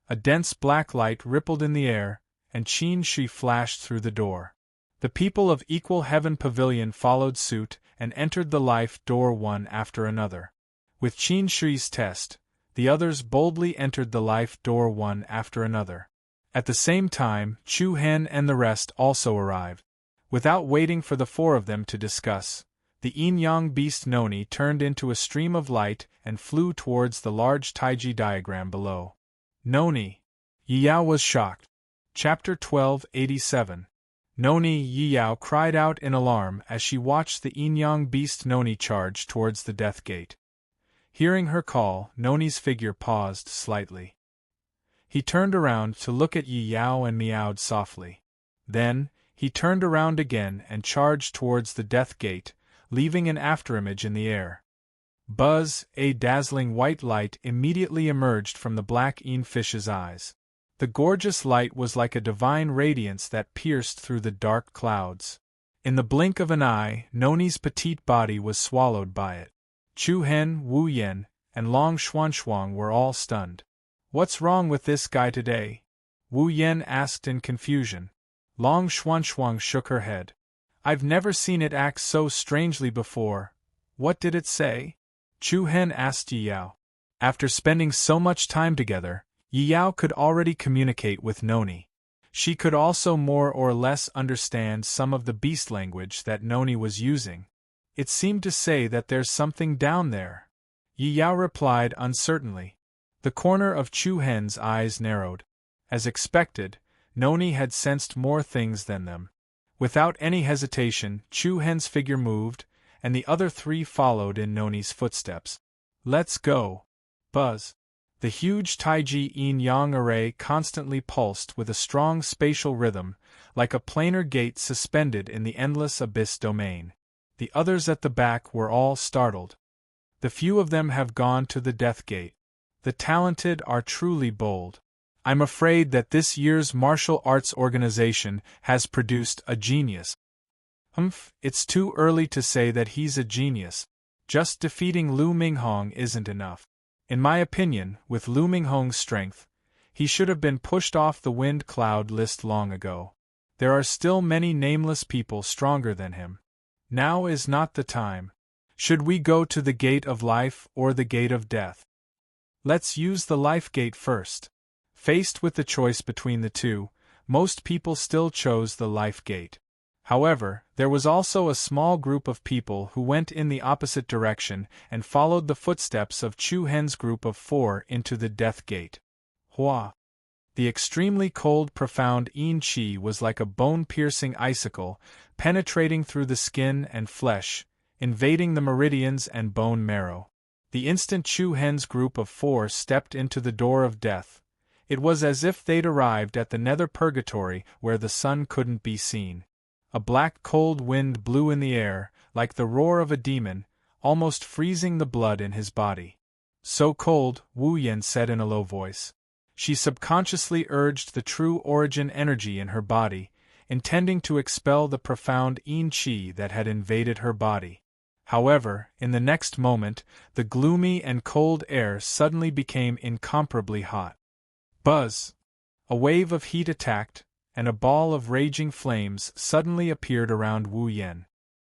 A dense black light rippled in the air, and Qin Shui flashed through the door. The people of Equal Heaven Pavilion followed suit and entered the life door one after another. With Qin Shui's test, the others boldly entered the life door one after another. At the same time, Chu Hen and the rest also arrived. Without waiting for the four of them to discuss, the yin-yang beast Noni turned into a stream of light and flew towards the large Taiji diagram below. Noni. Yi Yao was shocked. Chapter 1287. Noni. Yi Yao cried out in alarm as she watched the yin-yang beast Noni charge towards the death gate. Hearing her call, Noni's figure paused slightly. He turned around to look at Yi Yao and meowed softly. Then, he turned around again and charged towards the death gate, leaving an afterimage in the air. Buzz, a dazzling white light immediately emerged from the black yin fish's eyes. The gorgeous light was like a divine radiance that pierced through the dark clouds. In the blink of an eye, Noni's petite body was swallowed by it. Chu Hen, Wu Yen, and Long Xuanxuang were all stunned. What's wrong with this guy today? Wu Yen asked in confusion. Long Xuanxuang shook her head. I've never seen it act so strangely before. What did it say? Chu Hen asked Yi Yao. After spending so much time together, Yi Yao could already communicate with Noni. She could also more or less understand some of the beast language that Noni was using. It seemed to say that there's something down there. Yi Yao replied uncertainly. The corner of Chu Hen's eyes narrowed. As expected, Noni had sensed more things than them. Without any hesitation, Chu Hen's figure moved, and the other three followed in Noni's footsteps. Let's go. Buzz. The huge Taiji yin-yang array constantly pulsed with a strong spatial rhythm, like a planar gate suspended in the endless abyss domain. The others at the back were all startled. The few of them have gone to the death gate. The talented are truly bold. I'm afraid that this year's martial arts organization has produced a genius. It's too early to say that he's a genius. Just defeating Lu Minghong isn't enough. In my opinion, with Lu Minghong's strength, he should have been pushed off the wind cloud list long ago. There are still many nameless people stronger than him. Now is not the time. Should we go to the gate of life or the gate of death? Let's use the life gate first. Faced with the choice between the two, most people still chose the life gate. However, there was also a small group of people who went in the opposite direction and followed the footsteps of Chu Hen's group of 4 into the death gate. Hua! The extremely cold, profound Yin Qi was like a bone-piercing icicle, penetrating through the skin and flesh, invading the meridians and bone marrow. The instant Chu Hen's group of 4 stepped into the door of death, it was as if they'd arrived at the nether purgatory where the sun couldn't be seen. A black cold wind blew in the air, like the roar of a demon, almost freezing the blood in his body. So cold, Wu Yan said in a low voice. She subconsciously urged the true origin energy in her body, intending to expel the profound Yin Qi that had invaded her body. However, in the next moment, the gloomy and cold air suddenly became incomparably hot. Buzz! A wave of heat attacked, and a ball of raging flames suddenly appeared around Wu Yan.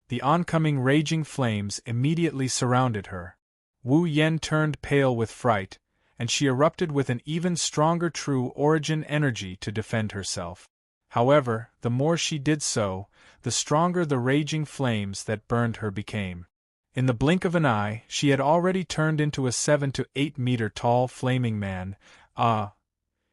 The oncoming raging flames immediately surrounded her. Wu Yan turned pale with fright, and she erupted with an even stronger true origin energy to defend herself. However, the more she did so, the stronger the raging flames that burned her became. In the blink of an eye, she had already turned into a 7 to 8 meter tall flaming man. Ah!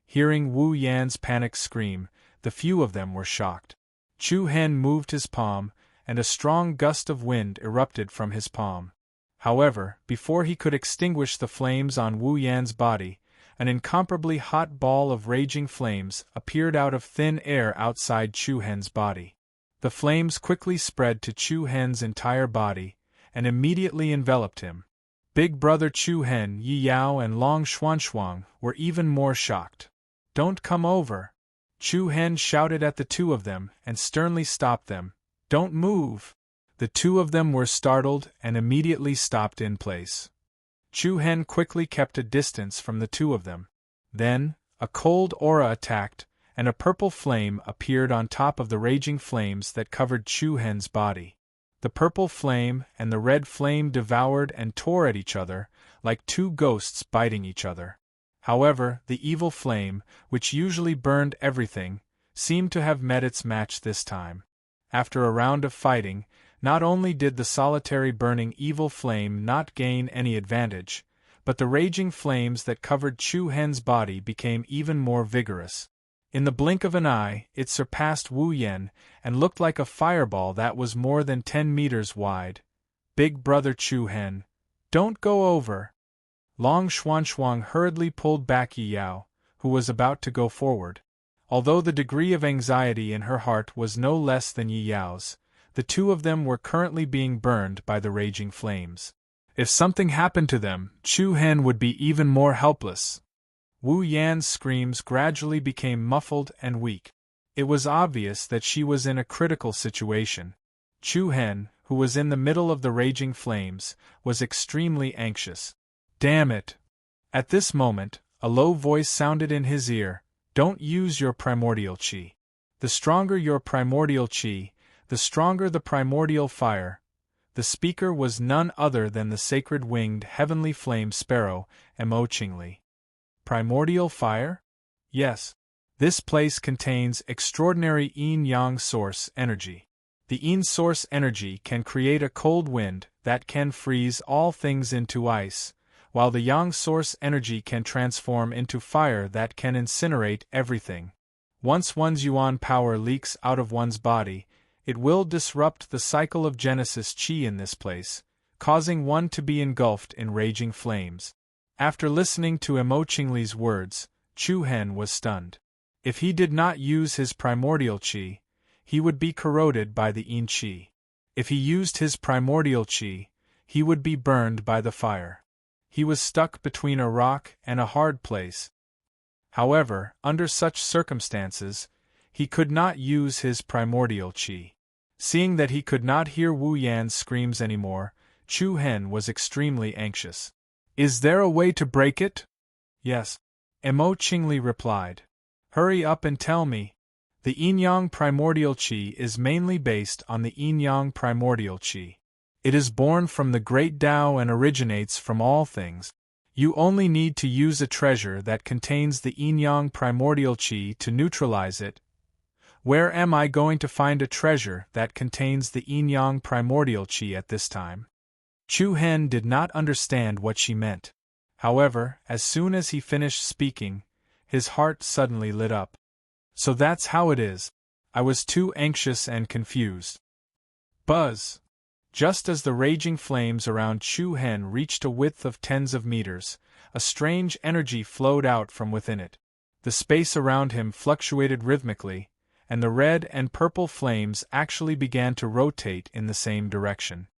Hearing Wu Yan's panic scream, the few of them were shocked. Chu Hen moved his palm, and a strong gust of wind erupted from his palm. However, before he could extinguish the flames on Wu Yan's body, an incomparably hot ball of raging flames appeared out of thin air outside Chu Hen's body. The flames quickly spread to Chu Hen's entire body, and immediately enveloped him. Big Brother Chu Hen, Yi Yao and Long Xuanxuang were even more shocked. "Don't come over!" Chu Hen shouted at the two of them and sternly stopped them. "Don't move!" The two of them were startled and immediately stopped in place. Chu Hen quickly kept a distance from the two of them. Then, a cold aura attacked, and a purple flame appeared on top of the raging flames that covered Chu Hen's body. The purple flame and the red flame devoured and tore at each other, like two ghosts biting each other. However, the evil flame, which usually burned everything, seemed to have met its match this time. After a round of fighting, not only did the solitary burning evil flame not gain any advantage, but the raging flames that covered Chu Hen's body became even more vigorous. In the blink of an eye, it surpassed Wu Yan, and looked like a fireball that was more than 10 meters wide. "Big Brother Chu Hen, don't go over!" Long Xuanxuang hurriedly pulled back Yi Yao, who was about to go forward. Although the degree of anxiety in her heart was no less than Yi Yao's, the two of them were currently being burned by the raging flames. If something happened to them, Chu Hen would be even more helpless. Wu Yan's screams gradually became muffled and weak. It was obvious that she was in a critical situation. Chu Hen, who was in the middle of the raging flames, was extremely anxious. "Damn it!" At this moment, a low voice sounded in his ear. "Don't use your primordial qi. The stronger your primordial qi, the stronger the primordial fire." The speaker was none other than the sacred winged heavenly flame sparrow, Mo Qingli. Primordial fire? Yes. This place contains extraordinary yin-yang source energy. The yin source energy can create a cold wind that can freeze all things into ice, while the yang source energy can transform into fire that can incinerate everything. Once one's yuan power leaks out of one's body, it will disrupt the cycle of Genesis Qi in this place, causing one to be engulfed in raging flames. After listening to Mo Qingli's words, Chu Hen was stunned. If he did not use his primordial qi, he would be corroded by the yin qi. If he used his primordial qi, he would be burned by the fire. He was stuck between a rock and a hard place. However, under such circumstances, he could not use his primordial qi. Seeing that he could not hear Wu Yan's screams anymore, Chu Hen was extremely anxious. "Is there a way to break it?" "Yes," Mo Qingli replied. "Hurry up and tell me." The yin-yang primordial qi is mainly based on the yin-yang primordial qi. It is born from the great Tao and originates from all things. You only need to use a treasure that contains the yin-yang primordial qi to neutralize it. Where am I going to find a treasure that contains the yin-yang primordial qi at this time? Chu Hen did not understand what she meant. However, as soon as he finished speaking, his heart suddenly lit up. So that's how it is. I was too anxious and confused. Buzz! Just as the raging flames around Chu Hen reached a width of tens of meters, a strange energy flowed out from within it. The space around him fluctuated rhythmically, and the red and purple flames actually began to rotate in the same direction.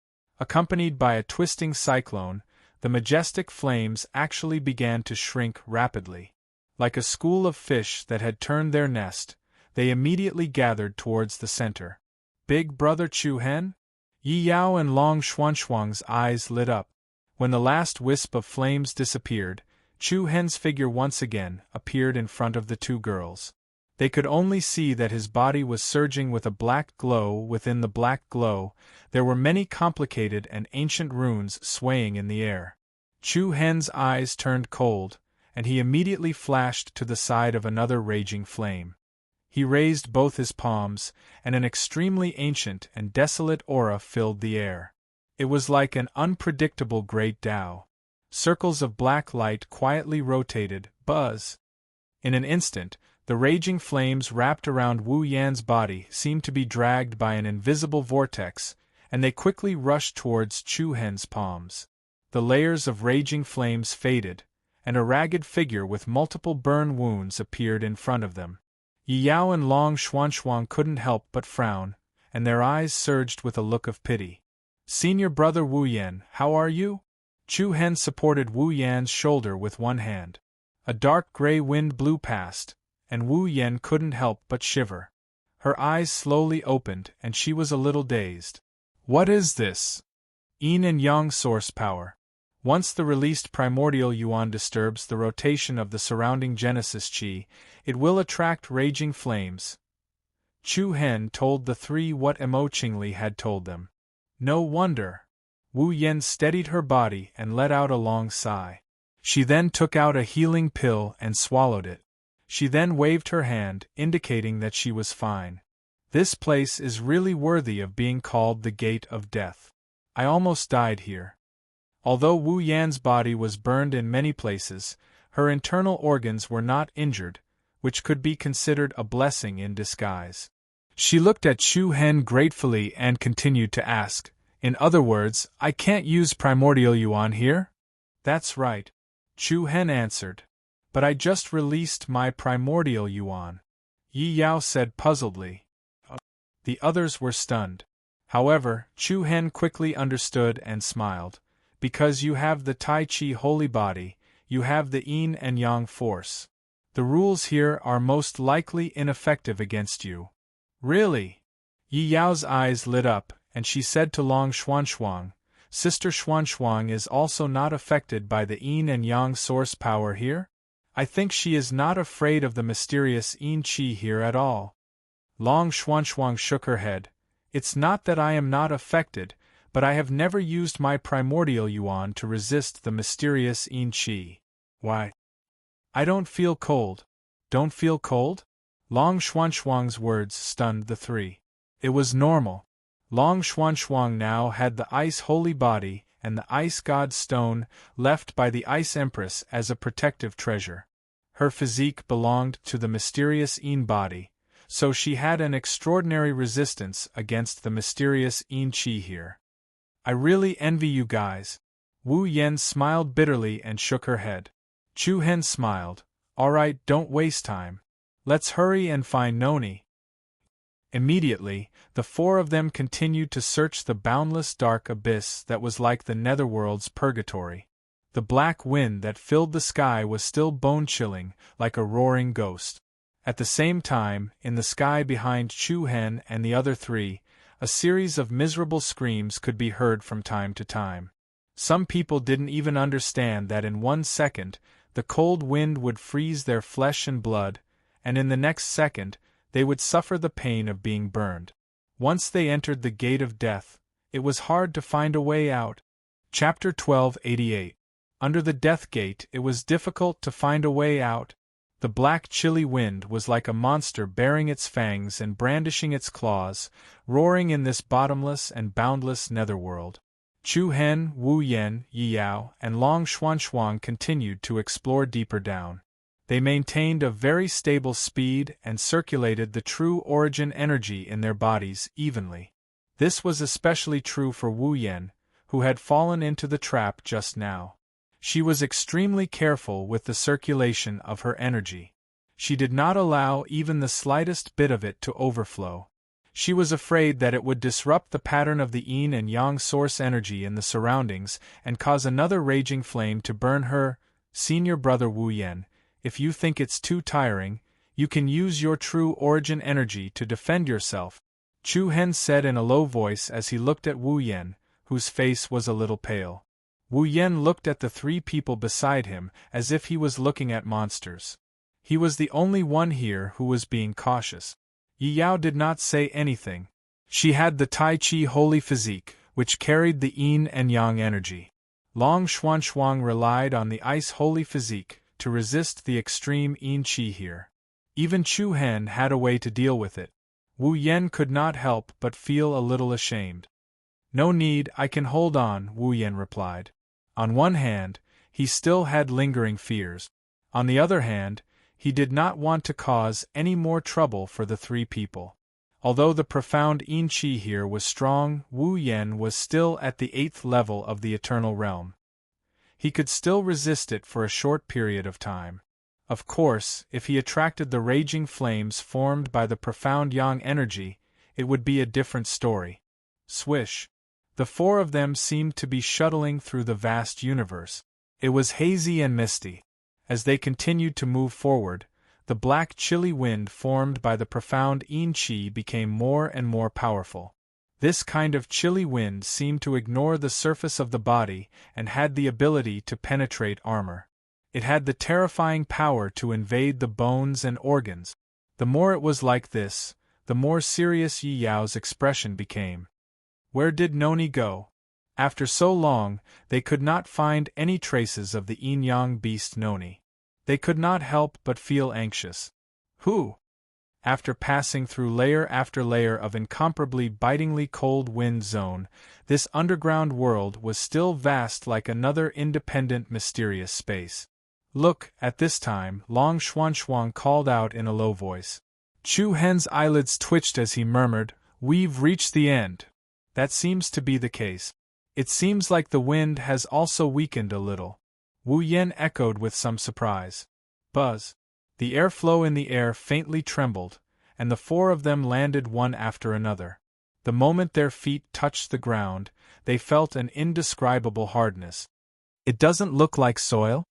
Accompanied by a twisting cyclone, the majestic flames actually began to shrink rapidly. Like a school of fish that had turned their nest, they immediately gathered towards the center. Big Brother Chu Hen? Yi Yao and Long Xuanxuang's eyes lit up. When the last wisp of flames disappeared, Chu Hen's figure once again appeared in front of the two girls. They could only see that his body was surging with a black glow. Within the black glow, there were many complicated and ancient runes swaying in the air. Chu Hen's eyes turned cold, and he immediately flashed to the side of another raging flame. He raised both his palms, and an extremely ancient and desolate aura filled the air. It was like an unpredictable great Tao. Circles of black light quietly rotated, buzz. In an instant, the raging flames wrapped around Wu Yan's body seemed to be dragged by an invisible vortex, and they quickly rushed towards Chu Hen's palms. The layers of raging flames faded, and a ragged figure with multiple burn wounds appeared in front of them. Yi Yao and Long Xuanxuang couldn't help but frown, and their eyes surged with a look of pity. "Senior brother Wu Yan, how are you?" Chu Hen supported Wu Yan's shoulder with one hand. A dark gray wind blew past, and Wu Yan couldn't help but shiver. Her eyes slowly opened and she was a little dazed. What is this? Yin and Yang source power. Once the released primordial yuan disturbs the rotation of the surrounding Genesis Qi, it will attract raging flames. Chu Hen told the three what Emo Qingli had told them. No wonder. Wu Yan steadied her body and let out a long sigh. She then took out a healing pill and swallowed it. She then waved her hand, indicating that she was fine. This place is really worthy of being called the Gate of Death. I almost died here. Although Wu Yan's body was burned in many places, her internal organs were not injured, which could be considered a blessing in disguise. She looked at Chu Hen gratefully and continued to ask, "In other words, I can't use primordial yuan here?" "That's right," Chu Hen answered. "But I just released my primordial yuan," Yi Yao said puzzledly. The others were stunned. However, Chu Hen quickly understood and smiled. Because you have the Tai Chi holy body, you have the Yin and Yang force. The rules here are most likely ineffective against you. Really? Yi Yao's eyes lit up, and she said to Long Xuanxuang, "Sister Xuanxuang is also not affected by the Yin and Yang source power here? I think she is not afraid of the mysterious Yin Qi here at all." Long Xuanxuang shook her head. "It's not that I am not affected, but I have never used my primordial yuan to resist the mysterious Yin Qi." "Why? I don't feel cold." "Don't feel cold?" Long Xuanxuang's words stunned the three. It was normal. Long Xuanxuang now had the ice holy body and the ice god stone left by the Ice Empress as a protective treasure. Her physique belonged to the mysterious Yin body, so she had an extraordinary resistance against the mysterious Yin Qi here. "I really envy you guys." Wu Yan smiled bitterly and shook her head. Chu Hen smiled. "All right, don't waste time. Let's hurry and find Noni." Immediately, the four of them continued to search the boundless dark abyss that was like the netherworld's purgatory. The black wind that filled the sky was still bone-chilling, like a roaring ghost. At the same time, in the sky behind Chu Hen and the other three, a series of miserable screams could be heard from time to time. Some people didn't even understand that in 1 second, the cold wind would freeze their flesh and blood, and in the next second, they would suffer the pain of being burned. Once they entered the gate of death, it was hard to find a way out. Chapter 1288. Under the death gate it was difficult to find a way out. The black chilly wind was like a monster baring its fangs and brandishing its claws, roaring in this bottomless and boundless netherworld. Chu Hen, Wu Yen, Yi Yao, and Long Xuanxuang continued to explore deeper down. They maintained a very stable speed and circulated the true origin energy in their bodies evenly. This was especially true for Wu Yen, who had fallen into the trap just now. She was extremely careful with the circulation of her energy. She did not allow even the slightest bit of it to overflow. She was afraid that it would disrupt the pattern of the yin and yang source energy in the surroundings and cause another raging flame to burn her. Senior brother Wu Yen, if you think it's too tiring, you can use your true origin energy to defend yourself, Chu Hen said in a low voice as he looked at Wu Yen, whose face was a little pale. Wu Yen looked at the three people beside him as if he was looking at monsters. He was the only one here who was being cautious. Yi Yao did not say anything. She had the Tai Chi holy physique, which carried the yin and yang energy. Long Xuanxuang relied on the ice holy physique to resist the extreme yin qi here. Even Chu Hen had a way to deal with it. Wu Yen could not help but feel a little ashamed. No need, I can hold on, Wu Yen replied. On one hand, he still had lingering fears. On the other hand, he did not want to cause any more trouble for the three people. Although the profound yin qi here was strong, Wu Yen was still at the 8th level of the eternal realm. He could still resist it for a short period of time. Of course, if he attracted the raging flames formed by the profound yang energy, it would be a different story. Swish! The four of them seemed to be shuttling through the vast universe. It was hazy and misty. As they continued to move forward, the black chilly wind formed by the profound yin qi became more and more powerful. This kind of chilly wind seemed to ignore the surface of the body and had the ability to penetrate armor. It had the terrifying power to invade the bones and organs. The more it was like this, the more serious Yi Yao's expression became. Where did Noni go? After so long, they could not find any traces of the yin-yang beast Noni. They could not help but feel anxious. Who? After passing through layer after layer of incomparably bitingly cold wind zone, this underground world was still vast like another independent mysterious space. Look, at this time, Long Xuanxuang called out in a low voice. Chu Hen's eyelids twitched as he murmured, "We've reached the end." That seems to be the case. It seems like the wind has also weakened a little. Wu Yen echoed with some surprise. Buzz. The airflow in the air faintly trembled, and the four of them landed one after another. The moment their feet touched the ground, they felt an indescribable hardness. It doesn't look like soil?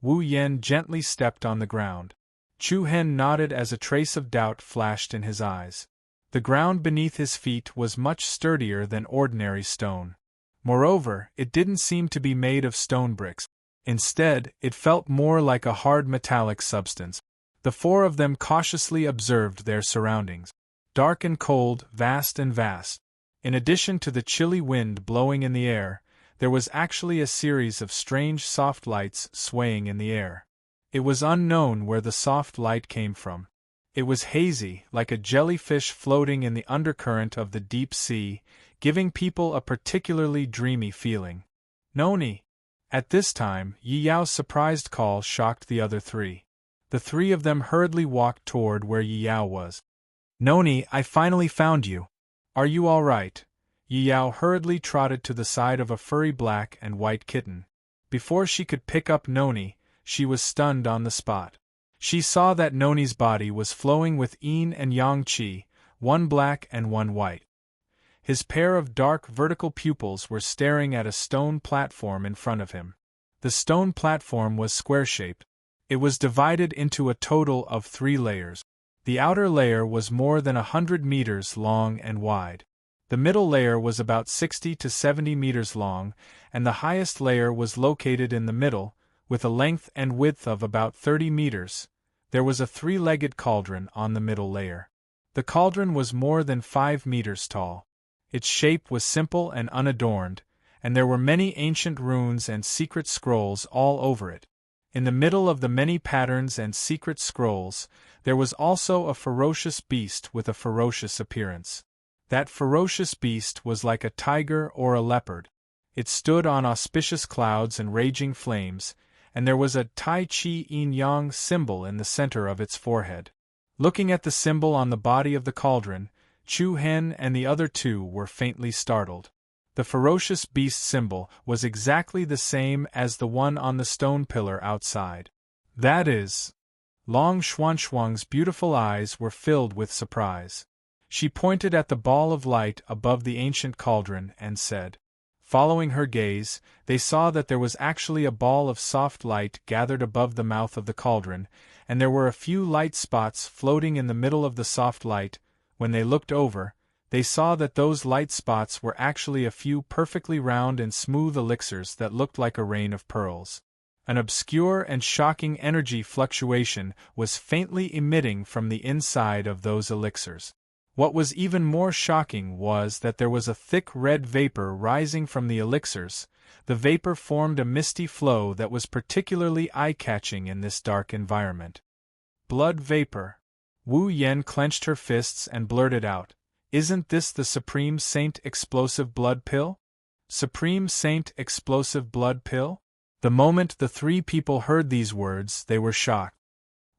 Wu Yen gently stepped on the ground. Chu Hen nodded as a trace of doubt flashed in his eyes. The ground beneath his feet was much sturdier than ordinary stone. Moreover, it didn't seem to be made of stone bricks. Instead, it felt more like a hard metallic substance. The four of them cautiously observed their surroundings. Dark and cold, vast and vast. In addition to the chilly wind blowing in the air, there was actually a series of strange soft lights swaying in the air. It was unknown where the soft light came from. It was hazy, like a jellyfish floating in the undercurrent of the deep sea, giving people a particularly dreamy feeling. Noni! At this time, Yi Yao's surprised call shocked the other three. The three of them hurriedly walked toward where Yi Yao was. Noni, I finally found you. Are you all right? Yi Yao hurriedly trotted to the side of a furry black and white kitten. Before she could pick up Noni, she was stunned on the spot. She saw that Noni's body was flowing with yin and yang qi, one black and one white. His pair of dark vertical pupils were staring at a stone platform in front of him. The stone platform was square-shaped. It was divided into a total of 3 layers. The outer layer was more than 100 meters long and wide. The middle layer was about 60 to 70 meters long, and the highest layer was located in the middle, with a length and width of about 30 meters, there was a three-legged cauldron on the middle layer. The cauldron was more than 5 meters tall. Its shape was simple and unadorned, and there were many ancient runes and secret scrolls all over it. In the middle of the many patterns and secret scrolls, there was also a ferocious beast with a ferocious appearance. That ferocious beast was like a tiger or a leopard. It stood on auspicious clouds and raging flames, and there was a Tai Chi yin-yang symbol in the center of its forehead. Looking at the symbol on the body of the cauldron, Chu Hen and the other two were faintly startled. The ferocious beast symbol was exactly the same as the one on the stone pillar outside. That is, Long Xuanxuang's beautiful eyes were filled with surprise. She pointed at the ball of light above the ancient cauldron and said. Following her gaze, they saw that there was actually a ball of soft light gathered above the mouth of the cauldron, and there were a few light spots floating in the middle of the soft light. When they looked over, they saw that those light spots were actually a few perfectly round and smooth elixirs that looked like a rain of pearls. An obscure and shocking energy fluctuation was faintly emitting from the inside of those elixirs. What was even more shocking was that there was a thick red vapor rising from the elixirs. The vapor formed a misty flow that was particularly eye-catching in this dark environment. Blood vapor. Wu Yen clenched her fists and blurted out, "Isn't this the Supreme Saint Explosive Blood Pill? Supreme Saint Explosive Blood Pill?" The moment the three people heard these words, they were shocked.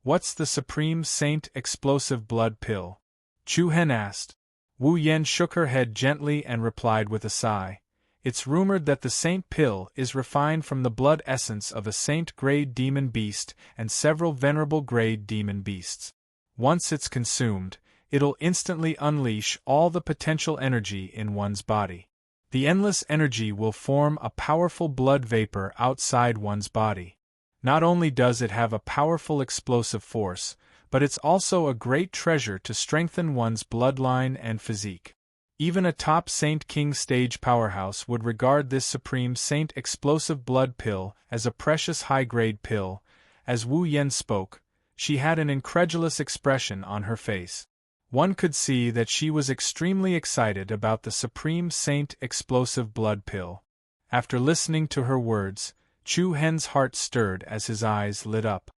"What's the Supreme Saint Explosive Blood Pill?" Chu Hen asked. Wu Yen shook her head gently and replied with a sigh, "It's rumored that the Saint Pill is refined from the blood essence of a Saint-grade demon beast and several venerable-grade demon beasts. Once it's consumed, it'll instantly unleash all the potential energy in one's body. The endless energy will form a powerful blood vapor outside one's body. Not only does it have a powerful explosive force, but it's also a great treasure to strengthen one's bloodline and physique. Even a top Saint King stage powerhouse would regard this Supreme Saint Explosive Blood Pill as a precious high-grade pill." As Wu Yen spoke, she had an incredulous expression on her face. One could see that she was extremely excited about the Supreme Saint Explosive Blood Pill. After listening to her words, Chu Hen's heart stirred as his eyes lit up.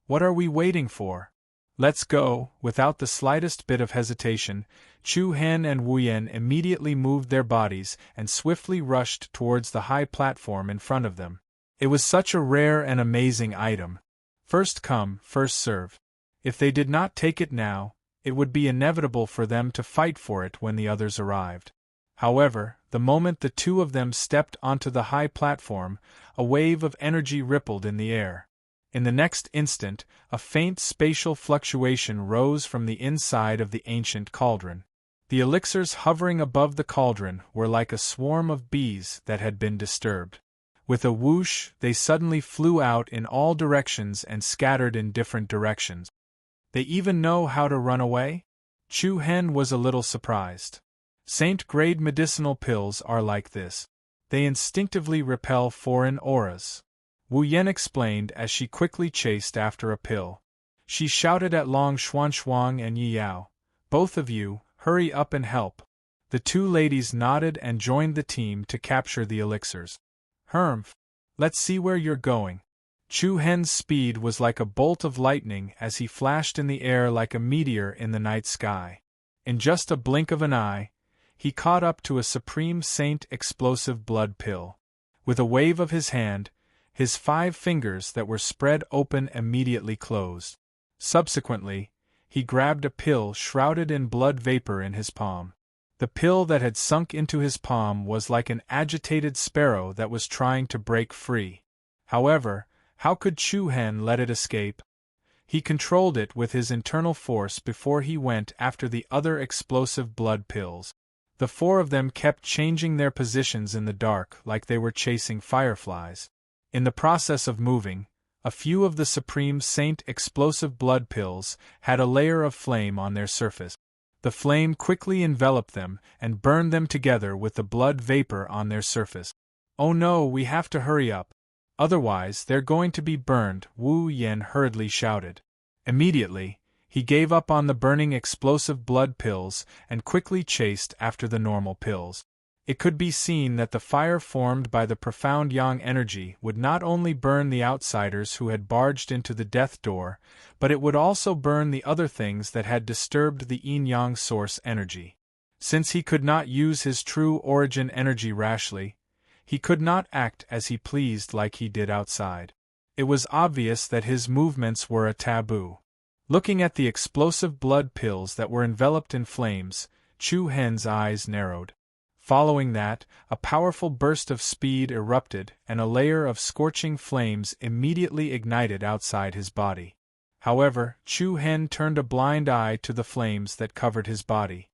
"What are we waiting for? Let's go." Without the slightest bit of hesitation, Chu Hen and Wu Yen immediately moved their bodies and swiftly rushed towards the high platform in front of them. It was such a rare and amazing item. First come, first serve. If they did not take it now, it would be inevitable for them to fight for it when the others arrived. However, the moment the two of them stepped onto the high platform, a wave of energy rippled in the air. In the next instant, a faint spatial fluctuation rose from the inside of the ancient cauldron. The elixirs hovering above the cauldron were like a swarm of bees that had been disturbed. With a whoosh, they suddenly flew out in all directions and scattered in different directions. "They even know how to run away?" Chu Hen was a little surprised. Saint-grade medicinal pills are like this. They instinctively repel foreign auras. Wu Yen explained as she quickly chased after a pill. She shouted at Long Xuanxuang and Yi Yao, "Both of you, hurry up and help." The two ladies nodded and joined the team to capture the elixirs. "Humph! Let's see where you're going." Chu Hen's speed was like a bolt of lightning as he flashed in the air like a meteor in the night sky. In just a blink of an eye, he caught up to a Supreme Saint Explosive Blood Pill. With a wave of his hand, his 5 fingers that were spread open immediately closed. Subsequently, he grabbed a pill shrouded in blood vapor in his palm. The pill that had sunk into his palm was like an agitated sparrow that was trying to break free. However, how could Chu Hen let it escape? He controlled it with his internal force before he went after the other explosive blood pills. The 4 of them kept changing their positions in the dark like they were chasing fireflies. In the process of moving, a few of the Supreme Saint Explosive Blood Pills had a layer of flame on their surface. The flame quickly enveloped them and burned them together with the blood vapor on their surface. "Oh no, we have to hurry up. Otherwise, they're going to be burned," Wu Yen hurriedly shouted. Immediately, he gave up on the burning explosive blood pills and quickly chased after the normal pills. It could be seen that the fire formed by the profound yang energy would not only burn the outsiders who had barged into the death door, but it would also burn the other things that had disturbed the yin-yang source energy. Since he could not use his true origin energy rashly, he could not act as he pleased like he did outside. It was obvious that his movements were a taboo. Looking at the explosive blood pills that were enveloped in flames, Chu Hen's eyes narrowed. Following that, a powerful burst of speed erupted and a layer of scorching flames immediately ignited outside his body. However, Chu Hen turned a blind eye to the flames that covered his body.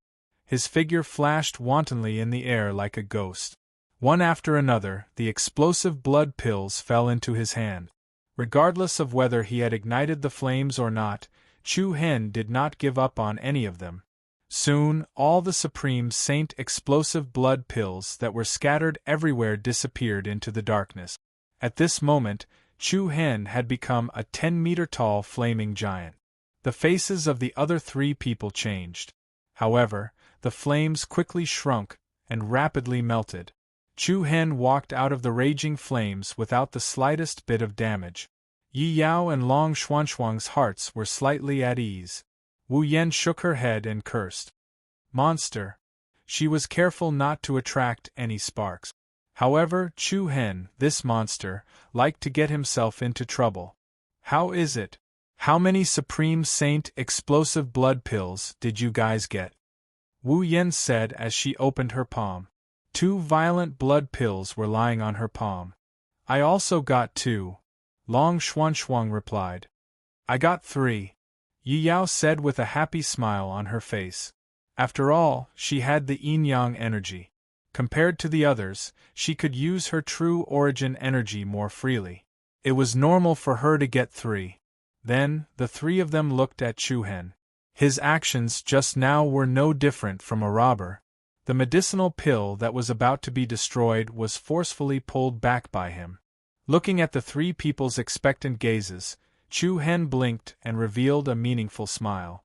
His figure flashed wantonly in the air like a ghost. One after another, the explosive blood pills fell into his hand. Regardless of whether he had ignited the flames or not, Chu Hen did not give up on any of them. Soon, all the Supreme Saint explosive blood pills that were scattered everywhere disappeared into the darkness. At this moment, Chu Hen had become a 10-meter-tall flaming giant. The faces of the other three people changed. However, the flames quickly shrunk and rapidly melted. Chu Hen walked out of the raging flames without the slightest bit of damage. Yi Yao and Long Xuanxuang's hearts were slightly at ease. Wu Yan shook her head and cursed. Monster! She was careful not to attract any sparks. However, Chu Hen, this monster, liked to get himself into trouble. How is it? How many Supreme Saint explosive blood pills did you guys get? Wu Yan said as she opened her palm. 2 violent blood pills were lying on her palm. I also got 2. Long Xuanxuang replied. I got 3. Yi Yao said with a happy smile on her face. After all, she had the yin-yang energy. Compared to the others, she could use her true origin energy more freely. It was normal for her to get 3. Then, the 3 of them looked at Chu Hen. His actions just now were no different from a robber. The medicinal pill that was about to be destroyed was forcefully pulled back by him. Looking at the 3 people's expectant gazes, Chu Hen blinked and revealed a meaningful smile.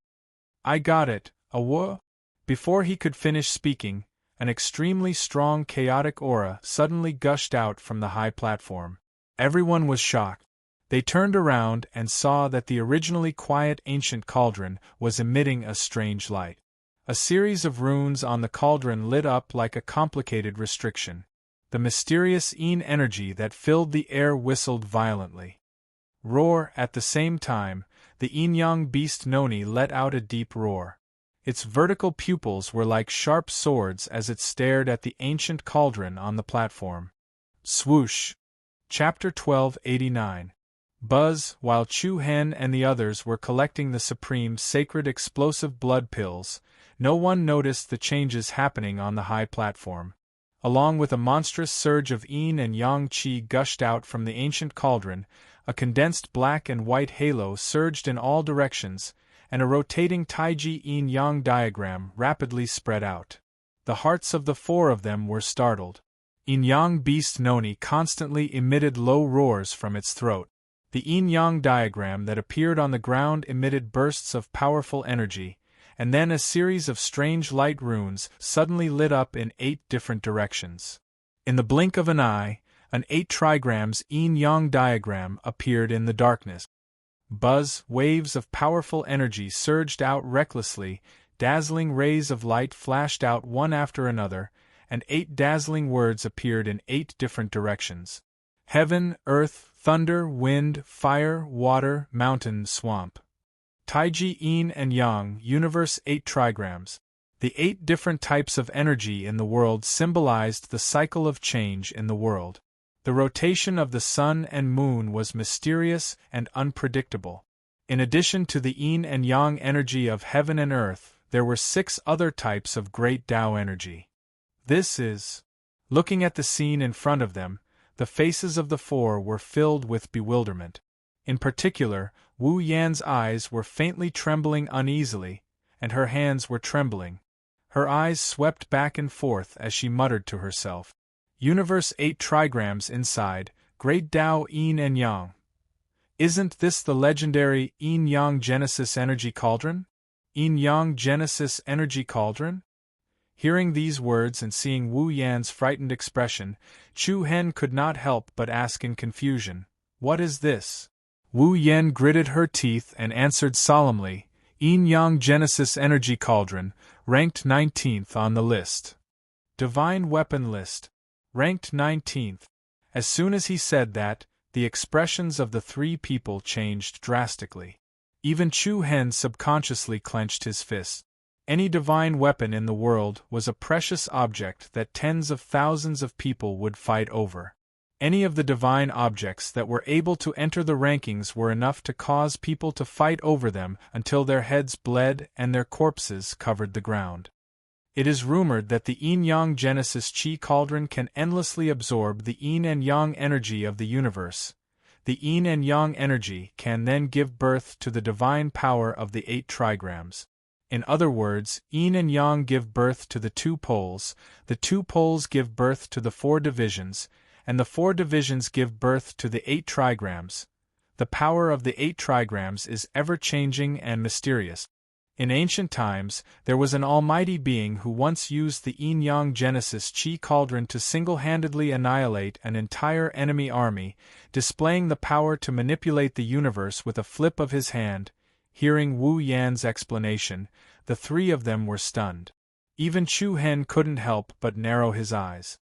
I got it, awo? Before he could finish speaking, an extremely strong chaotic aura suddenly gushed out from the high platform. Everyone was shocked. They turned around and saw that the originally quiet ancient cauldron was emitting a strange light. A series of runes on the cauldron lit up like a complicated restriction. The mysterious yin energy that filled the air whistled violently. Roar! At the same time, the yin-yang beast Noni let out a deep roar. Its vertical pupils were like sharp swords as it stared at the ancient cauldron on the platform. Swoosh! Chapter 1289. Buzz. While Chu Hen and the others were collecting the supreme sacred explosive blood pills, no one noticed the changes happening on the high platform. Along with a monstrous surge of yin and yang qi gushed out from the ancient cauldron, a condensed black and white halo surged in all directions, and a rotating Taiji yin-yang diagram rapidly spread out. The hearts of the 4 of them were startled. Yin-yang beast Noni constantly emitted low roars from its throat. The yin-yang diagram that appeared on the ground emitted bursts of powerful energy, and then a series of strange light runes suddenly lit up in 8 different directions. In the blink of an eye, an 8 trigrams yin-yang diagram appeared in the darkness. Buzz. Waves of powerful energy surged out recklessly, dazzling rays of light flashed out one after another, and 8 dazzling words appeared in 8 different directions. Heaven, earth, thunder, wind, fire, water, mountain, swamp. Taiji yin and yang, universe 8 trigrams. The 8 different types of energy in the world symbolized the cycle of change in the world. The rotation of the sun and moon was mysterious and unpredictable. In addition to the yin and yang energy of heaven and earth, there were 6 other types of great Tao energy. This is... Looking at the scene in front of them, the faces of the 4 were filled with bewilderment. In particular, Wu Yan's eyes were faintly trembling uneasily, and her hands were trembling. Her eyes swept back and forth as she muttered to herself. Universe 8 trigrams inside, great Tao yin and yang. Isn't this the legendary Yin-Yang Genesis Energy Cauldron? Yin-Yang Genesis Energy Cauldron? Hearing these words and seeing Wu Yan's frightened expression, Chu Hen could not help but ask in confusion, "What is this?" Wu Yan gritted her teeth and answered solemnly, "Yin-Yang Genesis Energy Cauldron, ranked 19th on the list. Divine Weapon List. Ranked 19th. As soon as he said that, the expressions of the three people changed drastically. Even Chu Hen subconsciously clenched his fists. Any divine weapon in the world was a precious object that tens of thousands of people would fight over. Any of the divine objects that were able to enter the rankings were enough to cause people to fight over them until their heads bled and their corpses covered the ground. It is rumored that the Yin-Yang Genesis Chi Cauldron can endlessly absorb the Yin and Yang energy of the universe. The Yin and Yang energy can then give birth to the divine power of the 8 trigrams. In other words, Yin and Yang give birth to the 2 poles, the 2 poles give birth to the 4 divisions, and the 4 divisions give birth to the 8 trigrams. The power of the 8 trigrams is ever-changing and mysterious. In ancient times, there was an almighty being who once used the Yin-Yang Genesis Chi Cauldron to single-handedly annihilate an entire enemy army, displaying the power to manipulate the universe with a flip of his hand. Hearing Wu Yan's explanation, the three of them were stunned. Even Chu Hen couldn't help but narrow his eyes.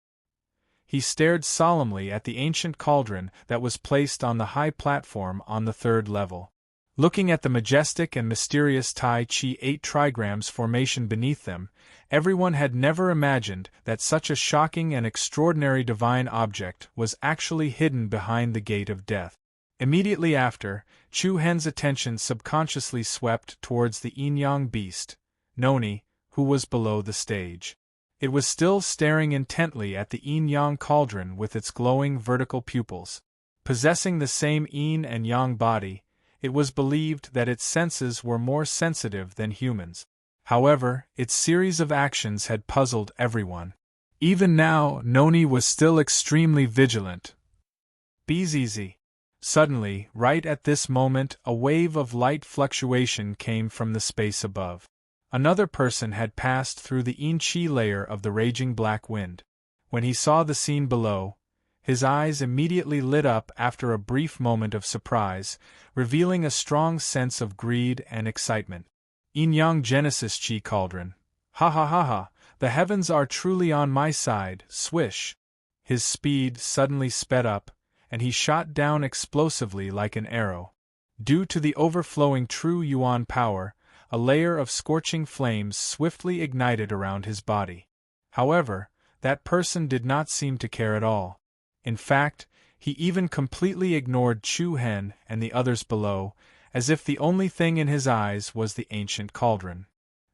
He stared solemnly at the ancient cauldron that was placed on the high platform on the 3rd level. Looking at the majestic and mysterious Tai Chi 8 trigrams formation beneath them, everyone had never imagined that such a shocking and extraordinary divine object was actually hidden behind the gate of death. Immediately after, Chu Hen's attention subconsciously swept towards the Yin-Yang beast, Noni, who was below the stage. It was still staring intently at the Yin-Yang cauldron with its glowing vertical pupils. Possessing the same Yin and Yang body, it was believed that its senses were more sensitive than humans. However, its series of actions had puzzled everyone. Even now, Noni was still extremely vigilant. Bzz. Suddenly, right at this moment, a wave of light fluctuation came from the space above. Another person had passed through the Yin-Chi layer of the raging black wind. When he saw the scene below, his eyes immediately lit up after a brief moment of surprise, revealing a strong sense of greed and excitement. Yin-Yang Genesis Chi Cauldron. Ha ha ha ha, the heavens are truly on my side, swish. His speed suddenly sped up, and he shot down explosively like an arrow. Due to the overflowing true Yuan power, a layer of scorching flames swiftly ignited around his body. However, that person did not seem to care at all. In fact, he even completely ignored Chu Hen and the others below, as if the only thing in his eyes was the ancient cauldron.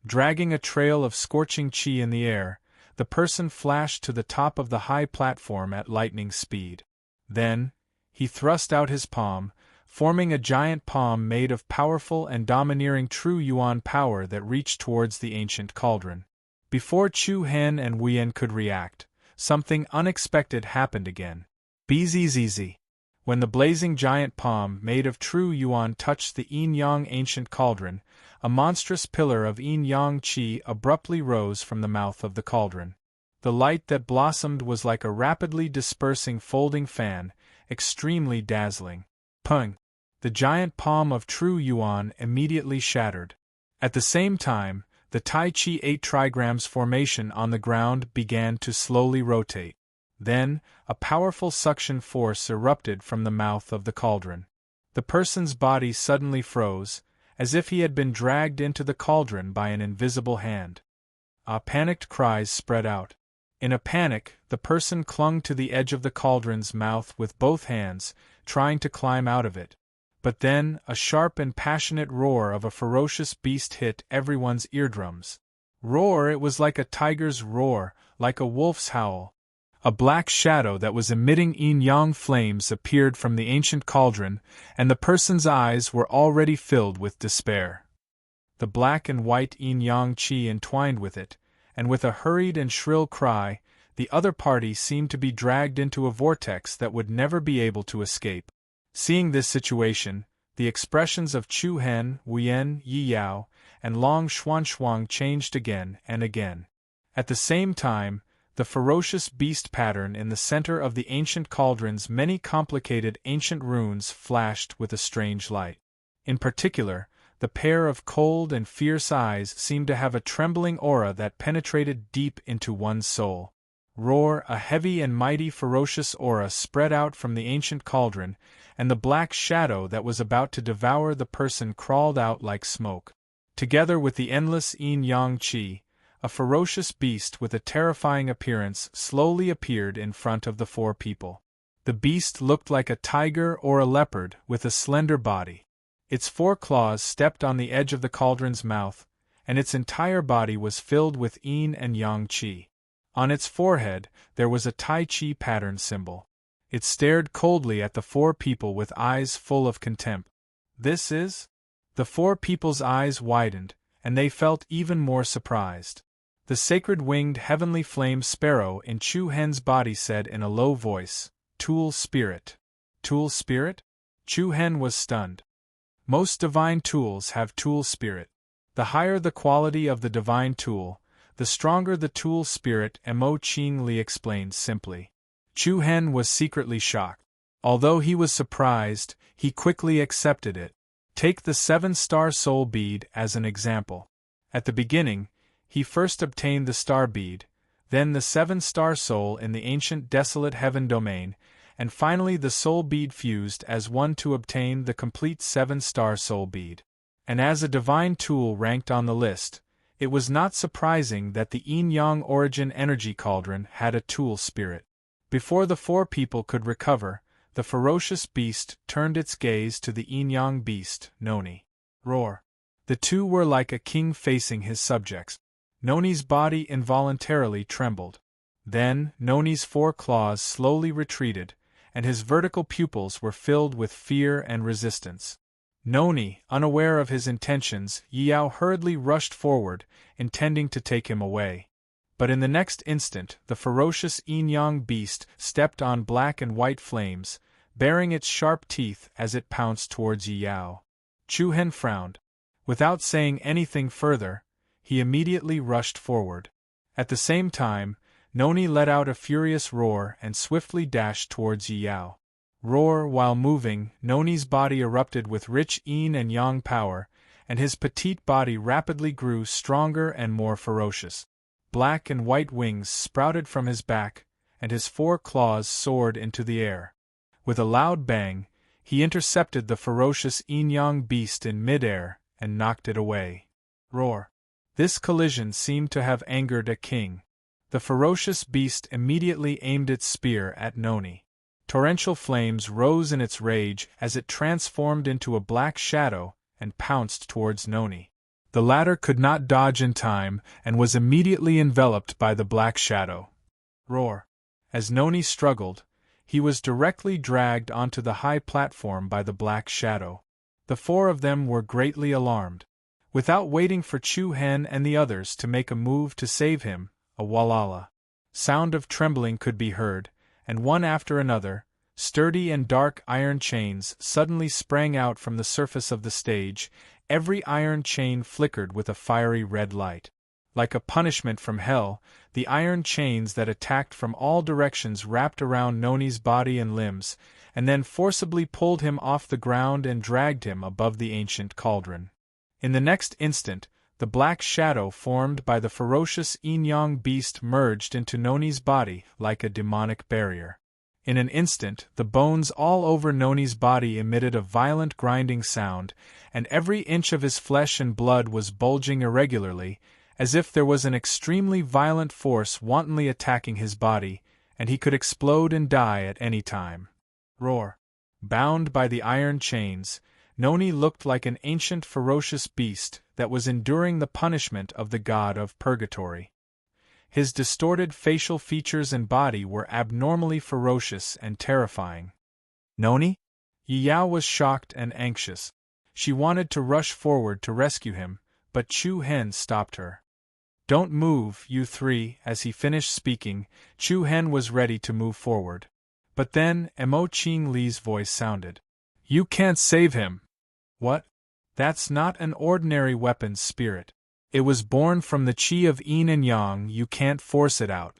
Dragging a trail of scorching chi in the air, the person flashed to the top of the high platform at lightning speed. Then, he thrust out his palm, forming a giant palm made of powerful and domineering true Yuan power that reached towards the ancient cauldron. Before Chu Hen and Wuyan could react, something unexpected happened again. Bzzz. When the blazing giant palm made of true Yuan touched the Yin-Yang ancient cauldron, a monstrous pillar of Yin-Yang Qi abruptly rose from the mouth of the cauldron. The light that blossomed was like a rapidly dispersing folding fan, extremely dazzling. Pung! The giant palm of true Yuan immediately shattered. At the same time, the Tai Chi 8 trigrams formation on the ground began to slowly rotate. Then, a powerful suction force erupted from the mouth of the cauldron. The person's body suddenly froze, as if he had been dragged into the cauldron by an invisible hand. Panicked cries spread out. In a panic, the person clung to the edge of the cauldron's mouth with both hands, trying to climb out of it. But then, a sharp and passionate roar of a ferocious beast hit everyone's eardrums. Roar! It was like a tiger's roar, like a wolf's howl. A black shadow that was emitting yin-yang flames appeared from the ancient cauldron, and the person's eyes were already filled with despair. The black and white yin-yang qi entwined with it, and with a hurried and shrill cry, the other party seemed to be dragged into a vortex that would never be able to escape. Seeing this situation, the expressions of Chu Hen, Wuyen, Yi Yao, and Long Xuan changed again and again. At the same time, the ferocious beast pattern in the center of the ancient cauldron's many complicated ancient runes flashed with a strange light. In particular, the pair of cold and fierce eyes seemed to have a trembling aura that penetrated deep into one's soul. Roar, a heavy and mighty ferocious aura spread out from the ancient cauldron, and the black shadow that was about to devour the person crawled out like smoke. Together with the endless yin-yang qi, a ferocious beast with a terrifying appearance slowly appeared in front of the four people. The beast looked like a tiger or a leopard with a slender body. Its 4 claws stepped on the edge of the cauldron's mouth, and its entire body was filled with yin and yang qi. On its forehead, there was a Tai Chi pattern symbol. It stared coldly at the four people with eyes full of contempt. This is? The four people's eyes widened, and they felt even more surprised. The sacred winged heavenly flame sparrow in Chu Hen's body said in a low voice, "Tool spirit." Tool spirit? Chu Hen was stunned. Most divine tools have tool spirit. The higher the quality of the divine tool, the stronger the tool spirit, Mo Qing Li explained simply. Chu Hen was secretly shocked. Although he was surprised, he quickly accepted it. Take the 7-star soul bead as an example. At the beginning, he first obtained the star bead, then the 7-star soul in the ancient desolate heaven domain, and finally the soul bead fused as one to obtain the complete 7-star soul bead. And as a divine tool ranked on the list, it was not surprising that the yin-yang origin energy cauldron had a tool spirit. Before the four people could recover, the ferocious beast turned its gaze to the yin-yang beast, Noni. Roar. The two were like a king facing his subjects. Noni's body involuntarily trembled. Then, Noni's 4 claws slowly retreated, and his vertical pupils were filled with fear and resistance. Noni, unaware of his intentions, Yao hurriedly rushed forward, intending to take him away. But in the next instant, the ferocious yin-yang beast stepped on black and white flames, baring its sharp teeth as it pounced towards Yao. Chu Hen frowned. Without saying anything further, he immediately rushed forward. At the same time, Noni let out a furious roar and swiftly dashed towards Yao. Roar, while moving, Noni's body erupted with rich yin and yang power, and his petite body rapidly grew stronger and more ferocious. Black and white wings sprouted from his back, and his 4 claws soared into the air. With a loud bang, he intercepted the ferocious yin-yang beast in mid-air and knocked it away. Roar. This collision seemed to have angered a king. The ferocious beast immediately aimed its spear at Noni. Torrential flames rose in its rage as it transformed into a black shadow and pounced towards Noni. The latter could not dodge in time and was immediately enveloped by the black shadow. Roar. As Noni struggled, he was directly dragged onto the high platform by the black shadow. The 4 of them were greatly alarmed. Without waiting for Chu Hen and the others to make a move to save him, a wallala sound of trembling could be heard, and one after another, sturdy and dark iron chains suddenly sprang out from the surface of the stage. Every iron chain flickered with a fiery red light. Like a punishment from hell, the iron chains that attacked from all directions wrapped around Noni's body and limbs, and then forcibly pulled him off the ground and dragged him above the ancient cauldron. In the next instant, the black shadow formed by the ferocious yin-yang beast merged into Noni's body like a demonic barrier. In an instant, the bones all over Noni's body emitted a violent grinding sound, and every inch of his flesh and blood was bulging irregularly, as if there was an extremely violent force wantonly attacking his body, and he could explode and die at any time. Roar. Bound by the iron chains, Noni looked like an ancient ferocious beast that was enduring the punishment of the god of purgatory. His distorted facial features and body were abnormally ferocious and terrifying. Noni? Yao was shocked and anxious. She wanted to rush forward to rescue him, but Chu Hen stopped her. "Don't move, you 3, as he finished speaking, Chu Hen was ready to move forward. But then, Mo Qing Li's voice sounded. You can't save him. What? That's not an ordinary weapon's spirit. It was born from the chi of yin and yang. You can't force it out.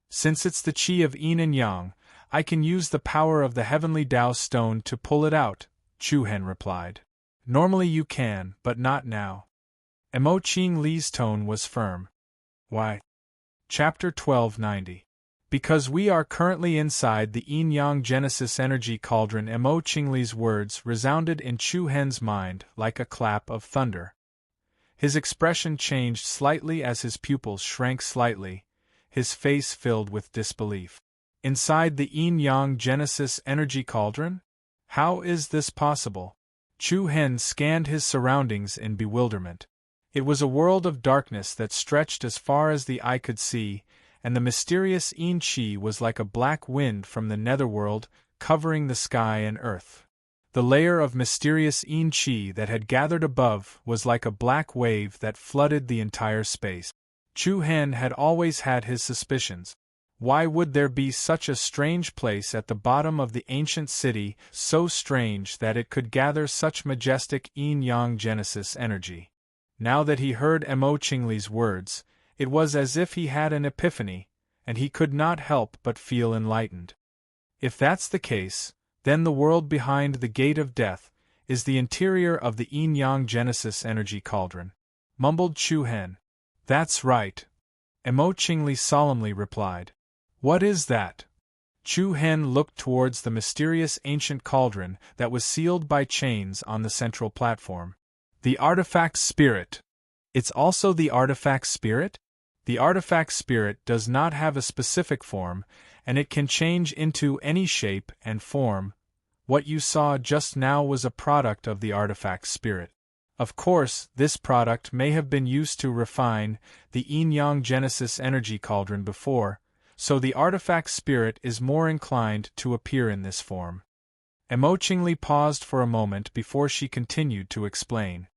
Since it's the chi of yin and yang, I can use the power of the heavenly Tao stone to pull it out, Chu Hen replied. Normally you can, but not now. Emo Ching Li's tone was firm. Why? Chapter 1290. Because we are currently inside the yin-yang Genesis energy cauldron. Emo Ching Li's words resounded in Chu Hen's mind like a clap of thunder. His expression changed slightly as his pupils shrank slightly, his face filled with disbelief. Inside the yin-yang Genesis energy cauldron? How is this possible? Chu Hen scanned his surroundings in bewilderment. It was a world of darkness that stretched as far as the eye could see, and the mysterious yin qi was like a black wind from the netherworld, covering the sky and earth. The layer of mysterious yin qi that had gathered above was like a black wave that flooded the entire space. Chu Hen had always had his suspicions. Why would there be such a strange place at the bottom of the ancient city, so strange that it could gather such majestic yin-yang Genesis energy? Now that he heard Emo Ching Li's words, it was as if he had an epiphany, and he could not help but feel enlightened. If that's the case, then the world behind the gate of death is the interior of the yin-yang Genesis energy cauldron, mumbled Chu Hen. That's right, Emo Ching Li solemnly replied. What is that? Chu Hen looked towards the mysterious ancient cauldron that was sealed by chains on the central platform. The artifact spirit. It's also the artifact spirit? The artifact spirit does not have a specific form, and it can change into any shape and form. What you saw just now was a product of the artifact spirit. Of course, this product may have been used to refine the yin-yang Genesis energy cauldron before, so the artifact spirit is more inclined to appear in this form. Emo Ching Li paused for a moment before she continued to explain.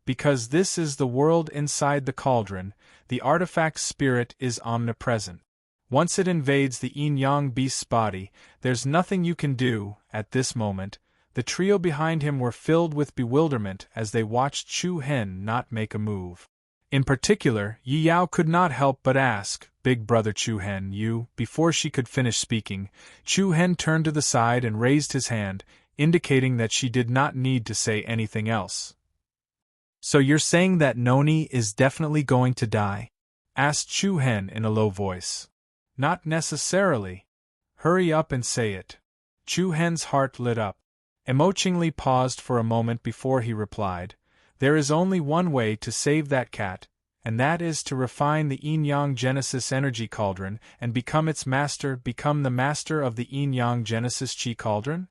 Because this is the world inside the cauldron, the artifact spirit is omnipresent. Once it invades the yin-yang beast's body, there's nothing you can do. At this moment, the trio behind him were filled with bewilderment as they watched Chu Hen not make a move. In particular, Yi Yao could not help but ask, Big Brother Chu Hen, you… Before she could finish speaking, Chu Hen turned to the side and raised his hand, indicating that she did not need to say anything else. So you're saying that Noni is definitely going to die? Asked Chu Hen in a low voice. Not necessarily. Hurry up and say it. Chu Hen's heart lit up. Emo Ching Li paused for a moment before he replied. There is only one way to save that cat, and that is to refine the yin-yang Genesis energy cauldron and become its master, become the master of the yin-yang Genesis chi cauldron?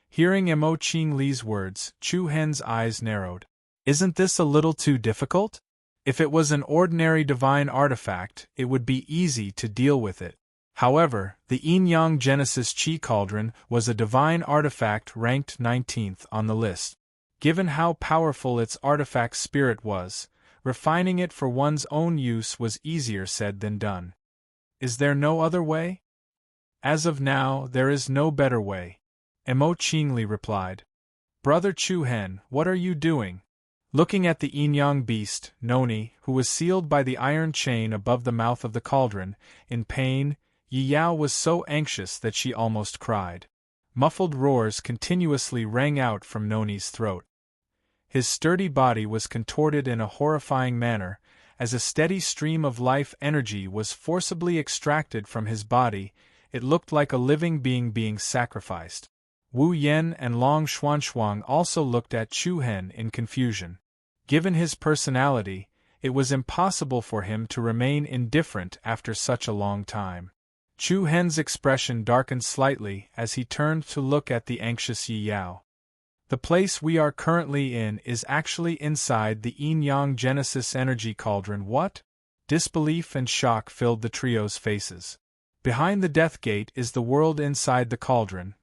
Hearing Emo Ching Li's words, Chu Hen's eyes narrowed. Isn't this a little too difficult? If it was an ordinary divine artifact, it would be easy to deal with it. However, the yin-yang Genesis chi cauldron was a divine artifact ranked 19th on the list. Given how powerful its artifact spirit was, refining it for one's own use was easier said than done. Is there no other way? As of now, there is no better way, Emo Ching Li replied. Brother Chu Hen, what are you doing? Looking at the yin-yang beast, Noni, who was sealed by the iron chain above the mouth of the cauldron, in pain, Yi Yao was so anxious that she almost cried. Muffled roars continuously rang out from Noni's throat. His sturdy body was contorted in a horrifying manner, as a steady stream of life energy was forcibly extracted from his body. It looked like a living being sacrificed. Wu Yen and Long Xuanxuang also looked at Chu Hen in confusion. Given his personality, it was impossible for him to remain indifferent after such a long time. Chu Hen's expression darkened slightly as he turned to look at the anxious Yi Yao. The place we are currently in is actually inside the yin-yang Genesis energy cauldron. What? Disbelief and shock filled the trio's faces. Behind the death gate is the world inside the cauldron.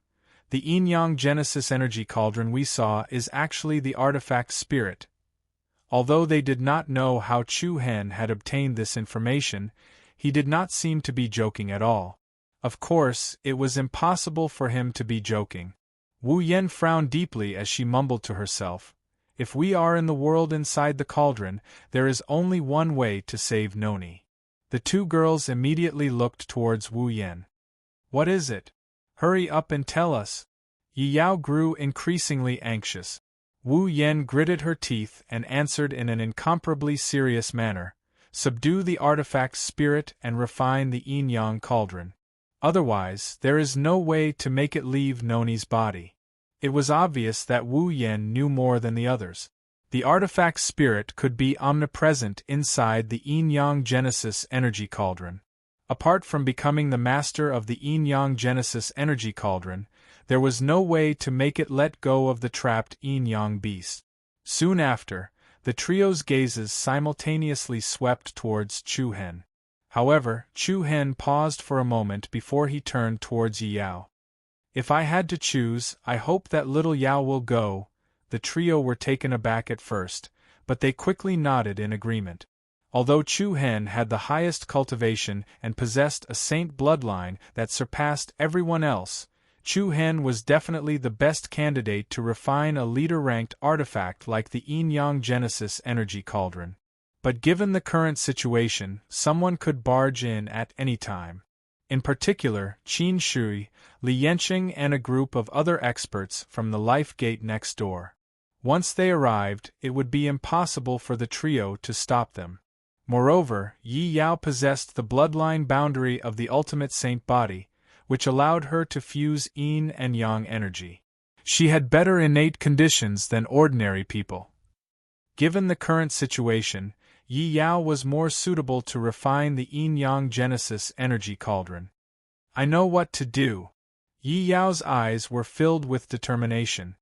The yin-yang Genesis energy cauldron we saw is actually the artifact spirit. Although they did not know how Chu Hen had obtained this information, he did not seem to be joking at all. Of course, it was impossible for him to be joking. Wu Yen frowned deeply as she mumbled to herself, "If we are in the world inside the cauldron, there is only one way to save Noni." The two girls immediately looked towards Wu Yen. "What is it? Hurry up and tell us." Yi Yao grew increasingly anxious. Wu Yen gritted her teeth and answered in an incomparably serious manner, "Subdue the artifact's spirit and refine the yin-yang cauldron. Otherwise, there is no way to make it leave Noni's body." It was obvious that Wu Yen knew more than the others. The artifact's spirit could be omnipresent inside the yin-yang Genesis energy cauldron. Apart from becoming the master of the yin-yang Genesis energy cauldron, there was no way to make it let go of the trapped yin-yang beast. Soon after, the trio's gazes simultaneously swept towards Chu Hen. However, Chu Hen paused for a moment before he turned towards Yi Yao. "If I had to choose, I hope that little Yao will go." The trio were taken aback at first, but they quickly nodded in agreement. Although Chu Hen had the highest cultivation and possessed a saint bloodline that surpassed everyone else, Chu Hen was definitely the best candidate to refine a leader-ranked artifact like the yin-yang Genesis energy cauldron. But given the current situation, someone could barge in at any time. In particular, Qin Shui, Li Yanqing and a group of other experts from the Life Gate next door. Once they arrived, it would be impossible for the trio to stop them. Moreover, Yi Yao possessed the bloodline boundary of the ultimate saint body, which allowed her to fuse yin and yang energy. She had better innate conditions than ordinary people. Given the current situation, Yi Yao was more suitable to refine the yin-yang Genesis energy cauldron. "I know what to do." Yi Yao's eyes were filled with determination.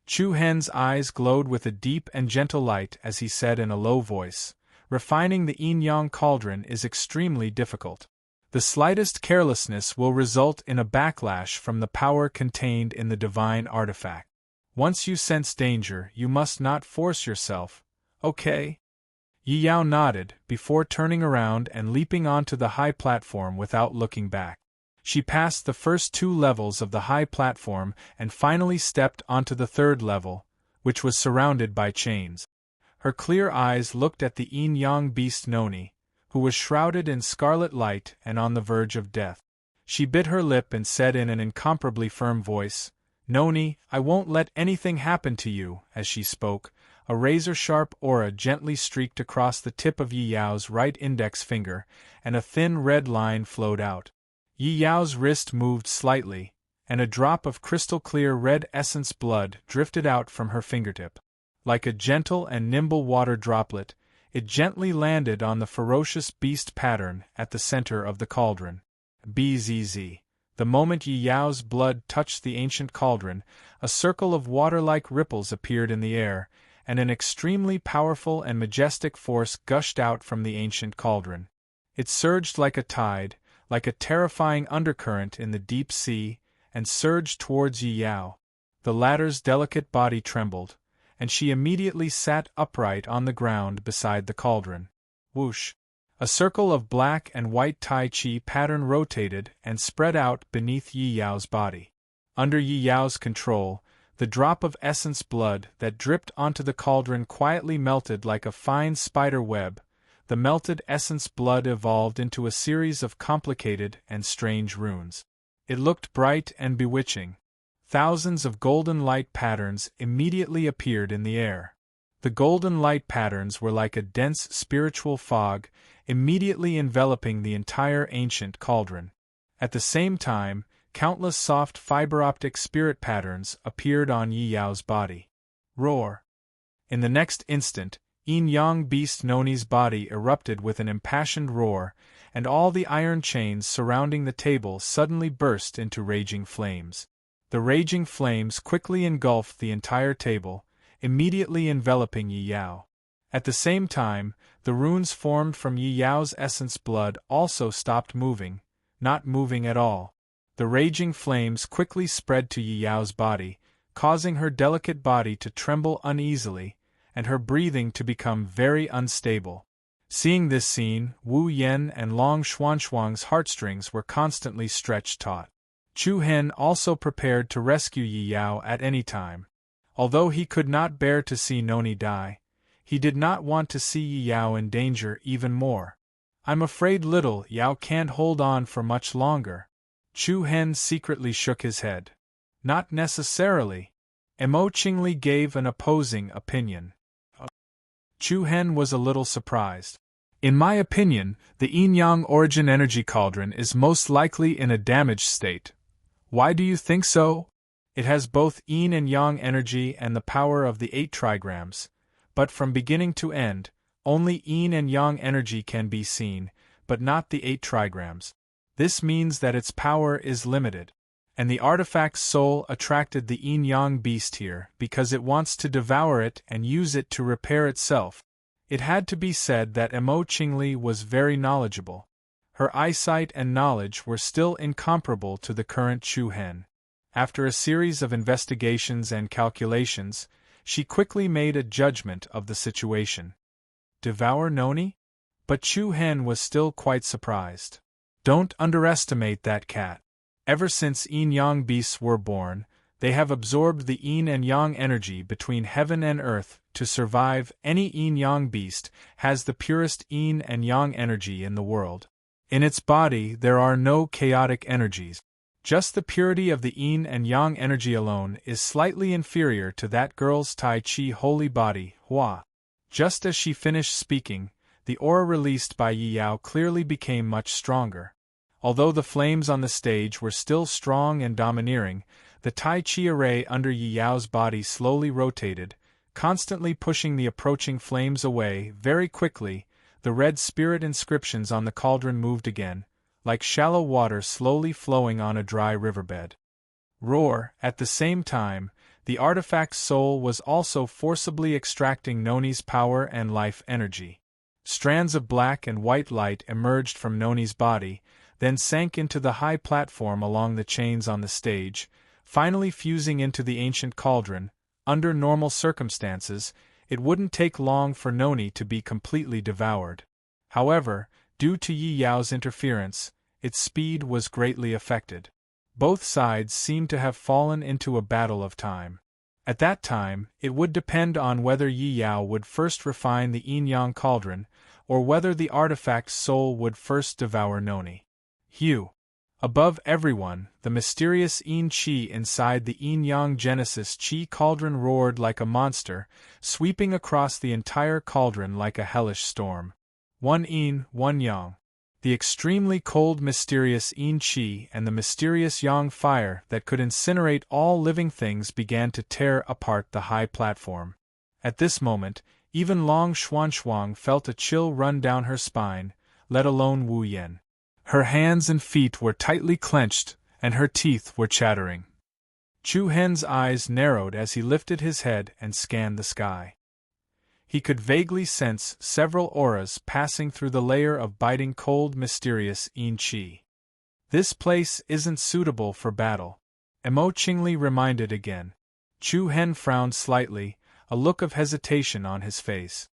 Chu Hen's eyes glowed with a deep and gentle light as he said in a low voice, "Refining the yin-yang cauldron is extremely difficult. The slightest carelessness will result in a backlash from the power contained in the divine artifact. Once you sense danger, you must not force yourself, okay?" Yi Yao nodded, before turning around and leaping onto the high platform without looking back. She passed the first two levels of the high platform and finally stepped onto the third level, which was surrounded by chains. Her clear eyes looked at the yin-yang beast Noni, who was shrouded in scarlet light and on the verge of death. She bit her lip and said in an incomparably firm voice, "Noni, I won't let anything happen to you." As she spoke, a razor-sharp aura gently streaked across the tip of Yi Yao's right index finger, and a thin red line flowed out. Yi Yao's wrist moved slightly, and a drop of crystal-clear red essence blood drifted out from her fingertip. Like a gentle and nimble water droplet, it gently landed on the ferocious beast pattern at the center of the cauldron. Bzz. The moment Yi Yao's blood touched the ancient cauldron, a circle of water-like ripples appeared in the air, and an extremely powerful and majestic force gushed out from the ancient cauldron. It surged like a tide, like a terrifying undercurrent in the deep sea, and surged towards Yi Yao. The latter's delicate body trembled, and she immediately sat upright on the ground beside the cauldron. Whoosh! A circle of black and white Tai Chi pattern rotated and spread out beneath Yi Yao's body. Under Yi Yao's control, the drop of essence blood that dripped onto the cauldron quietly melted like a fine spider web. The melted essence blood evolved into a series of complicated and strange runes. It looked bright and bewitching. Thousands of golden light patterns immediately appeared in the air. The golden light patterns were like a dense spiritual fog, immediately enveloping the entire ancient cauldron. At the same time, countless soft fiber-optic spirit patterns appeared on Yi Yao's body. Roar! In the next instant, yin-yang beast Noni's body erupted with an impassioned roar, and all the iron chains surrounding the table suddenly burst into raging flames. The raging flames quickly engulfed the entire table, immediately enveloping Yi Yao. At the same time, the runes formed from Yi Yao's essence blood also stopped moving, not moving at all. The raging flames quickly spread to Yi Yao's body, causing her delicate body to tremble uneasily, and her breathing to become very unstable. Seeing this scene, Wu Yen and Long Xuanxuang's heartstrings were constantly stretched taut. Chu Hen also prepared to rescue Yi Yao at any time. Although he could not bear to see Noni die, he did not want to see Yi Yao in danger even more. I'm afraid little Yao can't hold on for much longer. Chu Hen secretly shook his head. Not necessarily. Emo Qingli gave an opposing opinion. Chu Hen was a little surprised. In my opinion, the yin-yang origin energy cauldron is most likely in a damaged state. Why do you think so? It has both yin and yang energy and the power of the 8 trigrams, but from beginning to end, only yin and yang energy can be seen, but not the 8 trigrams. This means that its power is limited. And the artifact's soul attracted the yin-yang beast here because it wants to devour it and use it to repair itself. It had to be said that Emo Qingli was very knowledgeable. Her eyesight and knowledge were still incomparable to the current Chu Hen. After a series of investigations and calculations, she quickly made a judgment of the situation. Devour Noni? But Chu Hen was still quite surprised. Don't underestimate that cat. Ever since yin-yang beasts were born, they have absorbed the yin and yang energy between heaven and earth to survive. Any yin-yang beast has the purest yin and yang energy in the world. In its body there are no chaotic energies. Just the purity of the yin and yang energy alone is slightly inferior to that girl's Tai Chi holy body, Hua. Just as she finished speaking, the aura released by Yi Yao clearly became much stronger. Although the flames on the stage were still strong and domineering, the Tai Chi array under Yi Yao's body slowly rotated, constantly pushing the approaching flames away. Very quickly, the red spirit inscriptions on the cauldron moved again, like shallow water slowly flowing on a dry riverbed. Roar! At the same time, the artifact's soul was also forcibly extracting Noni's power and life energy. Strands of black and white light emerged from Noni's body, then sank into the high platform along the chains on the stage, finally fusing into the ancient cauldron. Under normal circumstances, it wouldn't take long for Noni to be completely devoured. However, due to Yi Yao's interference, its speed was greatly affected. Both sides seemed to have fallen into a battle of time. At that time, it would depend on whether Yi Yao would first refine the yin-yang cauldron, or whether the artifact's soul would first devour Noni. Hugh. Above everyone, the mysterious yin qi inside the yin-yang genesis qi cauldron roared like a monster, sweeping across the entire cauldron like a hellish storm. One yin, one yang. The extremely cold mysterious yin qi and the mysterious yang fire that could incinerate all living things began to tear apart the high platform. At this moment, even Long Xuanxuang felt a chill run down her spine, let alone Wu Yan. Her hands and feet were tightly clenched, and her teeth were chattering. Chu Hen's eyes narrowed as he lifted his head and scanned the sky. He could vaguely sense several auras passing through the layer of biting cold mysterious yin qi. This place isn't suitable for battle, Emo Qingli reminded again. Chu Hen frowned slightly, a look of hesitation on his face.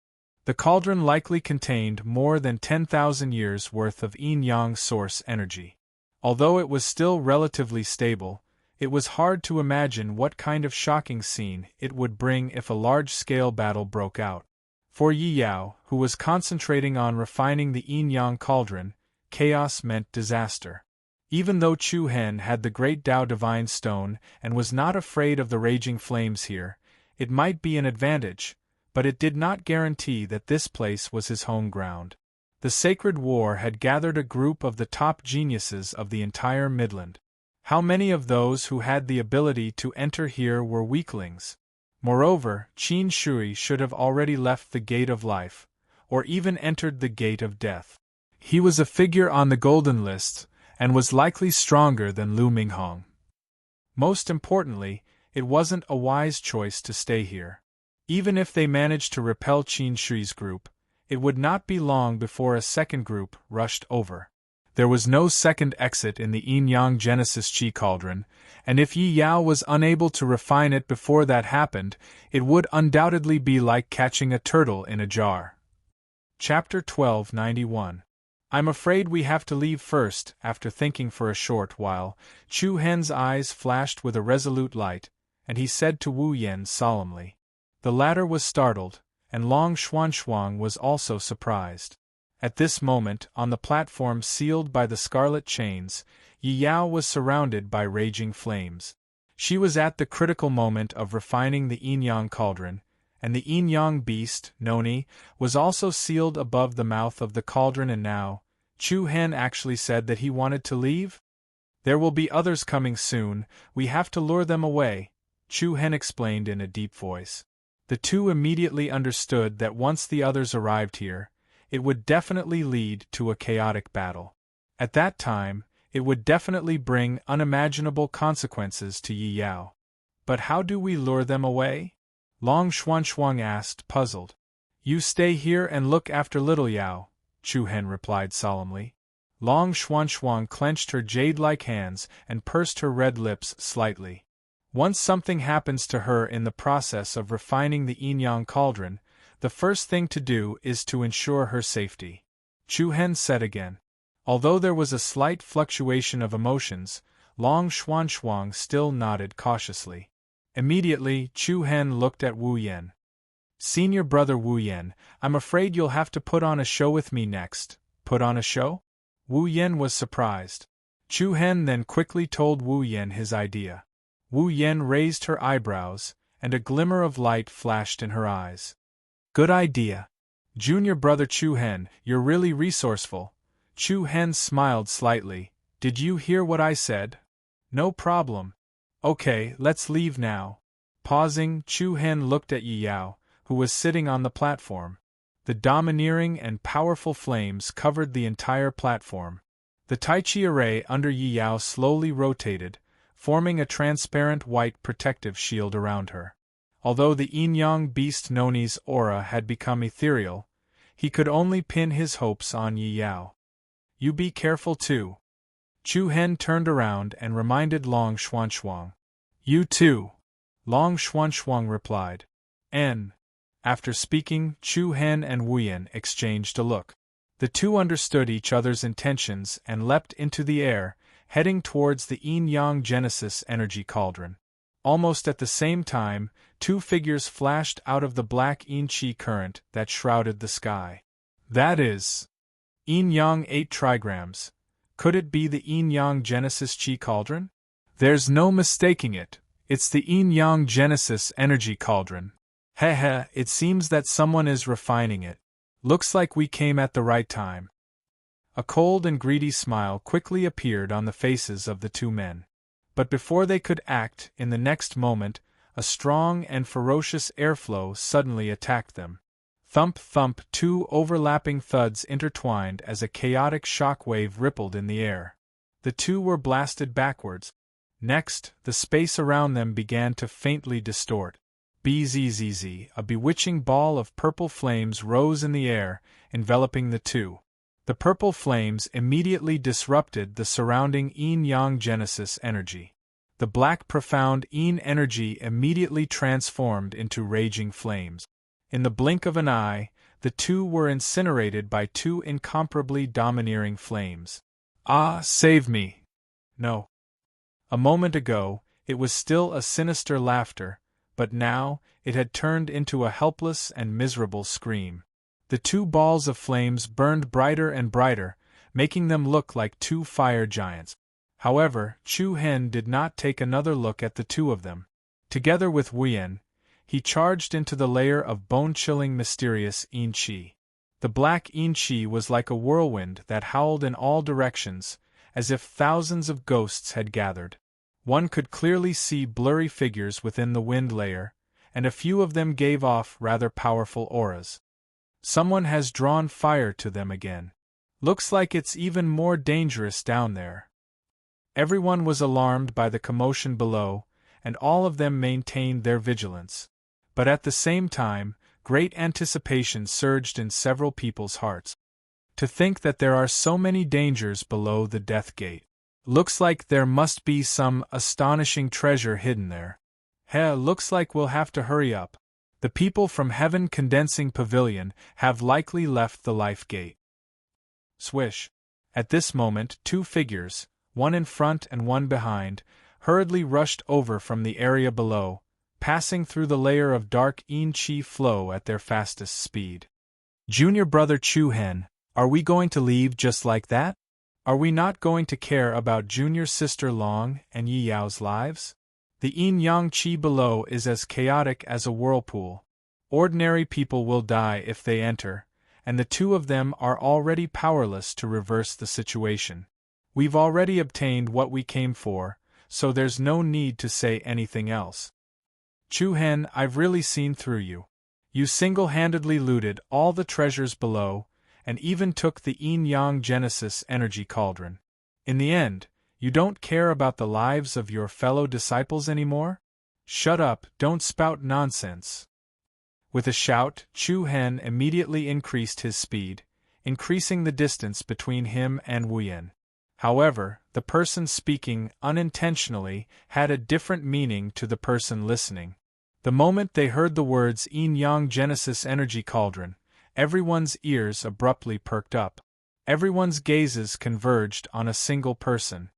The cauldron likely contained more than 10,000 years' worth of yin-yang source energy. Although it was still relatively stable, it was hard to imagine what kind of shocking scene it would bring if a large-scale battle broke out. For Yi Yao, who was concentrating on refining the yin-yang cauldron, chaos meant disaster. Even though Chu Hen had the great Tao Divine Stone and was not afraid of the raging flames here, it might be an advantage, but it did not guarantee that this place was his home ground. The Sacred War had gathered a group of the top geniuses of the entire Midland. How many of those who had the ability to enter here were weaklings? Moreover, Qin Shui should have already left the Gate of Life, or even entered the Gate of Death. He was a figure on the Golden List, and was likely stronger than Lu Minghong. Most importantly, it wasn't a wise choice to stay here. Even if they managed to repel Qin Shui's group, it would not be long before a second group rushed over. There was no second exit in the yin-yang genesis qi cauldron, and if Yi Yao was unable to refine it before that happened, it would undoubtedly be like catching a turtle in a jar. Chapter 1291. I'm afraid we have to leave first. After thinking for a short while, Chu Hen's eyes flashed with a resolute light, and he said to Wu Yen solemnly. The latter was startled, and Long Xuanxuang was also surprised. At this moment, on the platform sealed by the scarlet chains, Yi Yao was surrounded by raging flames. She was at the critical moment of refining the yin-yang cauldron, and the yin-yang beast, Noni, was also sealed above the mouth of the cauldron, and now, Chu Hen actually said that he wanted to leave? There will be others coming soon, we have to lure them away, Chu Hen explained in a deep voice. The two immediately understood that once the others arrived here, it would definitely lead to a chaotic battle. At that time, it would definitely bring unimaginable consequences to Yi Yao. But how do we lure them away? Long Xuanxuang asked, puzzled. You stay here and look after little Yao, Chu Hen replied solemnly. Long Xuanxuang clenched her jade-like hands and pursed her red lips slightly. Once something happens to her in the process of refining the yin-yang cauldron, the first thing to do is to ensure her safety. Chu Hen said again. Although there was a slight fluctuation of emotions, Long Xuanxuang still nodded cautiously. Immediately, Chu Hen looked at Wu Yen. Senior brother Wu Yen, I'm afraid you'll have to put on a show with me next. Put on a show? Wu Yen was surprised. Chu Hen then quickly told Wu Yen his idea. Wu Yen raised her eyebrows, and a glimmer of light flashed in her eyes. Good idea. Junior brother Chu Hen, you're really resourceful. Chu Hen smiled slightly. Did you hear what I said? No problem. Okay, let's leave now. Pausing, Chu Hen looked at Yi Yao, who was sitting on the platform. The domineering and powerful flames covered the entire platform. The Tai Chi array under Yi Yao slowly rotated, forming a transparent white protective shield around her. Although the yin-yang beast Noni's aura had become ethereal, he could only pin his hopes on Yi Yao. You be careful too. Chu Hen turned around and reminded Long Xuanxuang. You too. Long Xuanxuang replied. After speaking, Chu Hen and Wu Yen exchanged a look. The two understood each other's intentions and leapt into the air, heading towards the yin-yang Genesis energy cauldron. Almost at the same time, two figures flashed out of the black yin-chi current that shrouded the sky. That is... yin-yang 8 trigrams. Could it be the yin-yang Genesis chi cauldron? There's no mistaking it. It's the yin-yang Genesis energy cauldron. Heh, it seems that someone is refining it. Looks like we came at the right time. A cold and greedy smile quickly appeared on the faces of the two men. But before they could act, in the next moment, a strong and ferocious airflow suddenly attacked them. Thump thump, two overlapping thuds intertwined as a chaotic shock wave rippled in the air. The two were blasted backwards. Next, the space around them began to faintly distort. Bzzz, a bewitching ball of purple flames rose in the air, enveloping the two. The purple flames immediately disrupted the surrounding yin-yang Genesis energy. The black profound yin energy immediately transformed into raging flames. In the blink of an eye, the two were incinerated by two incomparably domineering flames. Ah, save me! No. A moment ago, it was still a sinister laughter, but now, it had turned into a helpless and miserable scream. The two balls of flames burned brighter and brighter, making them look like two fire giants. However, Chu Hen did not take another look at the two of them. Together with Wu Yen, he charged into the layer of bone-chilling mysterious yin-chi. The black yin-chi was like a whirlwind that howled in all directions, as if thousands of ghosts had gathered. One could clearly see blurry figures within the wind layer, and a few of them gave off rather powerful auras. Someone has drawn fire to them again. Looks like it's even more dangerous down there. Everyone was alarmed by the commotion below, and all of them maintained their vigilance. But at the same time, great anticipation surged in several people's hearts. To think that there are so many dangers below the Death Gate. Looks like there must be some astonishing treasure hidden there. Looks like we'll have to hurry up. The people from Heaven Condensing Pavilion have likely left the Life Gate. Swish. At this moment, two figures, one in front and one behind, hurriedly rushed over from the area below, passing through the layer of dark Yin-Chi flow at their fastest speed. Junior brother Chu-Hen, are we going to leave just like that? Are we not going to care about junior sister Long and Yi Yao's lives? The Yin-Yang Chi below is as chaotic as a whirlpool. Ordinary people will die if they enter, and the two of them are already powerless to reverse the situation. We've already obtained what we came for, so there's no need to say anything else. Chu-Hen, I've really seen through you. You single-handedly looted all the treasures below, and even took the Yin-Yang Genesis energy cauldron. In the end, you don't care about the lives of your fellow disciples anymore? Shut up, don't spout nonsense. With a shout, Chu-Hen immediately increased his speed, increasing the distance between him and Wu Yan. However, the person speaking unintentionally had a different meaning to the person listening. The moment they heard the words Yin-Yang Genesis energy cauldron, everyone's ears abruptly perked up. Everyone's gazes converged on a single person.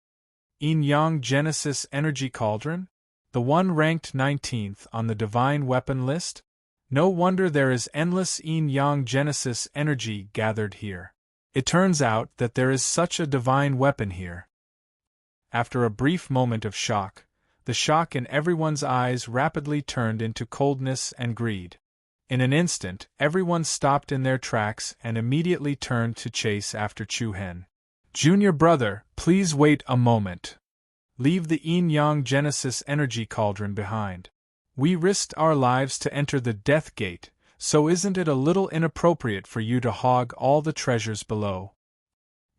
Yin-Yang Genesis energy cauldron? The one ranked 19th on the divine weapon list? No wonder there is endless Yin-Yang Genesis energy gathered here. It turns out that there is such a divine weapon here. After a brief moment of shock, the shock in everyone's eyes rapidly turned into coldness and greed. In an instant, everyone stopped in their tracks and immediately turned to chase after Chu-Hen. Junior brother, please wait a moment. Leave the Yin-Yang Genesis energy cauldron behind. We risked our lives to enter the Death Gate, so isn't it a little inappropriate for you to hog all the treasures below?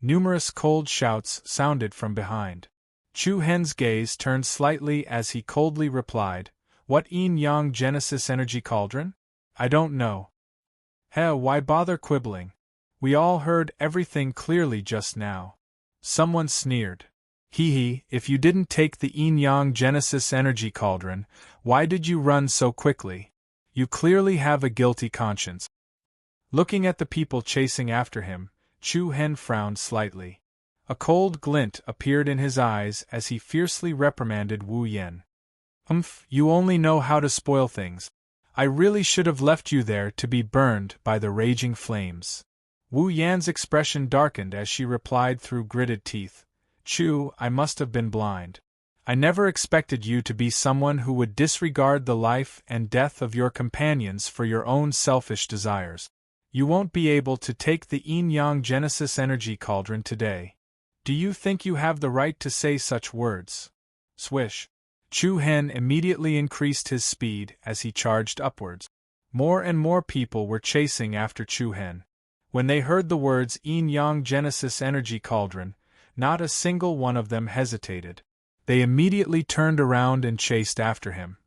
Numerous cold shouts sounded from behind. Chu-Hen's gaze turned slightly as he coldly replied, What Yin-Yang Genesis energy cauldron? I don't know. Why bother quibbling? We all heard everything clearly just now. Someone sneered. Hee, if you didn't take the Yin-Yang Genesis energy cauldron, why did you run so quickly? You clearly have a guilty conscience. Looking at the people chasing after him, Chu-Hen frowned slightly. A cold glint appeared in his eyes as he fiercely reprimanded Wu Yan. You only know how to spoil things. I really should have left you there to be burned by the raging flames. Wu Yan's expression darkened as she replied through gritted teeth. Chu, I must have been blind. I never expected you to be someone who would disregard the life and death of your companions for your own selfish desires. You won't be able to take the Yin-Yang Genesis energy cauldron today. Do you think you have the right to say such words? Swish. Chu-Hen immediately increased his speed as he charged upwards. More and more people were chasing after Chu-Hen. When they heard the words Yin-Yang Genesis energy cauldron, not a single one of them hesitated. They immediately turned around and chased after him.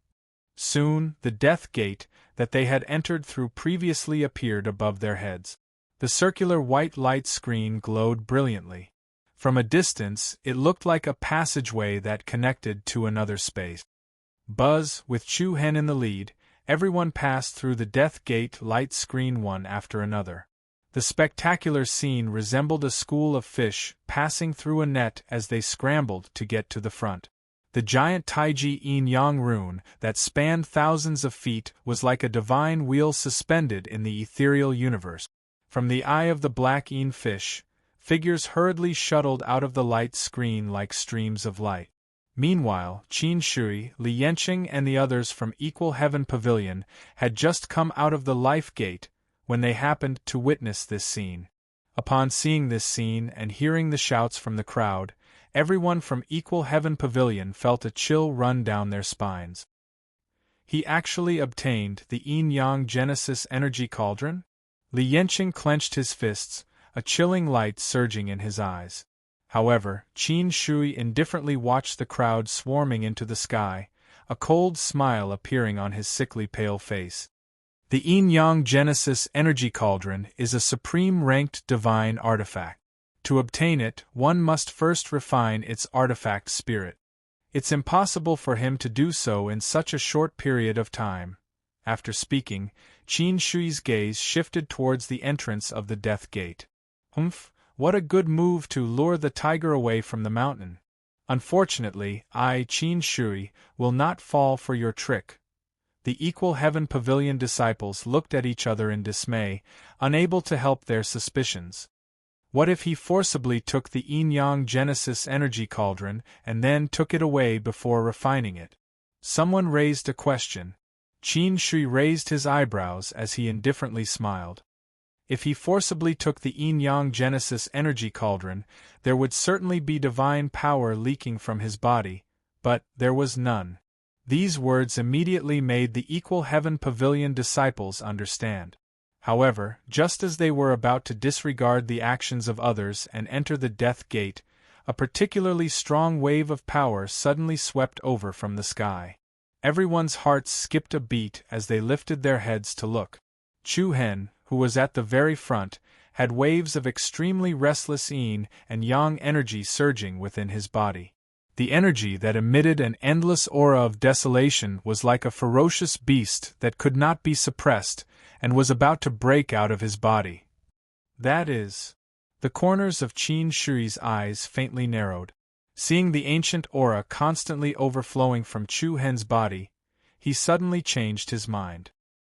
Soon, the Death Gate that they had entered through previously appeared above their heads. The circular white light screen glowed brilliantly. From a distance, it looked like a passageway that connected to another space. Buzz, with Chu-Hen in the lead, everyone passed through the Death Gate light screen one after another. The spectacular scene resembled a school of fish passing through a net as they scrambled to get to the front. The giant Taiji Yin-Yang rune that spanned thousands of feet was like a divine wheel suspended in the ethereal universe. From the eye of the black Yin fish, figures hurriedly shuttled out of the light screen like streams of light. Meanwhile, Qin Shui, Li Yanqing and the others from Equal Heaven Pavilion had just come out of the Life Gate when they happened to witness this scene. Upon seeing this scene and hearing the shouts from the crowd, everyone from Equal Heaven Pavilion felt a chill run down their spines. He actually obtained the Yin-Yang Genesis energy cauldron? Li Yanqing clenched his fists, a chilling light surging in his eyes. However, Qin Shui indifferently watched the crowd swarming into the sky, a cold smile appearing on his sickly pale face. The Yin-Yang Genesis energy cauldron is a supreme-ranked divine artifact. To obtain it, one must first refine its artifact spirit. It's impossible for him to do so in such a short period of time. After speaking, Qin Shui's gaze shifted towards the entrance of the Death Gate. What a good move to lure the tiger away from the mountain. Unfortunately, I, Qin Shui, will not fall for your trick. The Equal Heaven Pavilion disciples looked at each other in dismay, unable to help their suspicions. What if he forcibly took the yin-yang Genesis energy cauldron and then took it away before refining it? Someone raised a question. Qin Shui raised his eyebrows as he indifferently smiled. If he forcibly took the yin-yang Genesis energy cauldron, there would certainly be divine power leaking from his body, but there was none. These words immediately made the Equal Heaven Pavilion disciples understand. However, just as they were about to disregard the actions of others and enter the death gate, a particularly strong wave of power suddenly swept over from the sky. Everyone's hearts skipped a beat as they lifted their heads to look. Chu Hen, who was at the very front, had waves of extremely restless yin and yang energy surging within his body. The energy that emitted an endless aura of desolation was like a ferocious beast that could not be suppressed, and was about to break out of his body. That is. The corners of Qin Shui's eyes faintly narrowed. Seeing the ancient aura constantly overflowing from Chu Hen's body, he suddenly changed his mind.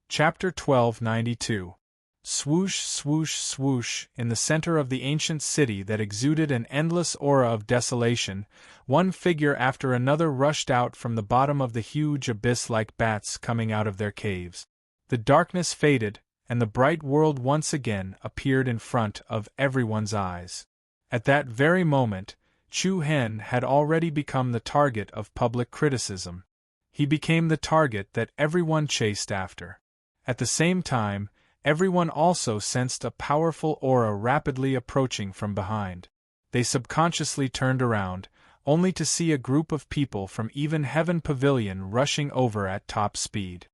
Chapter 1292. Swoosh, swoosh, swoosh. In the center of the ancient city that exuded an endless aura of desolation, one figure after another rushed out from the bottom of the huge abyss like bats coming out of their caves. The darkness faded, and the bright world once again appeared in front of everyone's eyes. At that very moment, Chu Hen had already become the target of public criticism. He became the target that everyone chased after. At the same time, everyone also sensed a powerful aura rapidly approaching from behind. They subconsciously turned around, only to see a group of people from Even Heaven Pavilion rushing over at top speed.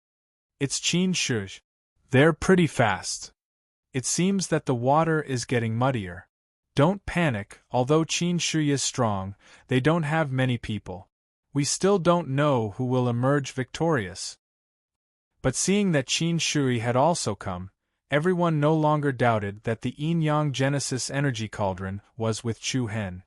It's Qin Shui. They're pretty fast. It seems that the water is getting muddier. Don't panic, although Qin Shui is strong, they don't have many people. We still don't know who will emerge victorious. But seeing that Qin Shui had also come, everyone no longer doubted that the yin-yang Genesis energy cauldron was with Chu Hen.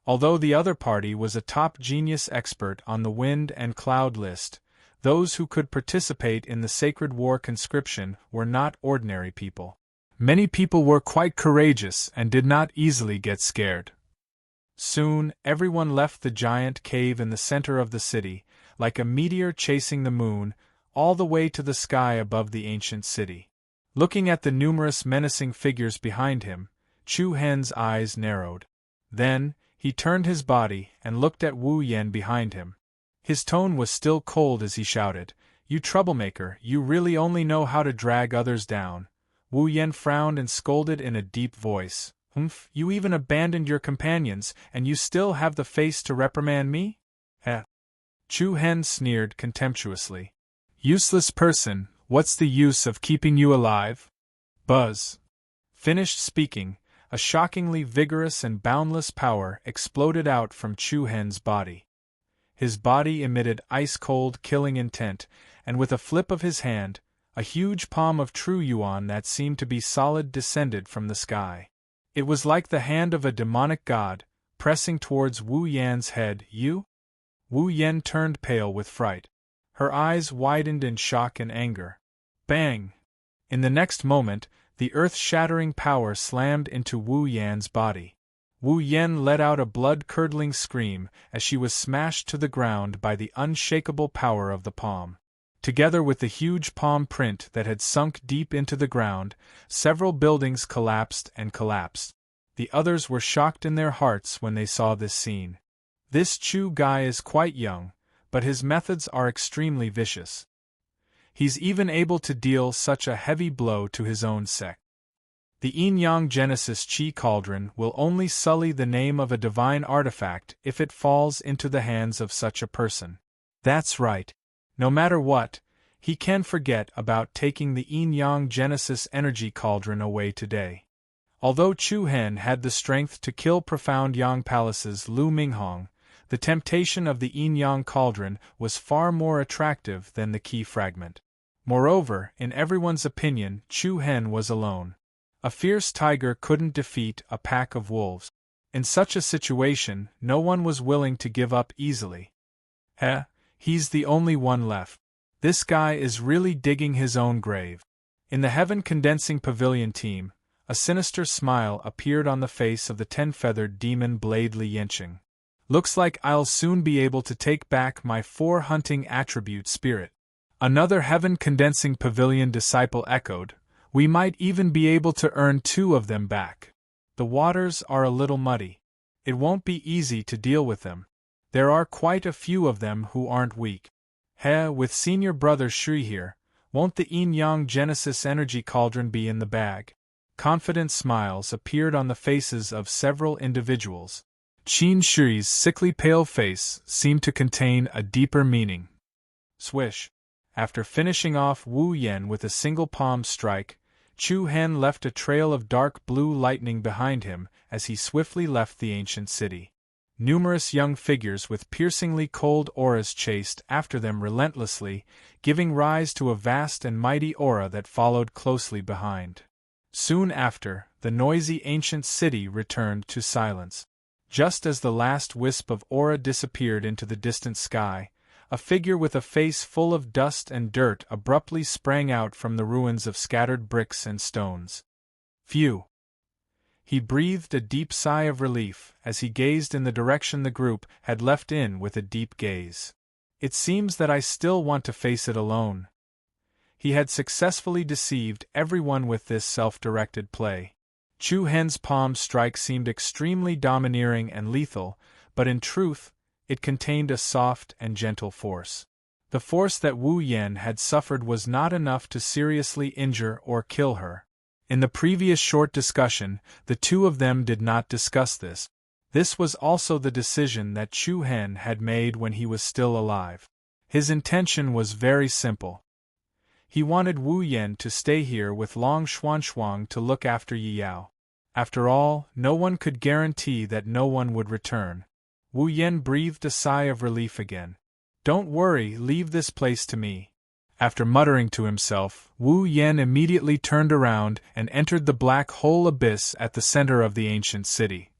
Although the other party was a top genius expert on the wind and cloud list, those who could participate in the sacred war conscription were not ordinary people. Many people were quite courageous and did not easily get scared. Soon, everyone left the giant cave in the center of the city, like a meteor chasing the moon, all the way to the sky above the ancient city. Looking at the numerous menacing figures behind him, Chu Hen's eyes narrowed. Then, he turned his body and looked at Wu Yan behind him. His tone was still cold as he shouted, "You troublemaker, you really only know how to drag others down." Wu Yan frowned and scolded in a deep voice, "Humph, you even abandoned your companions, and you still have the face to reprimand me?" Chu Hen sneered contemptuously. "Useless person, what's the use of keeping you alive?" Buzz. Finished speaking, a shockingly vigorous and boundless power exploded out from Chu Hen's body. His body emitted ice-cold killing intent, and with a flip of his hand, a huge palm of true yuan that seemed to be solid descended from the sky. It was like the hand of a demonic god, pressing towards Wu Yan's head. "You?" Wu Yan turned pale with fright. Her eyes widened in shock and anger. Bang! In the next moment, the earth-shattering power slammed into Wu Yan's body. Wu Yan let out a blood-curdling scream as she was smashed to the ground by the unshakable power of the palm. Together with the huge palm print that had sunk deep into the ground, several buildings collapsed and collapsed. The others were shocked in their hearts when they saw this scene. This Chu guy is quite young, but his methods are extremely vicious. He's even able to deal such a heavy blow to his own sect. The yin-yang Genesis Qi cauldron will only sully the name of a divine artifact if it falls into the hands of such a person. That's right. No matter what, he can forget about taking the yin-yang Genesis energy cauldron away today. Although Chu Hen had the strength to kill Profound Yang Palace's Lu Minghong, the temptation of the yin-yang cauldron was far more attractive than the key fragment. Moreover, in everyone's opinion, Chu Hen was alone. A fierce tiger couldn't defeat a pack of wolves. In such a situation, no one was willing to give up easily. He's the only one left. This guy is really digging his own grave. In the heaven-condensing pavilion team, a sinister smile appeared on the face of the 10-feathered demon Blade Li Yenching. Looks like I'll soon be able to take back my 4 hunting attribute spirit. Another heaven-condensing pavilion disciple echoed, we might even be able to earn 2 of them back. The waters are a little muddy. It won't be easy to deal with them. There are quite a few of them who aren't weak. With senior brother Shri here, won't the yin-yang Genesis energy cauldron be in the bag? Confident smiles appeared on the faces of several individuals. Qin Shi's sickly pale face seemed to contain a deeper meaning. Swish. After finishing off Wu Yen with a single palm strike, Chu Hen left a trail of dark blue lightning behind him as he swiftly left the ancient city. Numerous young figures with piercingly cold auras chased after them relentlessly, giving rise to a vast and mighty aura that followed closely behind. Soon after, the noisy ancient city returned to silence. Just as the last wisp of aura disappeared into the distant sky, a figure with a face full of dust and dirt abruptly sprang out from the ruins of scattered bricks and stones. Phew! He breathed a deep sigh of relief as he gazed in the direction the group had left in with a deep gaze. It seems that I still want to face it alone. He had successfully deceived everyone with this self-directed play. Chu Hen's palm strike seemed extremely domineering and lethal, but in truth, it contained a soft and gentle force. The force that Wu Yen had suffered was not enough to seriously injure or kill her. In the previous short discussion, the two of them did not discuss this. This was also the decision that Chu Hen had made when he was still alive. His intention was very simple. He wanted Wu Yen to stay here with Long Xuanxuang to look after Yi Yao. After all, no one could guarantee that no one would return. Wu Yen breathed a sigh of relief again. Don't worry, leave this place to me. After muttering to himself, Wu Yen immediately turned around and entered the black hole abyss at the center of the ancient city.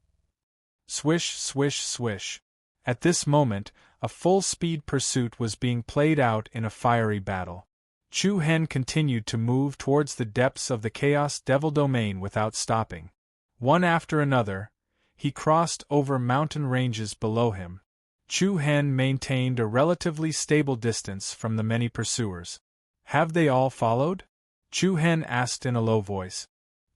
Swish, swish, swish. At this moment, a full-speed pursuit was being played out in a fiery battle. Chu Hen continued to move towards the depths of the Chaos Devil domain without stopping. One after another, he crossed over mountain ranges below him. Chu Hen maintained a relatively stable distance from the many pursuers. Have they all followed? Chu Hen asked in a low voice.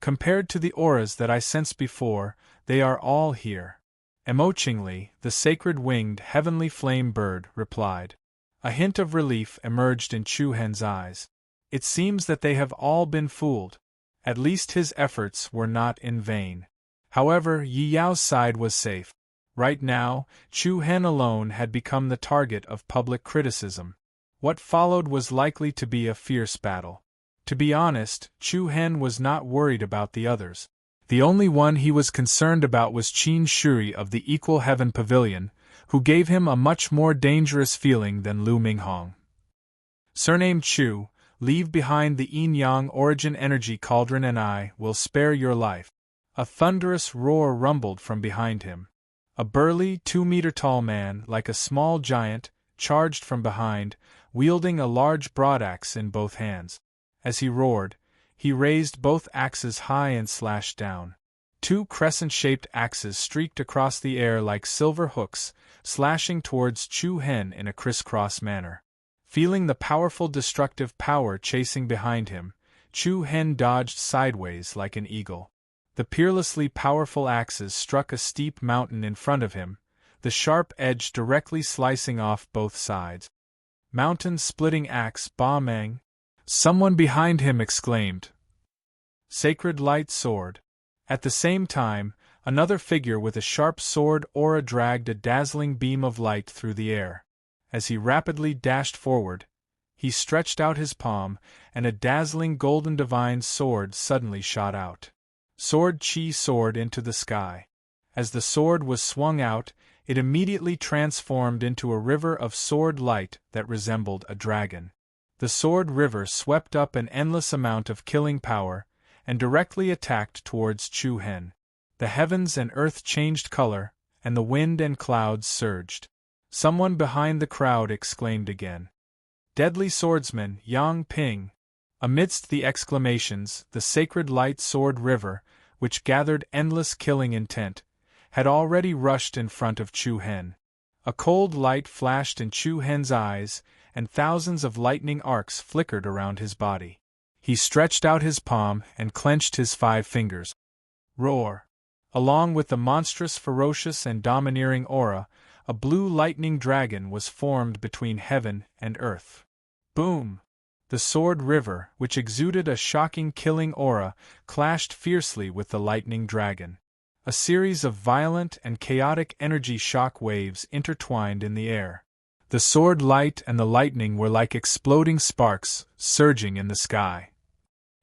Compared to the auras that I sensed before, they are all here. Emotingly, the sacred winged heavenly flame bird replied. A hint of relief emerged in Chu Hen's eyes. It seems that they have all been fooled. At least his efforts were not in vain. However, Yi Yao's side was safe. Right now, Chu Hen alone had become the target of public criticism. What followed was likely to be a fierce battle. To be honest, Chu Hen was not worried about the others. The only one he was concerned about was Qin Shi of the Equal Heaven Pavilion, who gave him a much more dangerous feeling than Lu Minghong. Surnamed Chu, leave behind the yin-yang origin energy cauldron and I will spare your life. A thunderous roar rumbled from behind him. A burly, 2-meter-tall man, like a small giant, charged from behind, wielding a large broadaxe in both hands. As he roared, he raised both axes high and slashed down. 2 crescent-shaped axes streaked across the air like silver hooks, slashing towards Chu Hen in a crisscross manner. Feeling the powerful destructive power chasing behind him, Chu Hen dodged sideways like an eagle. The peerlessly powerful axes struck a steep mountain in front of him, the sharp edge directly slicing off both sides. Mountain-splitting axe Ba Meng! Someone behind him exclaimed. Sacred light sword. At the same time, another figure with a sharp sword aura dragged a dazzling beam of light through the air. As he rapidly dashed forward, he stretched out his palm, and a dazzling golden divine sword suddenly shot out. Sword Chi soared into the sky. As the sword was swung out, it immediately transformed into a river of sword light that resembled a dragon. The sword river swept up an endless amount of killing power, and directly attacked towards Chu Hen. The heavens and earth changed color, and the wind and clouds surged. Someone behind the crowd exclaimed again. Deadly swordsman, Yang Ping! Amidst the exclamations, the sacred light sword river, which gathered endless killing intent, had already rushed in front of Chu Hen. A cold light flashed in Chu Hen's eyes, and thousands of lightning arcs flickered around his body. He stretched out his palm and clenched his 5 fingers. Roar! Along with the monstrous, ferocious, and domineering aura, a blue lightning dragon was formed between heaven and earth. Boom! The sword river, which exuded a shocking killing aura, clashed fiercely with the lightning dragon. A series of violent and chaotic energy shock waves intertwined in the air. The sword light and the lightning were like exploding sparks, surging in the sky.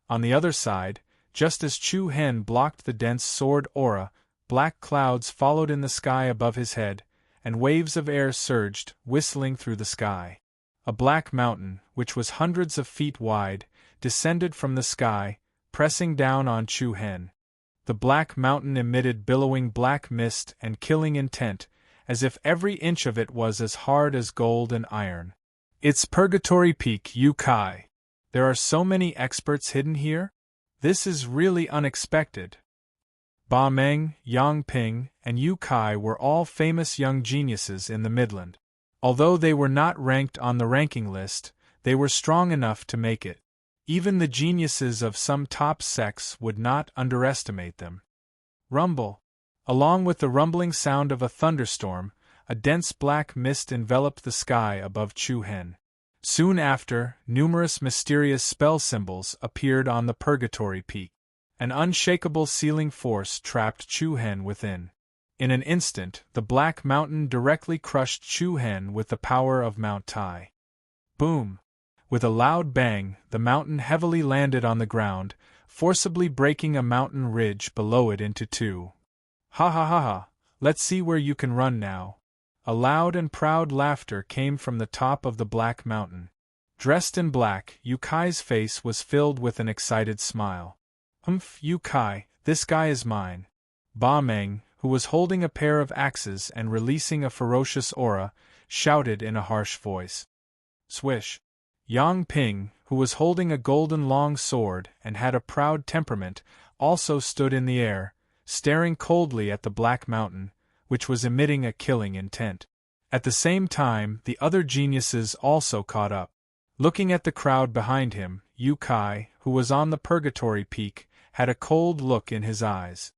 On the other side, just as Chu Hen blocked the dense sword aura, black clouds followed in the sky above his head, and waves of air surged, whistling through the sky. A black mountain, which was hundreds of feet wide, descended from the sky, pressing down on Chu Hen. The black mountain emitted billowing black mist and killing intent, as if every inch of it was as hard as gold and iron. It's Purgatory Peak, Yu Kai. There are so many experts hidden here? This is really unexpected. Ba Meng, Yang Ping, and Yu Kai were all famous young geniuses in the Midland. Although they were not ranked on the ranking list, they were strong enough to make it. Even the geniuses of some top sects would not underestimate them. Rumble! Along with the rumbling sound of a thunderstorm, a dense black mist enveloped the sky above Chu Hen. Soon after, numerous mysterious spell symbols appeared on the Purgatory Peak. An unshakable sealing force trapped Chu Hen within. In an instant, the Black Mountain directly crushed Chu Hen with the power of Mount Tai. Boom! With a loud bang, the mountain heavily landed on the ground, forcibly breaking a mountain ridge below it into 2. Ha ha ha ha! Let's see where you can run now. A loud and proud laughter came from the top of the Black Mountain. Dressed in black, Yu Kai's face was filled with an excited smile. Humph, Yu Kai, this guy is mine. Ba Meng, who was holding a pair of axes and releasing a ferocious aura, shouted in a harsh voice. Swish! Yang Ping, who was holding a golden long sword and had a proud temperament, also stood in the air, staring coldly at the Black Mountain, which was emitting a killing intent. At the same time, the other geniuses also caught up. Looking at the crowd behind him, Yu Kai, who was on the Purgatory Peak, had a cold look in his eyes.